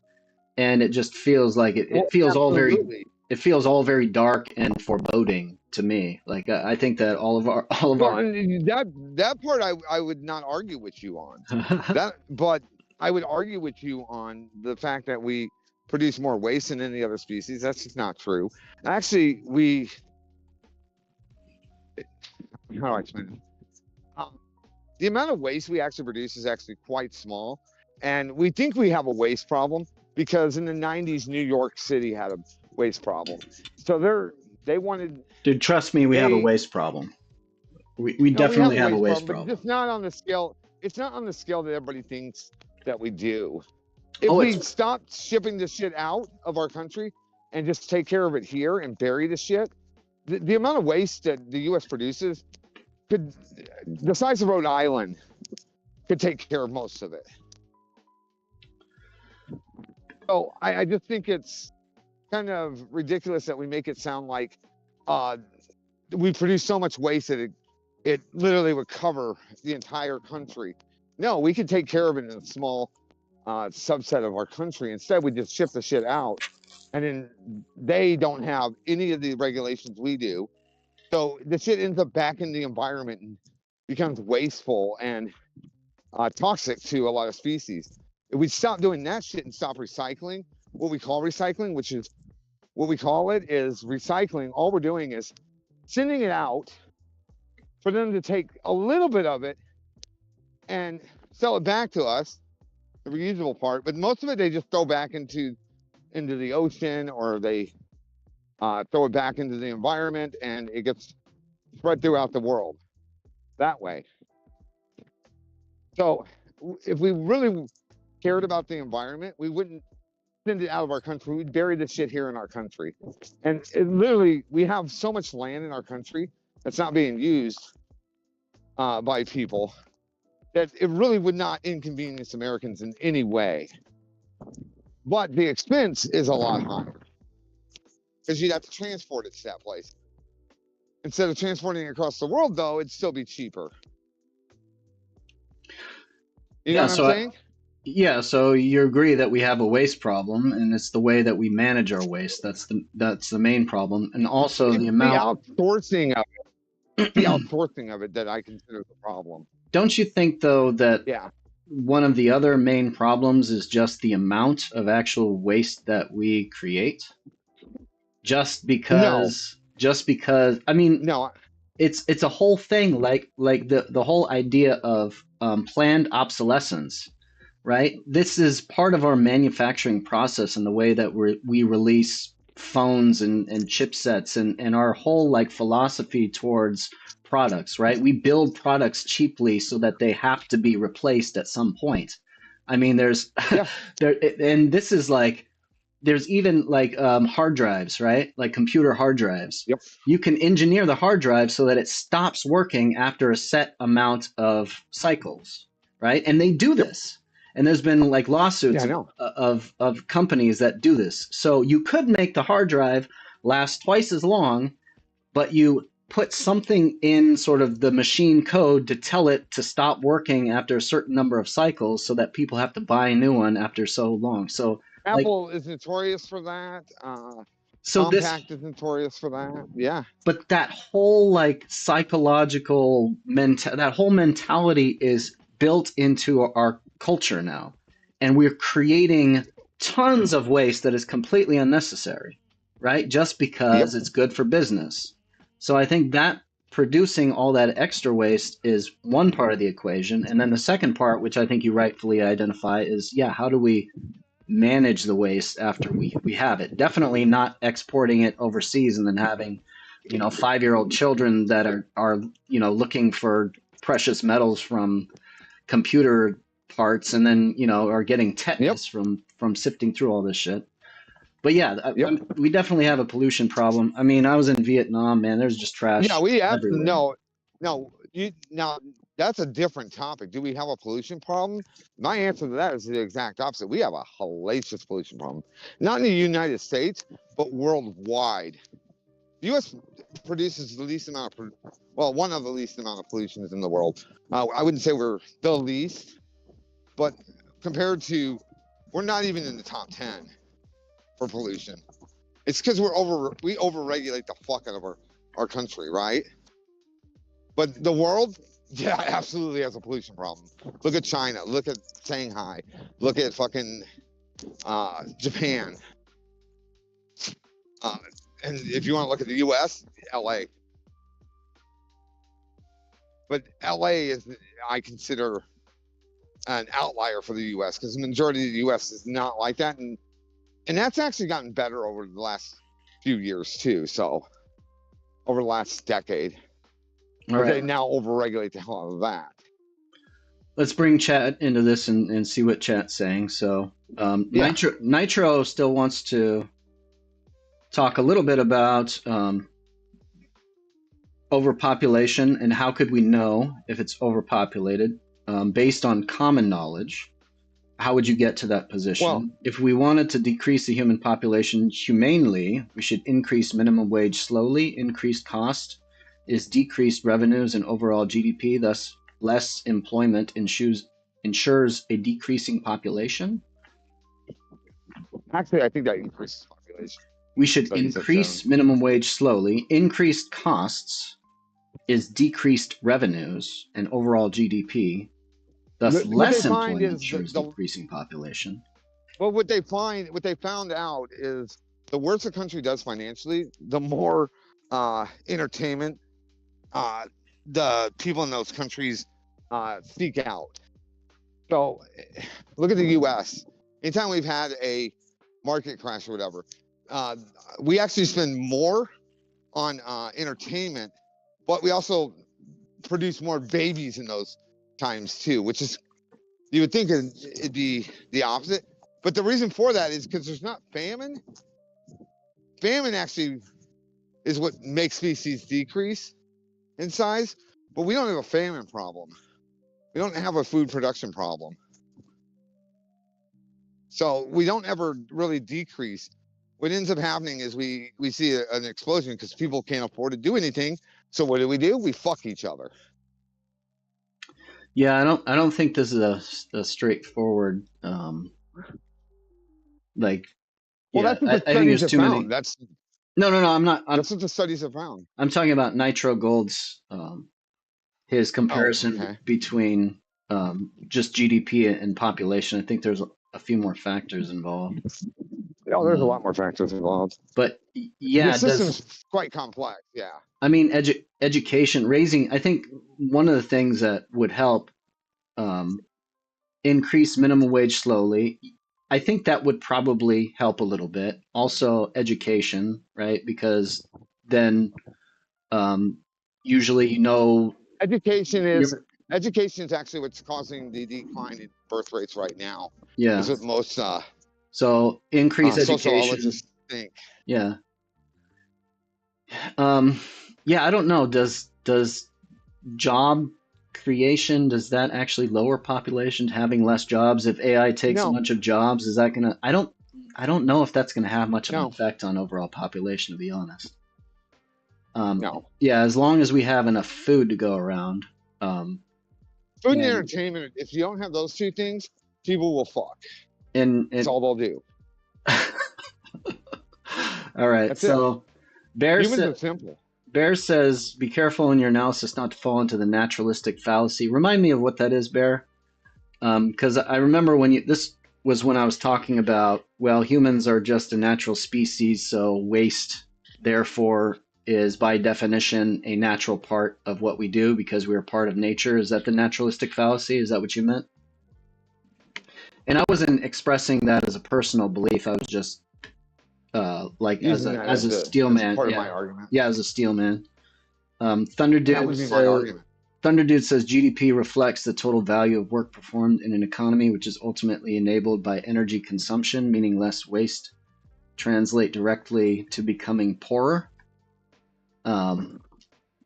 and it just feels like it feels absolutely. it feels all very dark and foreboding to me. Like I think that all of our and that part I would not argue with you on that, but I would argue with you on the fact that we produce more waste than any other species. That's just not true. Actually, how do I explain it? The amount of waste we actually produce is actually quite small, and we think we have a waste problem because in the 90s, New York City had a waste problem. So they wanted. Dude, trust me, we have a waste problem. We definitely have a waste problem. But it's not on the scale. It's not on the scale that everybody thinks that we do. If Oh, we stopped shipping this shit out of our country and just take care of it here and bury the shit, the amount of waste that the U.S. produces the size of Rhode Island could take care of most of it. So I just think it's kind of ridiculous that we make it sound like we produce so much waste that it literally would cover the entire country. No, we could take care of it in a small subset of our country. Instead, we just ship the shit out, and then they don't have any of the regulations we do. So the shit ends up back in the environment and becomes wasteful and toxic to a lot of species. If we stop doing that shit and stop recycling, what we call recycling, which is what we call it is recycling, all we're doing is sending it out for them to take a little bit of it and sell it back to us, the reusable part, but most of it they just throw back into the ocean, or they throw it back into the environment, and it gets spread throughout the world that way. So if we really cared about the environment, we wouldn't send it out of our country. We'd bury the shit here in our country. And literally, we have so much land in our country that's not being used by people that it really would not inconvenience Americans in any way. But the expense is a lot higher because you'd have to transport it to that place. Instead of transporting it across the world, though, it'd still be cheaper. You know what I'm saying? Yeah, so you agree that we have a waste problem, and it's the way that we manage our waste that's the main problem, and also the amount the outsourcing of it that I consider the problem. Don't you think though that one of the other main problems is just the amount of actual waste that we create? Just because I mean, no, it's a whole thing, like the whole idea of planned obsolescence. Right? This is part of our manufacturing process and the way that we release phones and chipsets and our whole like philosophy towards products, right? We build products cheaply so that they have to be replaced at some point. I mean, there's and this is like, there's even like hard drives, right? Like computer hard drives. Yep. You can engineer the hard drive so that it stops working after a set amount of cycles, right? And they do this. And there's been like lawsuits of companies that do this. So you could make the hard drive last twice as long, but you put something in sort of the machine code to tell it to stop working after a certain number of cycles so that people have to buy a new one after so long. So Apple is notorious for that. So Compaq is notorious for that. Yeah. But that whole like psychological that whole mentality is built into our culture now, and we're creating tons of waste that is completely unnecessary, right? Just because it's good for business. So I think that producing all that extra waste is one part of the equation, and then the second part, which I think you rightfully identify, is how do we manage the waste after we have it? Definitely not exporting it overseas and then having 5-year-old children that are looking for precious metals from computer parts and then are getting tetanus from sifting through all this shit. But we definitely have a pollution problem. I mean, I was in Vietnam, man. There's just trash. Yeah, we have everywhere. now that's a different topic. Do we have a pollution problem? My answer to that is the exact opposite. We have a hellacious pollution problem, not in the United States, but worldwide. The U.S. produces the least amount of, one of the least amount of pollutions in the world. I wouldn't say we're the least, but compared to, we're not even in the top 10 for pollution. It's because we over-regulate the fuck out of our country, right? But the world, absolutely has a pollution problem. Look at China, look at Shanghai, look at fucking Japan. And if you want to look at the U.S., L.A. But L.A. is, I consider, an outlier for the U.S. because the majority of the U.S. is not like that, and that's actually gotten better over the last few years too. So over the last decade, they now overregulate the hell out of that. Let's bring chat into this and see what chat's saying. So Nitro still wants to talk a little bit about overpopulation and how could we know if it's overpopulated based on common knowledge. How would you get to that position? Well, if we wanted to decrease the human population humanely, we should increase minimum wage slowly. Increased cost is decreased revenues and overall GDP, thus less employment ensures a decreasing population. Actually, I think that increases population. We should Studies have increase shown. minimum wage slowly. Increased costs is decreased revenues and overall GDP. Thus, What they less find employment is ensures decreasing population. well, what they found out is the worse the country does financially, the more entertainment the people in those countries seek out. So look at the U.S. Anytime we've had a market crash or whatever, we actually spend more on entertainment, but we also produce more babies in those times too, which is, you would think it'd be the opposite. But the reason for that is because there's not famine. Famine actually is what makes species decrease in size, but we don't have a famine problem. We don't have a food production problem. So we don't ever really decrease. What ends up happening is we see an explosion because people can't afford to do anything. So what do? We fuck each other. Yeah, I don't think this is a straightforward like. Well, Yeah, that's what the I think studies there's have too many. found. That's No, I'm not. what the studies have found. I'm talking about Nitro Gold's his Oh, comparison okay. between just GDP and population. I think there's a few more factors involved. Oh, there's a lot more factors involved. But The yeah, system's quite complex. Yeah. I mean, education, raising. I think one of the things that would help increase minimum wage slowly. I think that would probably help a little bit. Also, education, right? Because then usually, Education is actually what's causing the decline in birth rates right now. Yeah. Is what most so increase education. sociologists think. Yeah. Yeah, I don't know. Does job creation, does that actually lower population, having less jobs? If AI takes a bunch of jobs, is that gonna? I don't know if that's gonna have much of an effect on overall population, to be honest. No. Yeah, as long as we have enough food to go around. Food and entertainment. If you don't have those two things, people will fuck. And that's all they'll do. All right. That's so Humans are simple. Bear says, be careful in your analysis not to fall into the naturalistic fallacy. Remind me of what that is, Bear. Because I remember this was when I was talking about, well, humans are just a natural species, so waste, therefore, is by definition a natural part of what we do because we're part of nature. Is that the naturalistic fallacy? Is that what you meant? And I wasn't expressing that as a personal belief. I was just as a steel man. Part of my argument. Yeah, as a steel man. Thunder Dude says GDP reflects the total value of work performed in an economy, which is ultimately enabled by energy consumption, meaning less waste. Translate directly to becoming poorer. But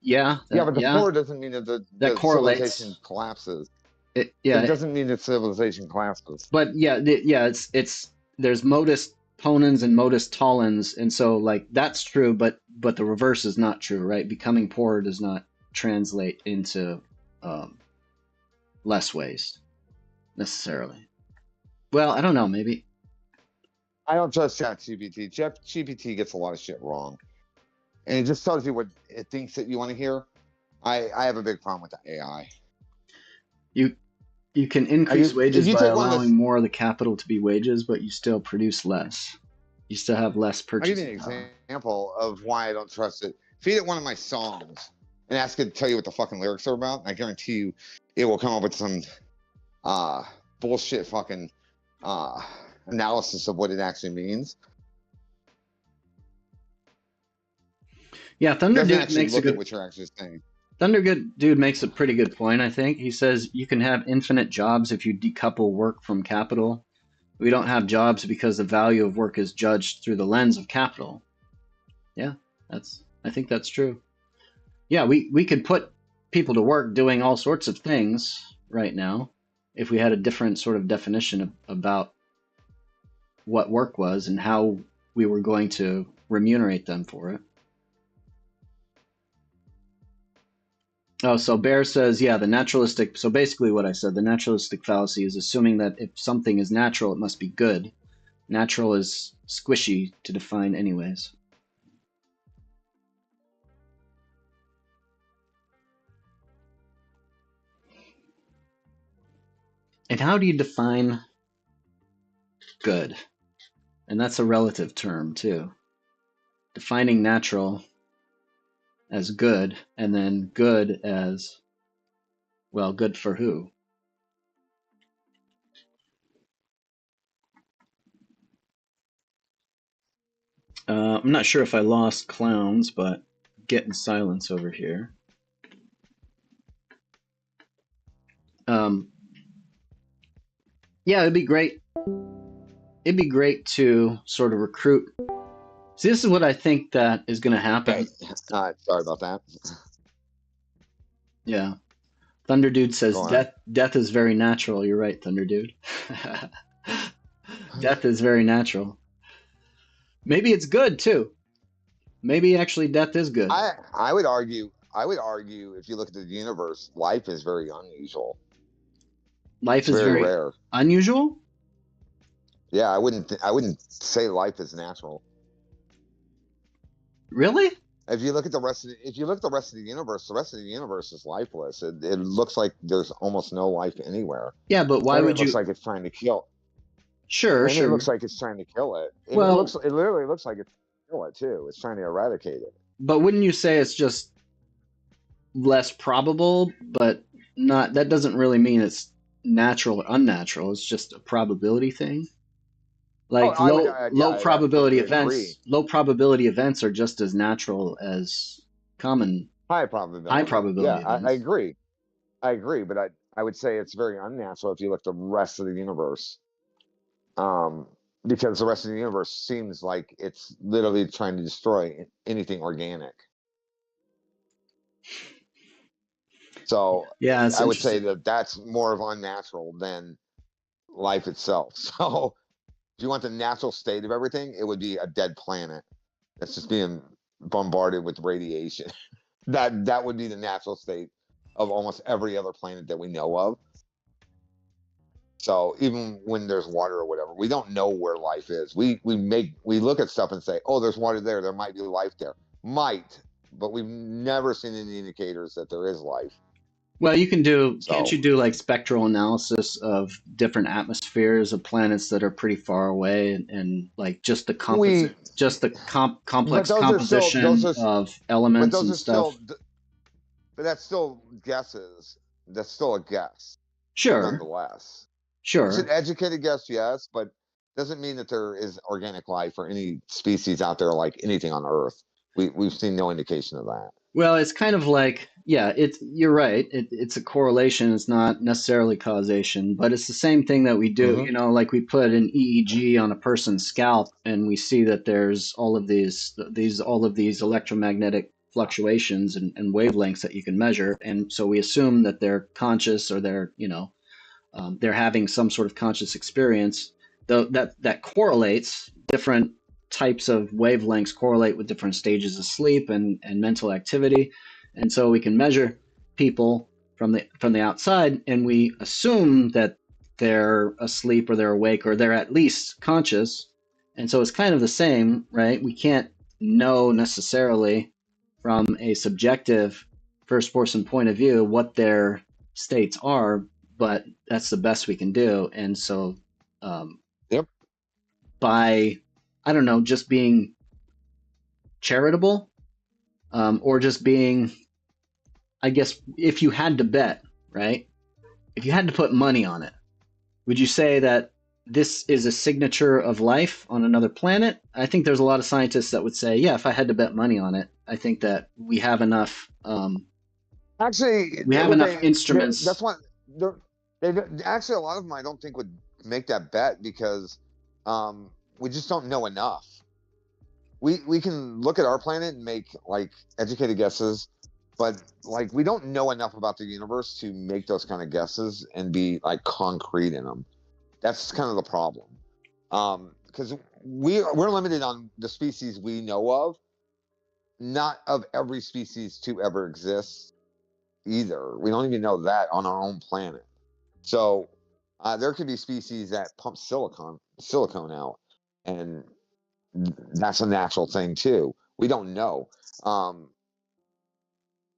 the poor doesn't mean that the civilization collapses. It doesn't mean that civilization collapses. But it's there's modus ponens and modus tollens, and so like that's true, but the reverse is not true, right? Becoming poorer does not translate into less waste necessarily. Well, I don't know, maybe. I don't trust ChatGPT. ChatGPT gets a lot of shit wrong, and it just tells you what it thinks that you want to hear. I have a big problem with the AI. You can increase wages by allowing more of the capital to be wages, but you still produce less. You still have less purchasing power. I'll give you an example of why I don't trust it. Feed it one of my songs and ask it to tell you what the fucking lyrics are about. I guarantee you it will come up with some bullshit fucking analysis of what it actually means. Yeah, Thunder Dude makes a good what you're actually saying. Thunder Dude makes a pretty good point, I think. He says you can have infinite jobs if you decouple work from capital. We don't have jobs because the value of work is judged through the lens of capital. Yeah, I think that's true. Yeah, we could put people to work doing all sorts of things right now if we had a different sort of definition about what work was and how we were going to remunerate them for it. Oh, so Bear says, yeah, the naturalistic. So basically, what I said, the naturalistic fallacy is assuming that if something is natural, it must be good. Natural is squishy to define, anyways. And how do you define good? And that's a relative term, too. Defining natural as good, and then good as, well, good for who? I'm not sure if I lost clowns, but getting silence over here. Um, yeah, it'd be great. It'd be great to sort of recruit. See, this is what I think that is going to happen. Sorry about that. Yeah. Thunder Dude says Go on. death is very natural. You're right, Thunder Dude. Death is very natural. Maybe it's good too. Maybe actually death is good. I would argue if you look at the universe, life is very unusual. Life It's is very rare. unusual? Yeah, I wouldn't say life is natural. Really? If you look at the rest of the universe, the rest of the universe is lifeless. It looks like there's almost no life anywhere. Yeah, but why And would it looks you? like it's trying to kill. Sure, And sure. it looks like it's trying to kill it. And Well, it literally looks like it's trying to kill it too. It's trying to eradicate it. but wouldn't you say it's just less probable, but not, that doesn't really mean it's natural or unnatural. It's just a probability thing. Like low probability agree. low probability events are just as natural as common High probability. high probability Yeah, events. I agree. I agree, but I would say it's very unnatural if you look at the rest of the universe. Because the rest of the universe seems like it's literally trying to destroy anything organic. So Yeah, it's I would say interesting. that that's more of unnatural than life itself. So if you want the natural state of everything, it would be a dead planet that's just being bombarded with radiation. That would be the natural state of almost every other planet that we know of. So even when there's water or whatever, we don't know where life is. We look at stuff and say, "Oh, there's water there. There might be life there." Might, but we've never seen any indicators that there is life. Well, can't So you do like spectral analysis of different atmospheres of planets that are pretty far away and like just the we, but complex those are still composition of but elements those and are stuff? still, but that's still guesses. That's still a guess, Sure, nonetheless. It's an sure. educated guess, yes, but doesn't mean that there is organic life or any species out there like anything on Earth. We've seen no indication of that. Well, it's kind of like, yeah, you're right. It's a correlation. It's not necessarily causation, but it's the same thing that we do, Mm-hmm. like we put an EEG on a person's scalp and we see that there's all of these electromagnetic fluctuations and wavelengths that you can measure. And so we assume that they're conscious or they're having some sort of conscious experience. Though that correlates, different types of wavelengths correlate with different stages of sleep and mental activity, and so we can measure people from the outside, and we assume that they're asleep or they're awake or they're at least conscious. And so it's kind of the same, right? We can't know necessarily from a subjective first person point of view what their states are, but that's the best we can do. And so, um, Yep. by, I don't know, just being charitable, or just being, I guess, if you had to bet, right? If you had to put money on it, would you say that this is a signature of life on another planet? I think there's a lot of scientists that would say, yeah, if I had to bet money on it, I think that we have enough. Actually, We have enough instruments. that's what actually a lot of them I don't think would make that bet because we just don't know enough. We can look at our planet and make like educated guesses, but like we don't know enough about the universe to make those kind of guesses and be like concrete in them. That's kind of the problem. Because we're limited on the species we know of, not of every species to ever exist. either. We don't even know that on our own planet. So there could be species that pump silicone out, and that's a natural thing too. We don't know. Um,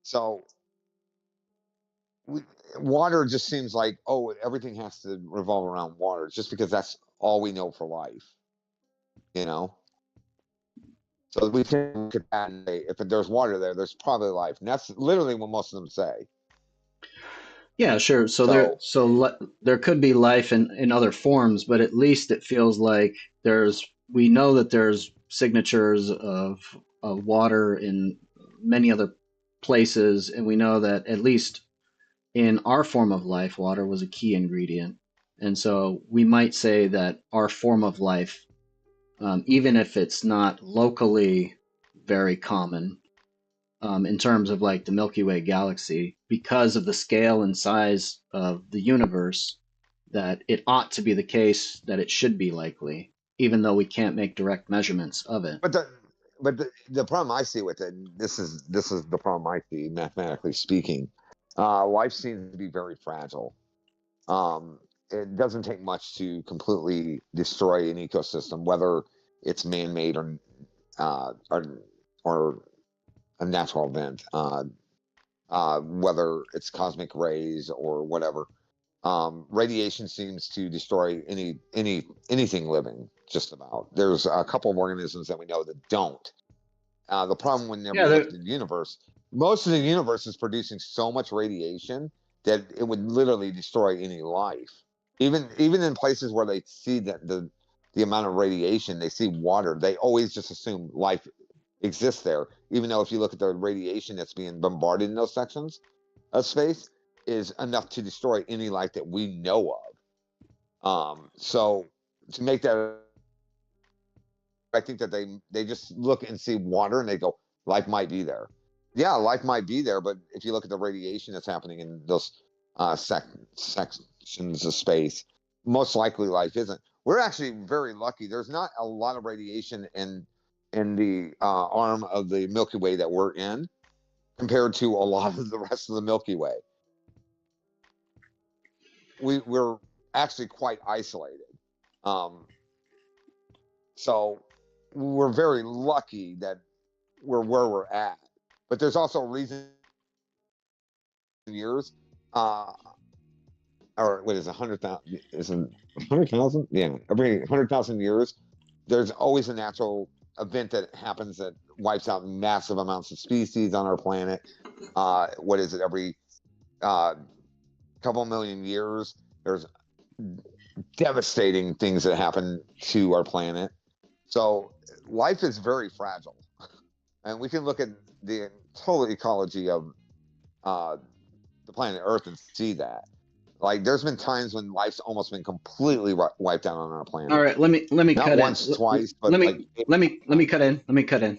so we, water just seems like, oh, everything has to revolve around water, just because that's all we know for life. You know. So we can look at that and say, if there's water there, there's probably life, and that's literally what most of them say. Yeah, sure. So, There could be life in other forms, but at least it feels like we know that there's signatures of water in many other places, and we know that at least in our form of life, water was a key ingredient. And so we might say that our form of life, even if it's not locally very common, in terms of like the Milky Way galaxy, because of the scale and size of the universe, that it ought to be the case that it should be likely, even though we can't make direct measurements of it. but the problem I see with it, this is the problem I see, mathematically speaking. Life seems to be very fragile. Um, it doesn't take much to completely destroy an ecosystem, whether it's man-made uh, or, or a natural event, whether it's cosmic rays or whatever. Radiation seems to destroy anything living. Just about. There's a couple of organisms that we know that don't. The problem whenever Yeah, you look at the universe, most of the universe is producing so much radiation that it would literally destroy any life. Even in places where they see that the amount of radiation, they see water, they always just assume life exists there. Even though if you look at the radiation that's being bombarded in those sections of space, is enough to destroy any life that we know of. So to make that, I think that they just look and see water and they go, life might be there. Yeah, life might be there, but if you look at the radiation that's happening in those sections of space, most likely life isn't. We're actually very lucky. There's not a lot of radiation in the arm of the Milky Way that we're in, compared to a lot of the rest of the Milky Way. We're actually quite isolated. Um, so we're very lucky that we're where we're at. But there's also a reason years, or what is 100,000? Is it 100,000? Yeah, every 100,000 years, there's always a natural event that happens that wipes out massive amounts of species on our planet. What is it? Every couple million years, there's devastating things that happen to our planet. So life is very fragile, and we can look at the total ecology of the planet Earth and see that. Like, there's been times when life's almost been completely wiped out on our planet. All right, let me Not cut once, in. twice, but Let me like, let me cut in. Let me cut in.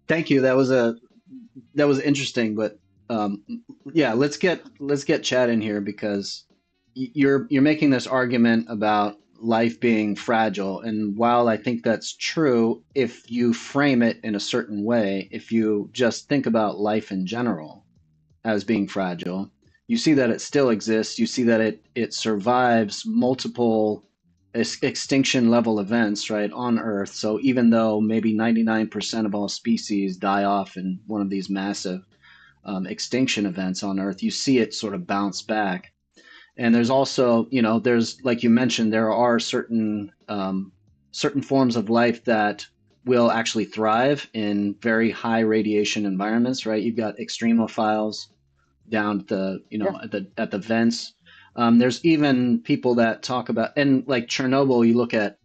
Thank you. That was interesting, but um, yeah, let's get Chad in here because you're making this argument about life being fragile, and while I think that's true, if you frame it in a certain way, if you just think about life in general as being fragile, you see that it still exists. You see that it survives multiple extinction level events, right, on Earth. So even though maybe 99% of all species die off in one of these massive extinction events on Earth, you see it sort of bounce back. And there's also, there's, like you mentioned, there are certain forms of life that will actually thrive in very high radiation environments, right? You've got extremophiles down at the, yeah, at the vents. There's even people that talk about, and like Chernobyl, you look at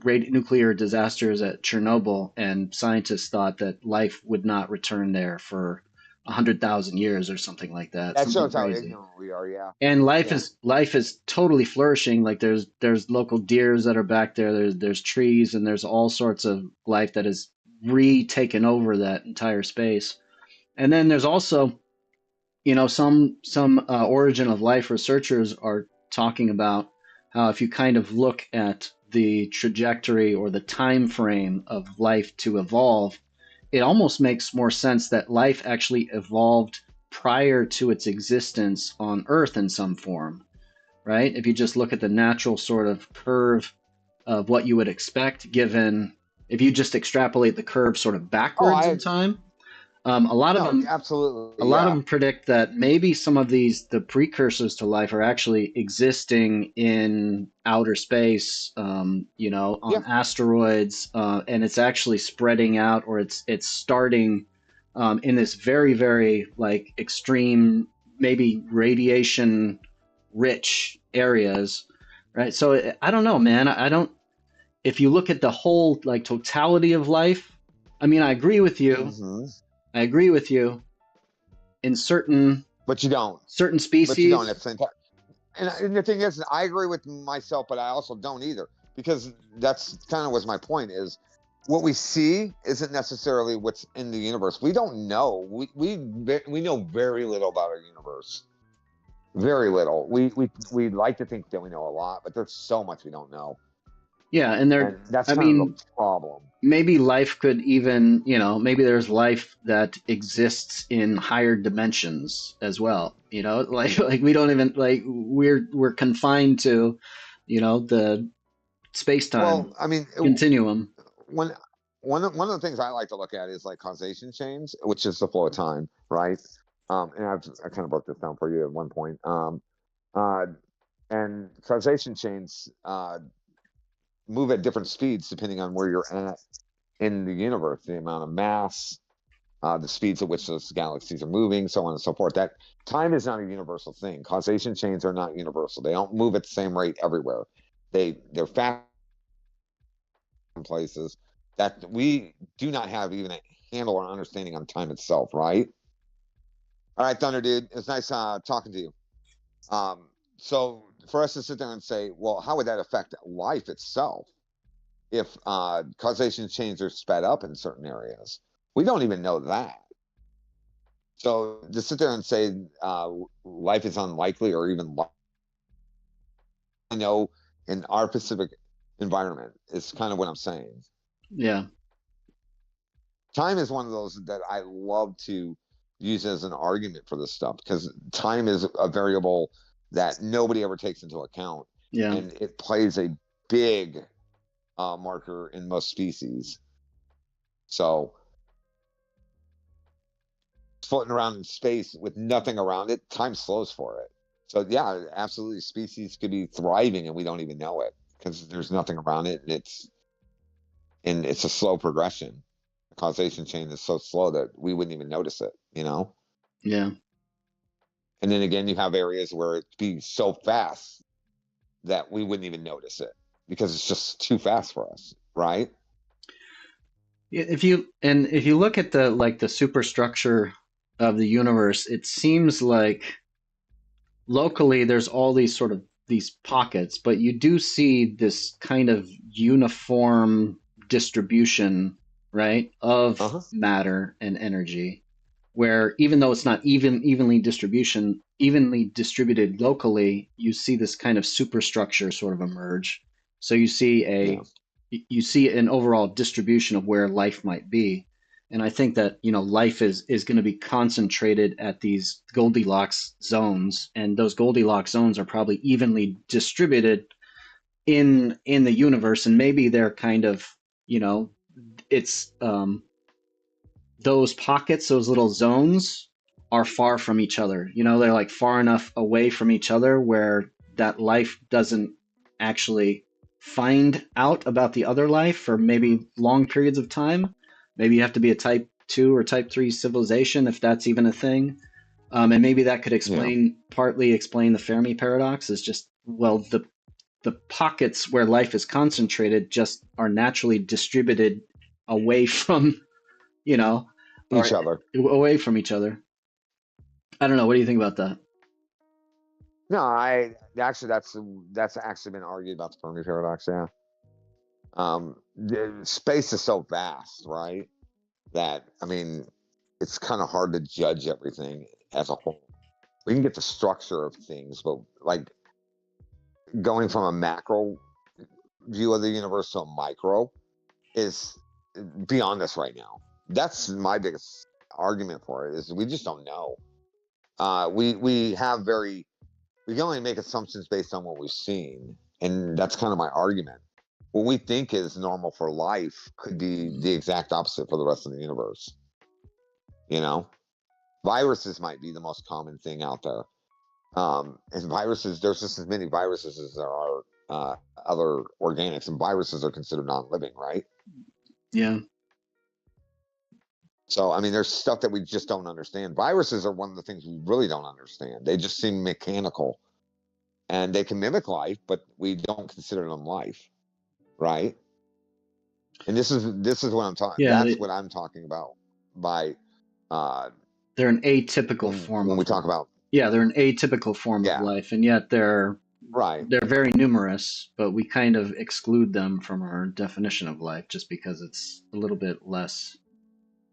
nuclear disasters at Chernobyl, and scientists thought that life would not return there for 100,000 years or something like that, that something shows how crazy. ignorant we are. Yeah, And yeah. life is totally flourishing. Like there's local deers that are back there. There's trees and there's all sorts of life that has retaken over that entire space. And then there's also, some origin of life researchers are talking about how if you kind of look at the trajectory or the time frame of life to evolve, it almost makes more sense that life actually evolved prior to its existence on Earth in some form, right? If you just look at the natural sort of curve of what you would expect, given if you just extrapolate the curve sort of Oh, backwards in time, a lot of no, them a absolutely, lot of yeah, them predict that maybe some of the precursors to life are actually existing in outer space, yeah. on asteroids, and it's actually spreading out, or it's starting in this very, very like extreme, maybe radiation rich areas, right? So I don't know, man. I don't. If you look at the whole like totality of life, I mean, I agree with you. Hmm. I agree with you in But you don't. certain But you don't species. at the same time. And the thing is, I agree with myself, but I also don't either, because that's kind of was my point. Is what we see isn't necessarily what's in the universe. We don't know. We know very little about our universe. Very little. We like to think that we know a lot, but there's so much we don't know, Yeah, and and that's I kind of the mean, problem. maybe life could even, maybe there's life that exists in higher dimensions as well. Like we don't even like we're confined to, the space Well, time I mean, continuum. when one of the things I like to look at is like causation chains, which is the flow of time, right? And I kind of broke this down for you at one point. Uh, and causation chains move at different speeds depending on where you're at in the universe, the amount of mass, the speeds at which those galaxies are moving, so on and so forth. That time is not a universal thing. Causation chains are not universal. They don't move at the same rate everywhere. They're fast in places that we do not have even a handle or understanding on time itself, right? All right, Thunder Dude, it's nice talking to you. So for us to sit there and say, well, how would that affect life itself if causation chains are sped up in certain areas? We don't even know that. So to sit there and say life is unlikely or even I know in our Pacific environment is kind of what I'm saying. Yeah. Time is one of those that I love to use as an argument for this stuff, because time is a variable that nobody ever takes into account, Yeah. and it plays a big marker in most species. So floating around in space with nothing around it, time slows for it. So yeah, absolutely, species could be thriving and we don't even know it because there's nothing around it, and it's a slow progression. The causation chain is so slow that we wouldn't even notice it, you know? Yeah. And then again, you have areas where it be so fast that we wouldn't even notice it because it's just too fast for us, right? Yeah, if you look at the superstructure of the universe, it seems like locally there's all these sort of these pockets, but you do see this kind of uniform distribution, right, of Uh-huh. matter and energy, where even though it's not evenly distributed locally, you see this kind of superstructure sort of emerge. So Yeah. you see an overall distribution of where life might be. And I think that, life is going to be concentrated at these Goldilocks zones, and those Goldilocks zones are probably evenly distributed in the universe, and maybe they're kind of, it's those pockets, those little zones are far from each other. They're like far enough away from each other where that life doesn't actually find out about the other life for maybe long periods of time. Maybe you have to be a type 2 or type 3 civilization if that's even a thing. And maybe that could Yeah. partly explain the Fermi paradox. Is just, well, the pockets where life is concentrated just are naturally distributed away from, you know, or Each other. away from each other. I don't know. What do you think about that? No, I actually that's actually been argued about the Fermi paradox. Yeah. The space is so vast, right? That I mean, it's kind of hard to judge everything as a whole. We can get the structure of things, but like going from a macro view of the universe to a micro is beyond us right now. that's my biggest argument for it, is we just don't know. We can only make assumptions based on what we've seen, and that's kind of my argument. What we think is normal for life could be the exact opposite for the rest of the universe. You know, viruses might be the most common thing out there. And viruses, there's just as many viruses as there are other organics, and viruses are considered non-living, right? Yeah. So, I mean, there's stuff that we just don't understand. Viruses are one of the things we really don't understand. They just seem mechanical, and they can mimic life, but we don't consider them life, right? And this is what I'm talking. Yeah, That's what I'm talking about by they're an atypical form when of we talk about. Yeah, they're an atypical form of life, and yet they're very numerous, but we kind of exclude them from our definition of life just because it's a little bit less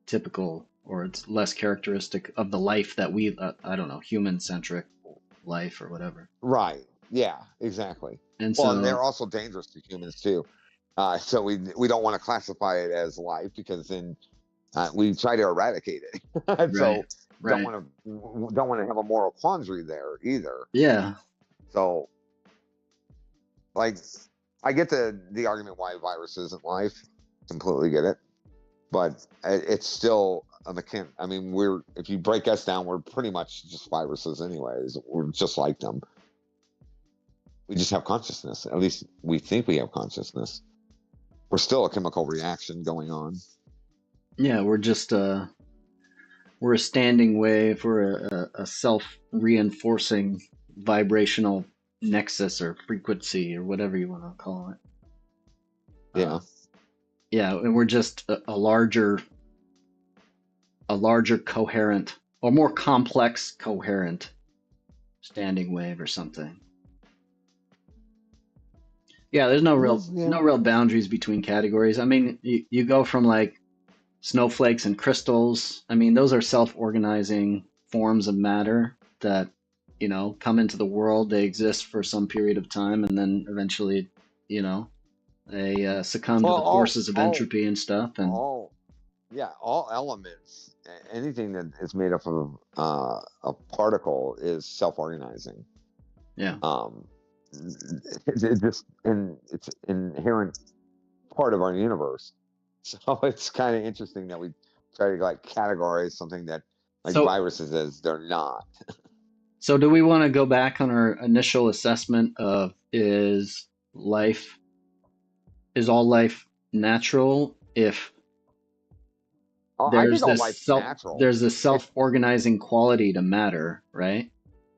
typical, or it's less characteristic of the life that we, I don't know, human-centric life or whatever. Right. Yeah, exactly. And and they're also dangerous to humans too. So we don't want to classify it as life, because then we try to eradicate it. So don't want to have a moral quandary there either. Yeah. So, like, I get the argument why virus isn't life. Completely get it, but it's still a mechanic. I mean, if you break us down, we're pretty much just viruses anyways. We're just like them. We just have consciousness. At least we think we have consciousness. We're still a chemical reaction going on. Yeah, we're just we're a standing wave. We're a self-reinforcing vibrational nexus or frequency or whatever you want to call it. Yeah. Yeah, and we're just a larger coherent, or more complex coherent standing wave or something. Yeah, there's no real boundaries between categories. I mean, you go from like snowflakes and crystals. I mean, those are self-organizing forms of matter that, you know, come into the world. They exist for some period of time, and then eventually, you know, they succumb to the forces of entropy and stuff. And all elements, anything that is made up of a particle is self-organizing. Yeah. It's inherent part of our universe. So it's kind of interesting that we try to like categorize something that viruses as they're not. So do we want to go back on our initial assessment of is all life natural? If there's this self-organizing quality to matter, right?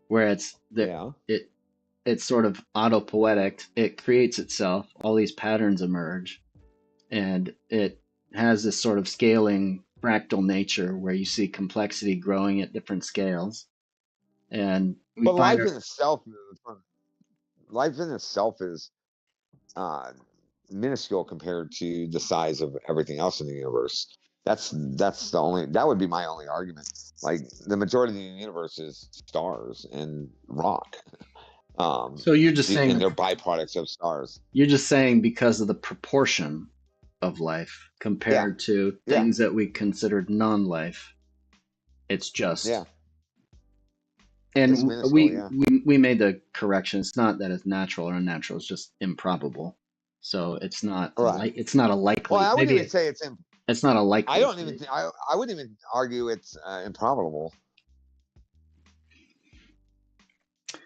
Where it's sort of autopoietic. It creates itself. All these patterns emerge, and it has this sort of scaling fractal nature where you see complexity growing at different scales. And life in itself is minuscule compared to the size of everything else in the universe. That would be my only argument. Like, the majority of the universe is stars and rock. So you're just saying, and they're byproducts of stars. You're just saying because of the proportion of life compared to things that we considered non-life, it's just And we made the correction. It's not that it's natural or unnatural. It's just improbable. So it's not it's not a likely. Well, I wouldn't even say it's not a likely. I wouldn't even argue it's improbable.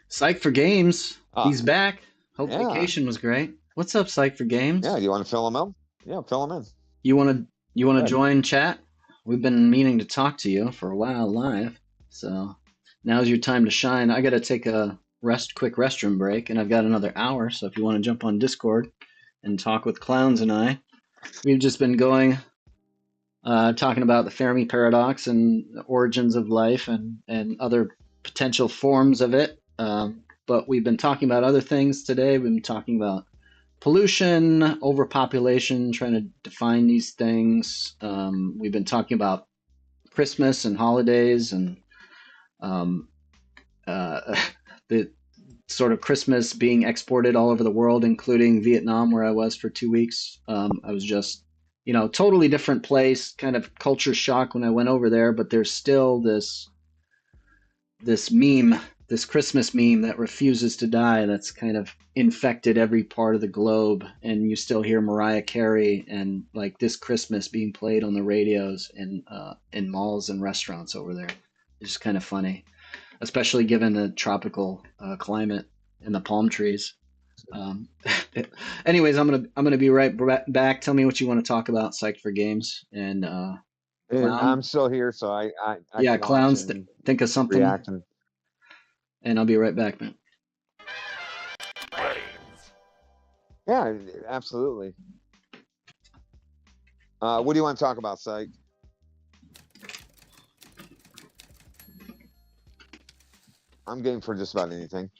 Psych for Games. He's back. Hope vacation was great. What's up, Psych for Games? Yeah, you want to fill him in? Yeah, fill him in. You want to join chat? We've been meaning to talk to you for a while live. So now's your time to shine. I got to take a quick restroom break, and I've got another hour. So if you want to jump on Discord and talk with Clowns and I, we've just been going, talking about the Fermi paradox and the origins of life and other potential forms of it. But we've been talking about other things today. We've been talking about pollution, overpopulation, trying to define these things. We've been talking about Christmas and holidays and the sort of Christmas being exported all over the world, including Vietnam, where I was for 2 weeks. I was just totally different place, kind of culture shock when I went over there, but there's still this meme, this Christmas meme that refuses to die that's kind of infected every part of the globe, and you still hear Mariah Carey and like This Christmas being played on the radios in malls and restaurants over there. It's just kind of funny, especially given the tropical climate and the palm trees. Um, anyways, I'm gonna be right back. Tell me what you want to talk about. Psyched for games and And clown. I'm still here, so I Yeah, can watch clowns. and Think of something, react. And and I'll be right back, man. yeah, absolutely. What do you want to talk about, Psych? I'm game for just about anything.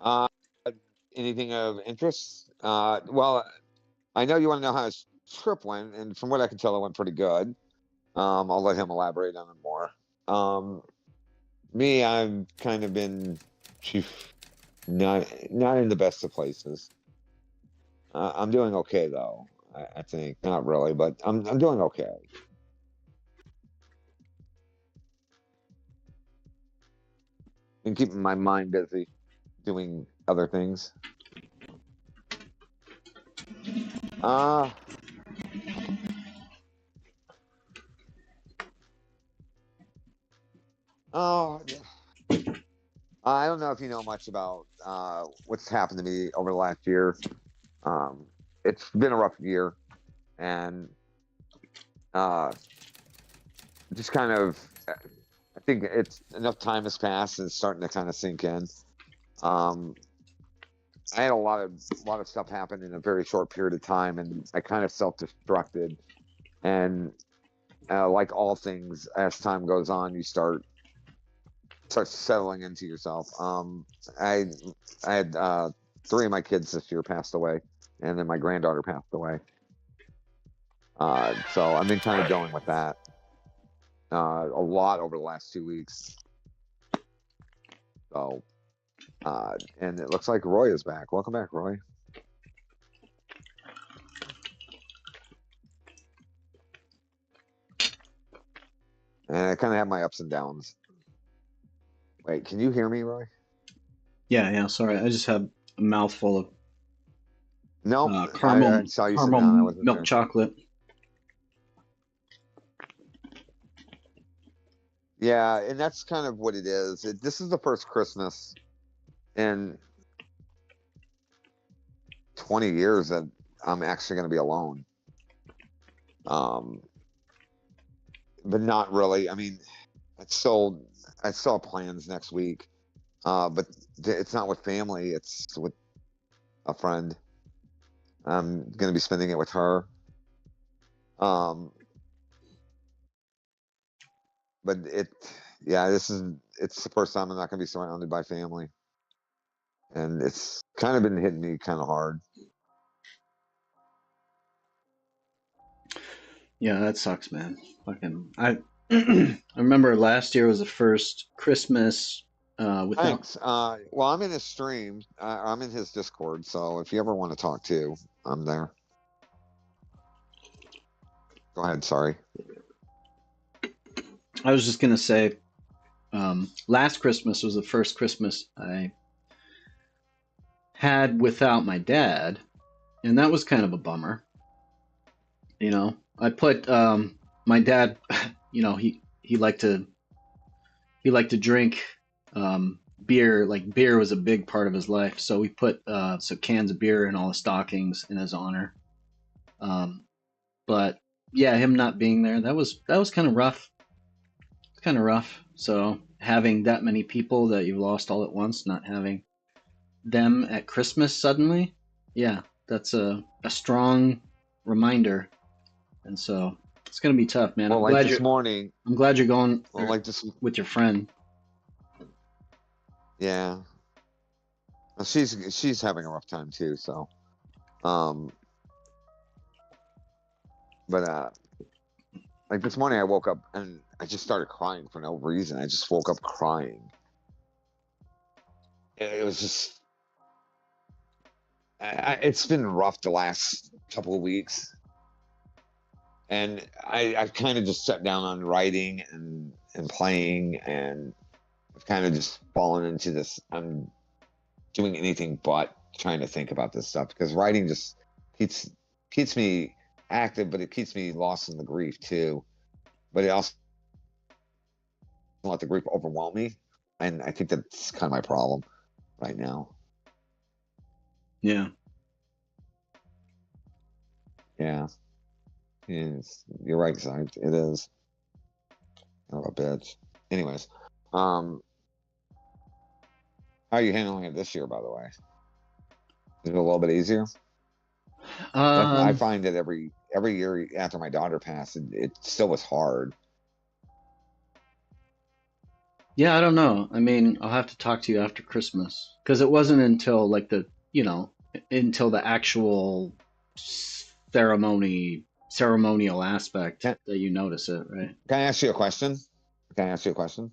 Uh, anything of interest? Well, I know you want to know how his trip went, and from what I can tell, it went pretty good. I'll let him elaborate on it more. Um, Me, I've kind of been chief, not in the best of places. I'm doing okay though. I think not really, but I'm doing okay. Been keeping my mind busy, doing other things. Uh oh, I don't know if you know much about what's happened to me over the last year. Um, it's been a rough year, and uh, just kind of, I think it's enough time has passed and it's starting to kind of sink in. Um, I had a lot of stuff happen in a very short period of time, and I kind of self-destructed. And like all things, as time goes on, you start settling into yourself. I I had three of my kids this year passed away, and then my granddaughter passed away. So I've been kind of dealing with that a lot over the last 2 weeks. So, and it looks like Roy is back. Welcome back, Roy. And I kind of have my ups and downs. Wait, can you hear me, Roy? Yeah. Sorry, I just had a mouthful of Nope. I caramel saw you sit caramel down. I wasn't milk sure. chocolate. Yeah, and that's kind of what it is. This is the first Christmas in 20 years that I'm actually going to be alone. Um, but not really. I mean, I still have plans next week. But it's not with family. It's with a friend. I'm going to be spending it with her. Um, but yeah, it's the first time I'm not going to be surrounded by family, and it's kind of been hitting me kind of hard. Yeah, that sucks, man. Fucking I I remember last year was the first Christmas without. Thanks. Well, I'm in his stream. I'm in his Discord, so if you ever want to talk too, I'm there. Go ahead. Sorry. I was just gonna say, last Christmas was the first Christmas I had without my dad, and that was kind of a bummer. I put my dad. He liked to drink beer. Like beer was a big part of his life, so we put some cans of beer in all the stockings in his honor. But yeah, him not being there, that was kind of rough. It's kind of rough. So having that many people that you've lost all at once, not having them at Christmas suddenly, yeah, that's a strong reminder. And so it's gonna be tough, man. Well, like this morning. I'm glad you're going Well, like this. with your friend. Yeah. Well, she's having a rough time too. So, um, but like this morning, I woke up and I just started crying for no reason. I just woke up crying. It was just, it's been rough the last couple of weeks, and I've kind of just sat down on writing and playing, and I've kind of just fallen into this. I'm doing anything but trying to think about this stuff because writing just keeps me active, but it keeps me lost in the grief too. But it also doesn't let the grief overwhelm me, and I think that's kind of my problem right now. Yeah. Yeah, you're right, Zach. It is. Oh, a bitch. Anyways, how are you handling it this year, by the way? Is it a little bit easier? I find that every year after my daughter passed, it still was hard. Yeah, I don't know. I mean, I'll have to talk to you after Christmas because it wasn't until like until the actual ceremonial aspect Can, that you notice it, right? can I ask you a question? Can I ask you a question?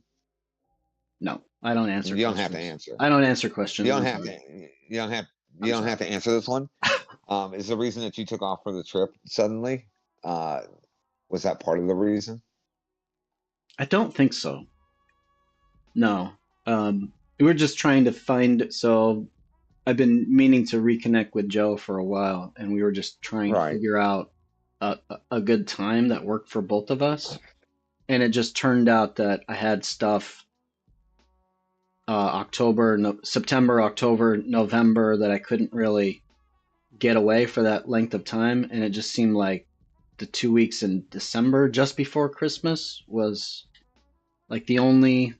No, I don't answer You don't questions. have to answer. I don't answer questions. You don't I'm have sorry. to. You don't have. You don't have to answer this one. Is the reason that you took off for the trip suddenly? Was that part of the reason? I don't think so. No. We were just trying to find. So I've been meaning to reconnect with Joe for a while, and we were just trying to Right. figure out a good time that worked for both of us. And it just turned out that I had stuff September, October, November that I couldn't really get away for that length of time, and it just seemed like the 2 weeks in December, just before Christmas, was like the only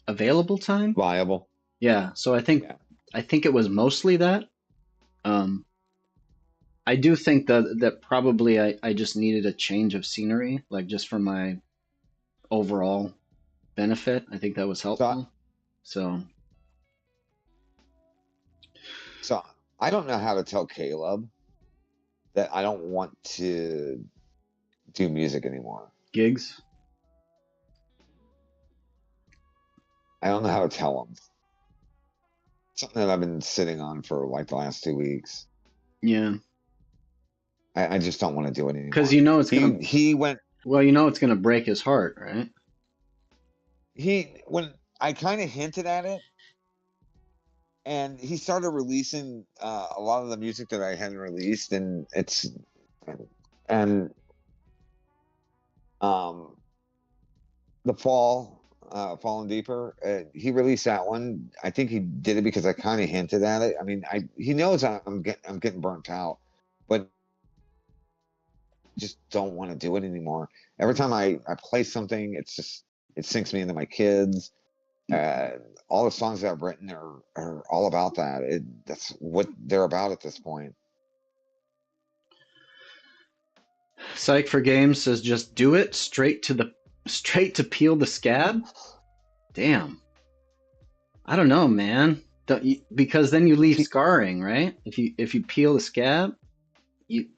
available time. Viable. Yeah, so Yeah. I think it was mostly that. Um, I do think that probably I just needed a change of scenery, like just for my overall benefit. I think that was So, helpful. So so I don't know how to tell Caleb that I don't want to do music anymore. gigs. I don't know how to tell him. Something that I've been sitting on for like the last 2 weeks. Yeah, I just don't want to do it anymore. because you know it's gonna. He went. Well, you know it's gonna break his heart, right? When I kind of hinted at it, and he started releasing a lot of the music that I hadn't released, and um the falling deeper. He released that one. I think he did it because I kind of hinted at it. I mean, he knows I'm getting burnt out, but just don't want to do it anymore. Every time I play something, it sinks me into my kids. All the songs that I've written are all about that. That's what they're about at this point. Psych for Games says just do it straight to peel the scab. Damn. I don't know, man. Because then you leave scarring, right? If you peel the scab,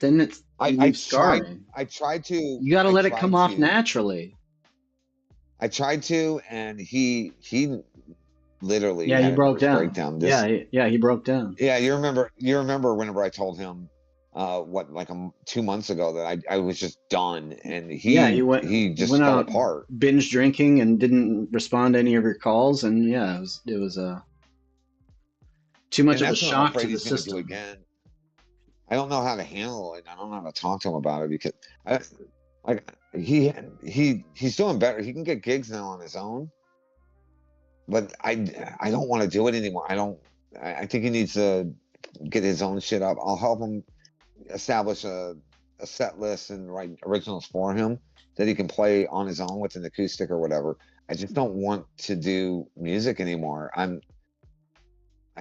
then it's scarring. I tried to. You got to let it come off naturally. I tried to, and he literally he broke down. Breakdown. He broke down. Yeah, you remember whenever I told him like 2 months ago that I was just done, and he just went fell out apart, binge drinking, and didn't respond to any of your calls, and yeah, it was too much of a shock to the system. Again. I don't know how to handle it. I don't know how to talk to him about it because he's doing better. He can get gigs now on his own, but I don't want to do it anymore. I think he needs to get his own shit up. I'll help him establish a set list and write originals for him that he can play on his own with an acoustic or whatever. I just don't want to do music anymore. I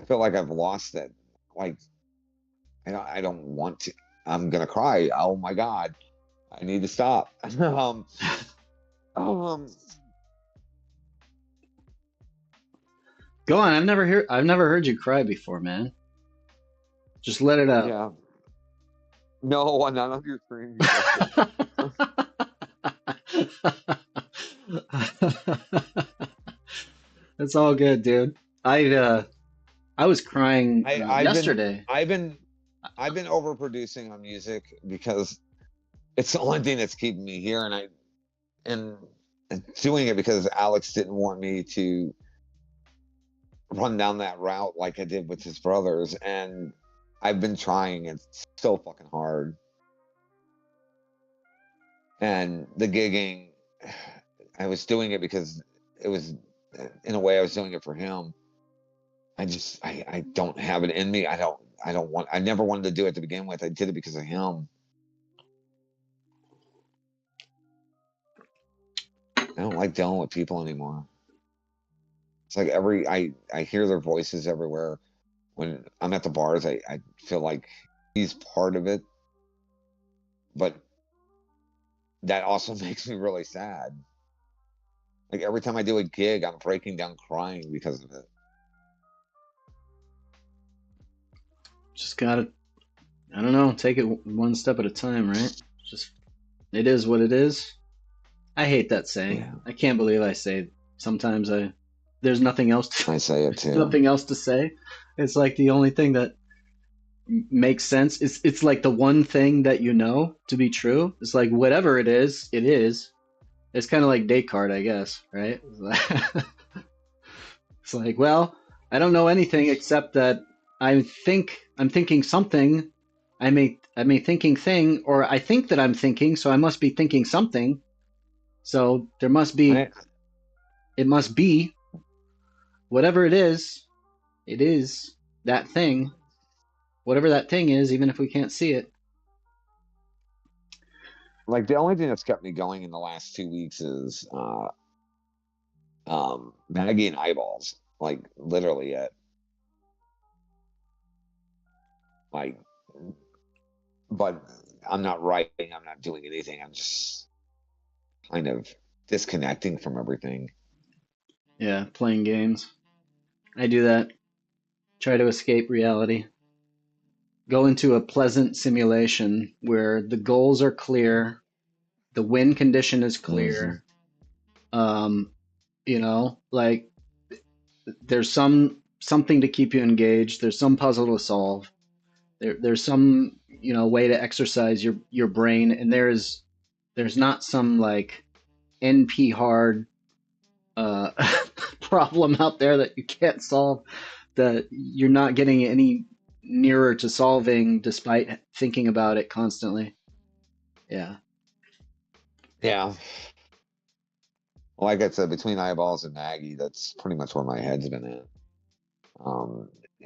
feel like I've lost it. Like I don't want to. I'm gonna cry. Oh my God, I need to stop. Go on. I've never heard you cry before, man. Just let it out. Yeah. No, I'm not on your screen. You missed It's all good, dude. I was crying it. yesterday. I've been overproducing on music because it's the only thing that's keeping me here, and doing it because Alex didn't want me to run down that route like I did with his brothers, and I've been trying. It's so fucking hard, and the gigging, I was doing it because it was, in a way, I was doing it for him. I don't have it in me. I never wanted to do it to begin with. I did it because of him. I don't like dealing with people anymore. It's like I hear their voices everywhere. When I'm at the bars, I feel like he's part of it, but that also makes me really sad. Like every time I do a gig, I'm breaking down crying because of it. Just gotta, I don't know, take it one step at a time, right? Just, it is what it is. I hate that saying. Yeah. I can't believe I say sometimes there's nothing else I say it too. nothing else to say. It's like the only thing that makes sense. It's like the one thing that you know to be true. It's like whatever it is, it is. It's kind of like Descartes, I guess, right? It's like, well, I don't know anything except that I'm thinking something. I'm a thinking thing, or I think that I'm thinking, so I must be thinking something. So there must be, it must be whatever it is that thing, whatever that thing is, even if we can't see it. Like the only thing that's kept me going in the last 2 weeks is Maggie and eyeballs. Like literally it. Like, but I'm not writing. I'm not doing anything. I'm just kind of disconnecting from everything. Yeah, playing games. I do that. Try to escape reality. Go into a pleasant simulation where the goals are clear, the win condition is clear. Um, like there's something to keep you engaged. There's some puzzle to solve. There's some way to exercise your brain, and there's not some like NP hard uh, problem out there that you can't solve, that you're not getting any nearer to solving despite thinking about it constantly. Yeah. Yeah. Like I said, between eyeballs and Maggie, that's pretty much where my head's been at.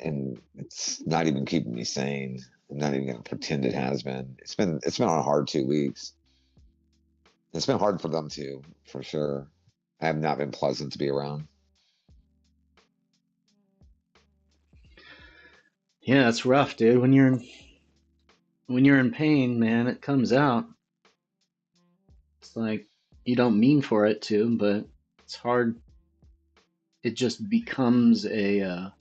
And it's not even keeping me sane. I'm not even gonna pretend it has been. It's been a hard 2 weeks. It's been hard for them too, for sure. I have not been pleasant to be around. Yeah, it's rough, dude. When you're in pain, man, it comes out. It's like you don't mean for it to, but it's hard. It just becomes a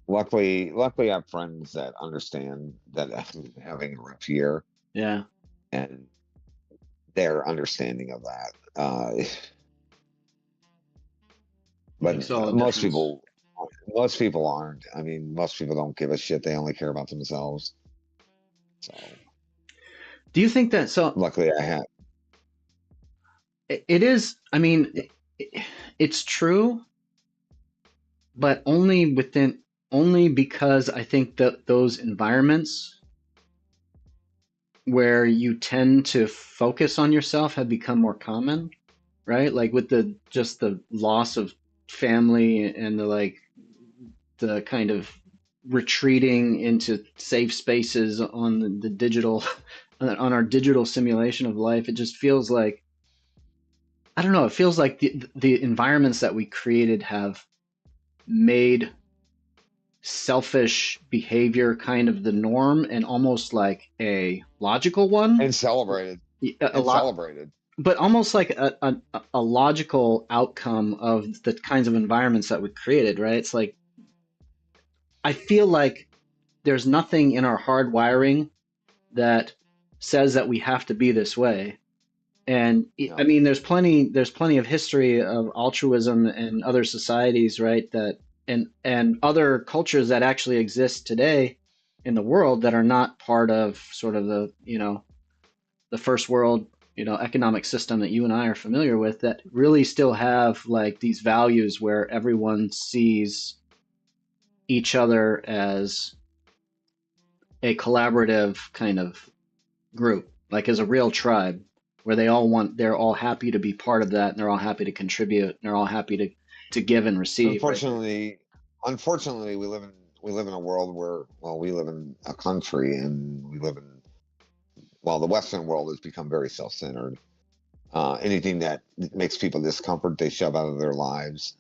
Luckily, I have friends that understand that I'm having a rough year, yeah. and they're understanding of that. Makes But all the most difference. people aren't. I mean, most people don't give a shit. They only care about themselves. So Do you think that so luckily, I have. it is, I mean, it's true, but only because I think that those environments where you tend to focus on yourself have become more common, right? Like with the loss of family and the kind of retreating into safe spaces on the digital on our digital simulation of life. It just feels like, I don't know, it feels like the environments that we created have made selfish behavior kind of the norm, and almost like a logical one. And celebrated. A And lot celebrated. but almost like a logical outcome of the kinds of environments that we created, right? It's like I feel like there's nothing in our hard wiring that says that we have to be this way. And I Yeah. mean, there's plenty of history of altruism in other societies, right? That and other cultures that actually exist today in the world that are not part of sort of the, the first world, economic system that you and I are familiar with, that really still have like these values where everyone sees each other as a collaborative kind of group, like as a real tribe, where they're all happy to be part of that, and they're all happy to contribute, and they're all happy to give and receive, right? Unfortunately, unfortunately, we live in a world where, well, we live in a country, and we live in, well, the Western world has become very self-centered. Anything that makes people discomfort, they shove out of their lives.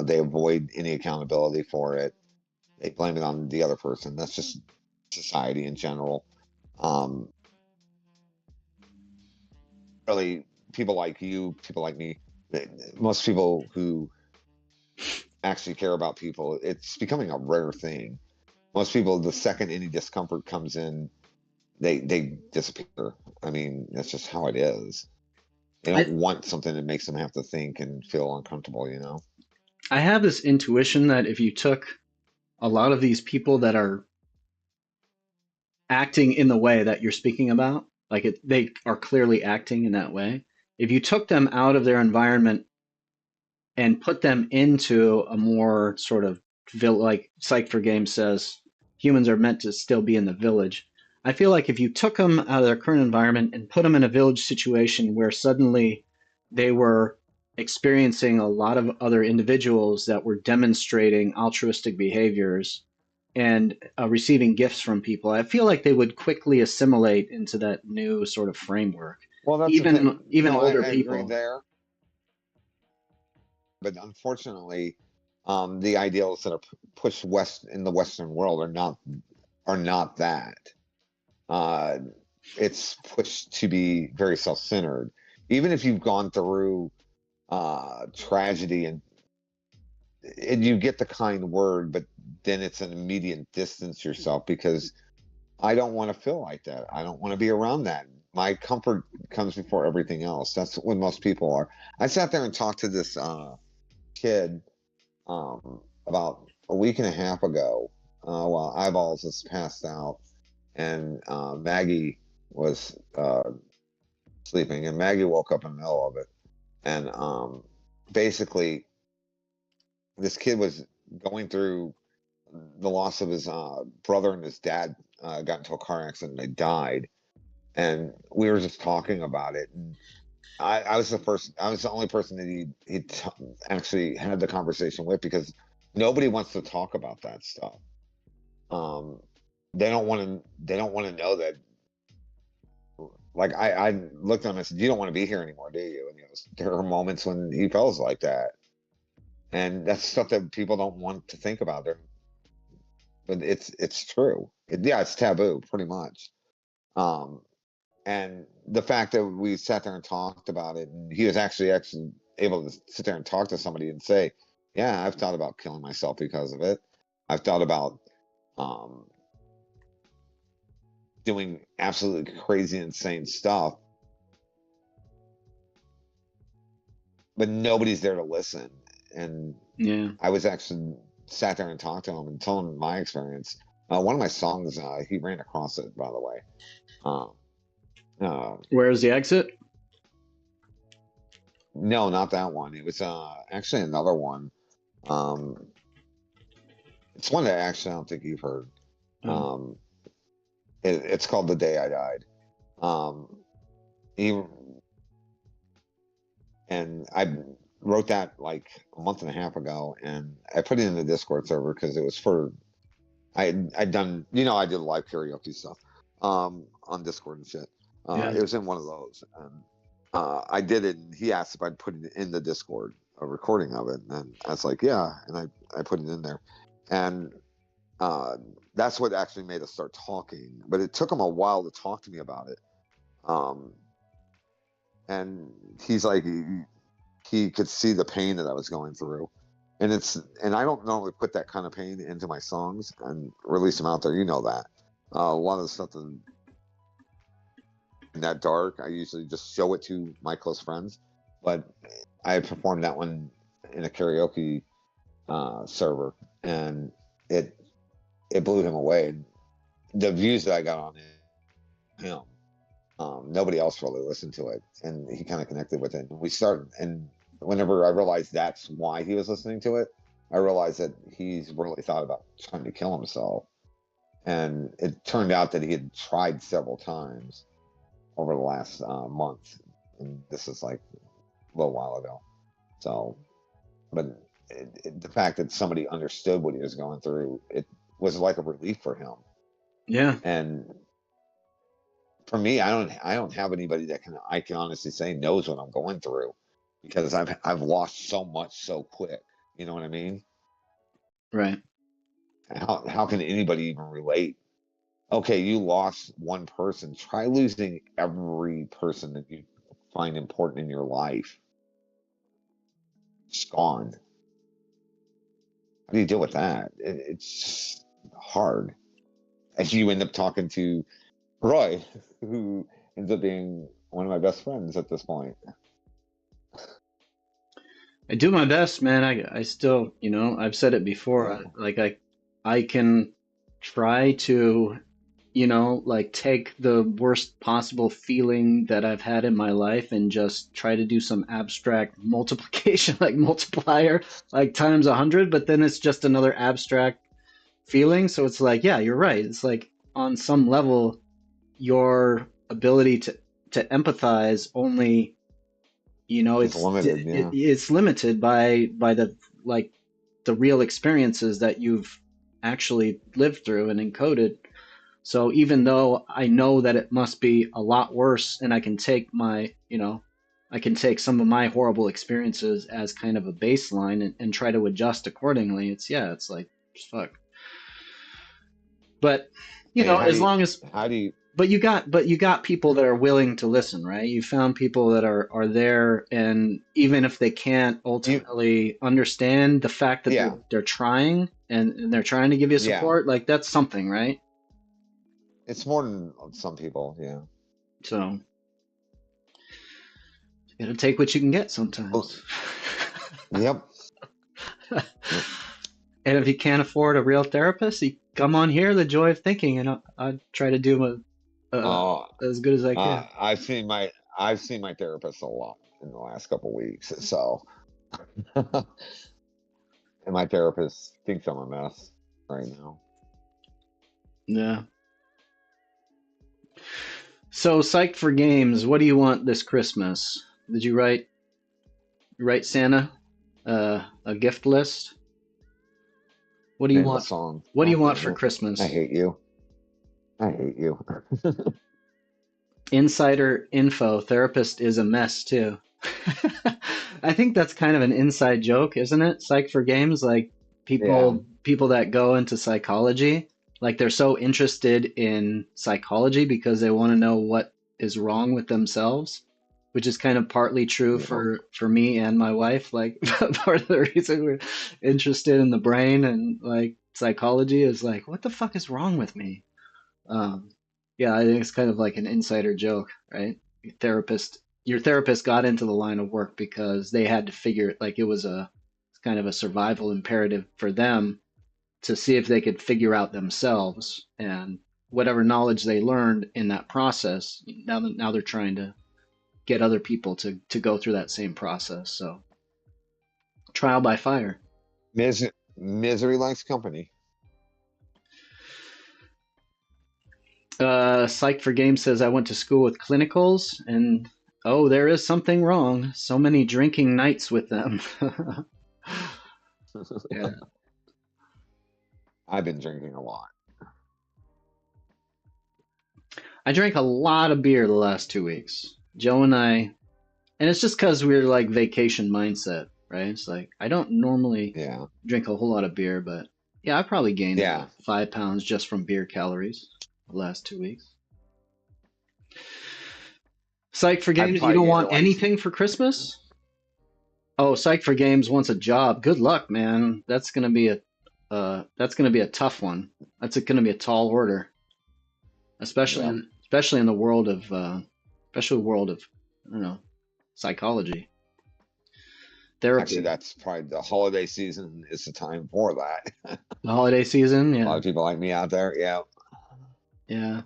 They avoid any accountability for it. They blame it on the other person. That's just society in general. Um, Really, people like you, people like me, most people who actually care about people, it's becoming a rare thing. Most people, the second any discomfort comes in, they disappear. I mean, that's just how it is. They don't I want something that makes them have to think and feel uncomfortable, you know? I have this intuition that if you took a lot of these people that are acting in the way that you're speaking about, like they are clearly acting in that way, if you took them out of their environment and put them into a more sort of like Psych for Game says, humans are meant to still be in the village. I feel like if you took them out of their current environment and put them in a village situation where suddenly they were experiencing a lot of other individuals that were demonstrating altruistic behaviors and receiving gifts from people, I feel like they would quickly assimilate into that new sort of framework. Well, that's the Even thing. even No, I, older I agree people. there. But unfortunately, the ideals that are pushed west in the Western world are not that. Uh, it's pushed to be very self-centered. Even if you've gone through tragedy and you get the kind word, but then it's an immediate distance yourself because I don't want to feel like that. I don't want to be around that. My comfort comes before everything else. That's what most people are. I sat there and talked to this kid about a week and a half ago while Eyeballs was passed out and Maggie was sleeping, and Maggie woke up in the middle of it. And basically, this kid was going through the loss of his brother, and his dad got into a car accident and they died. And we were just talking about it. And I was the only person that actually had the conversation with, because nobody wants to talk about that stuff. Um, they don't want to know that. Like I looked at him and said, "You don't want to be here anymore, do you?" And he goes, "There are moments when he feels like that," and that's stuff that people don't want to think about. But it's true. Yeah, it's taboo, pretty much. Um, and the fact that we sat there and talked about it, and he was actually able to sit there and talk to somebody and say, "Yeah, I've thought about killing myself because of it. I've thought about um, doing absolutely crazy, insane stuff, but nobody's there to listen." And Yeah. I was actually sat there and talked to him and told him my experience. One of my songs, he ran across it, by the way. Um, uh, Where's the exit? no, not that one. It was actually another one. Um, it's one that actually I don't think you've heard. Oh. Um, it's called "The Day I Died." Um, he and I wrote that like a month and a half ago, and I put it in the Discord server because it was for I'd done, I did live karaoke stuff on Discord and shit. Yeah. It was in one of those, and I did it. And he asked if I'd put it in the Discord, a recording of it, and I was like, yeah, and I put it in there, and uh, that's what actually made us start talking. But it took him a while to talk to me about it. Um, and he's like he could see the pain that I was going through. And I don't normally put that kind of pain into my songs and release them out there. You know that. A lot of the stuff that dark, I usually just show it to my close friends. But I performed that one in a karaoke server, and it blew him away. The views that I got on him, nobody else really listened to it, and he kind of connected with it. And we started, and whenever I realized that's why he was listening to it, I realized that he's really thought about trying to kill himself. And it turned out that he had tried several times over the last month, and this is like a little while ago. So, but the fact that somebody understood what he was going through, it was like a relief for him. Yeah. And for me, I don't have anybody that I can honestly say knows what I'm going through, because I've lost so much so quick. You know what I mean? Right. How can anybody even relate? Okay, you lost one person. Try losing every person that you find important in your life. It's gone. How do you deal with that? It's just hard. And you end up talking to Roy, who ends up being one of my best friends at this point. I do my best, man. I still, I've said it before. I can try to, like take the worst possible feeling that I've had in my life and just try to do some abstract multiplication, like multiplier, like times 100, but then it's just another abstract feeling. So it's like, yeah, you're right. It's like on some level, your ability to empathize only, It's limited, yeah. it's limited by the real experiences that you've actually lived through and encoded. So even though I know that it must be a lot worse, and I can take I can take some of my horrible experiences as kind of a baseline and try to adjust accordingly. It's like, fuck. But as long as how do you but you got people that are willing to listen, right? You found people that are there, and even if they can't ultimately understand the fact that they're trying and they're trying to give you support, like that's something, right? It's more than some people, yeah. So you gotta take what you can get sometimes. Yep. And if you can't afford a real therapist, you come on here, The Joy of Thinking, and I'll try to do as good as I can. I've seen my therapist a lot in the last couple of weeks, so and my therapist thinks I'm a mess right now. Yeah. So, Psyched for Games, what do you want this Christmas? Did you write Santa a gift list? What do you want? Song. What do you want for Christmas? I hate you. I hate you. Insider info, therapist is a mess too. I think that's kind of an inside joke, isn't it? Psyched for Games, like people that go into psychology, like they're so interested in psychology because they want to know what is wrong with themselves, which is kind of partly true for me and my wife. Like part of the reason we're interested in the brain and like psychology is like, what the fuck is wrong with me? Yeah, I think it's kind of like an insider joke, right? Your therapist got into the line of work because they had to figure it, like it was kind of a survival imperative for them to see if they could figure out themselves, and whatever knowledge they learned in that process, now they're trying to get other people to go through that same process. So trial by fire. Misery likes company. Psych for Game says, I went to school with clinicals, and there is something wrong. So many drinking nights with them. Yeah. I've been drinking a lot. I drank a lot of beer the last 2 weeks. Joe and I, and it's just because we're like vacation mindset, right? It's like I don't normally drink a whole lot of beer, but I probably gained about 5 pounds just from beer calories the last 2 weeks. Psych for I'd Games, you probably don't get it want like anything for Christmas? Oh, Psych for Games wants a job. Good luck, man. That's gonna be a tough one. That's gonna be a tall order, yeah. especially in the world of I don't know, psychology, Actually, therapy. that's probably the holiday season is the time for that. The holiday season, A lot yeah, of people like me out there. Yeah. yeah.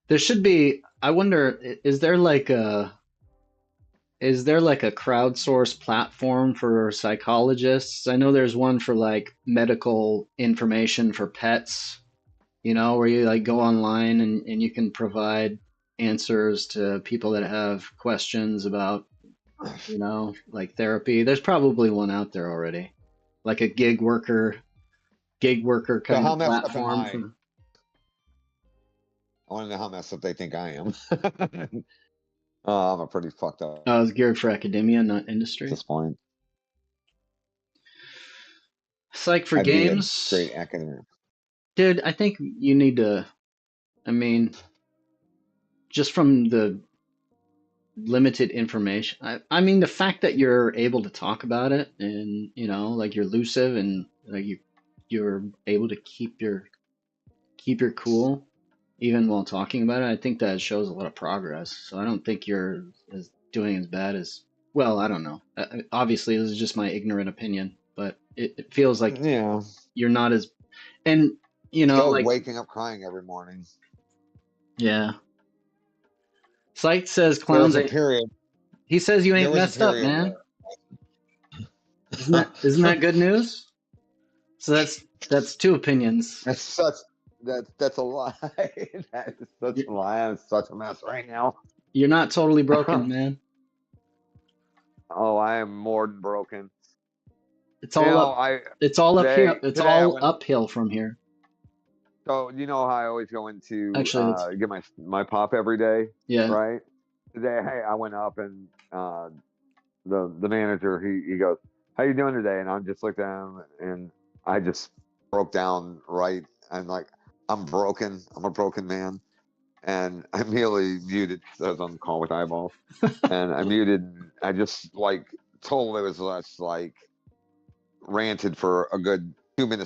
There should be. I wonder, is there like a crowdsourced platform for psychologists? I know there's one for like medical information for pets, where you like go online and you can provide answers to people that have questions about, like therapy. There's probably one out there already, like a gig worker So kind how of messed up am platform I? for. I want to know how messed up they think I am. I'm a pretty fucked up It's geared for academia, not at industry. this point. Psych for I'd be a games, great academic. dude. I think you need to. I mean, just from the limited information. I mean, the fact that you're able to talk about it and like you're lucid and like you're able to keep your cool even while talking about it. I think that shows a lot of progress. So I don't think you're doing as bad as. Well, I don't know. Obviously, this is just my ignorant opinion, but it feels like Yeah. you're not as and Still like waking up crying every morning. yeah. Psych says There clowns was a ain't. period. He says you There ain't was a messed up, period man. where Isn't that good news? So that's two opinions. that's such that's a lie. That is such You're, a lie. I'm such a mess right now. you're not totally broken, man. Oh, I am more than broken. It's You all know, up. It's all up here. It's today I all went. uphill from here. So you know how I always go into Actually, that's get my pop every day, yeah. right? Today, hey, I went up and the manager he goes, "How you doing today?" And I just looked at him and I just broke down. Right, I'm like, I'm broken. I'm a broken man, and I immediately muted. I was on the call with Eyeball, and I muted. I just like totally was less like ranted for a good 2 minutes.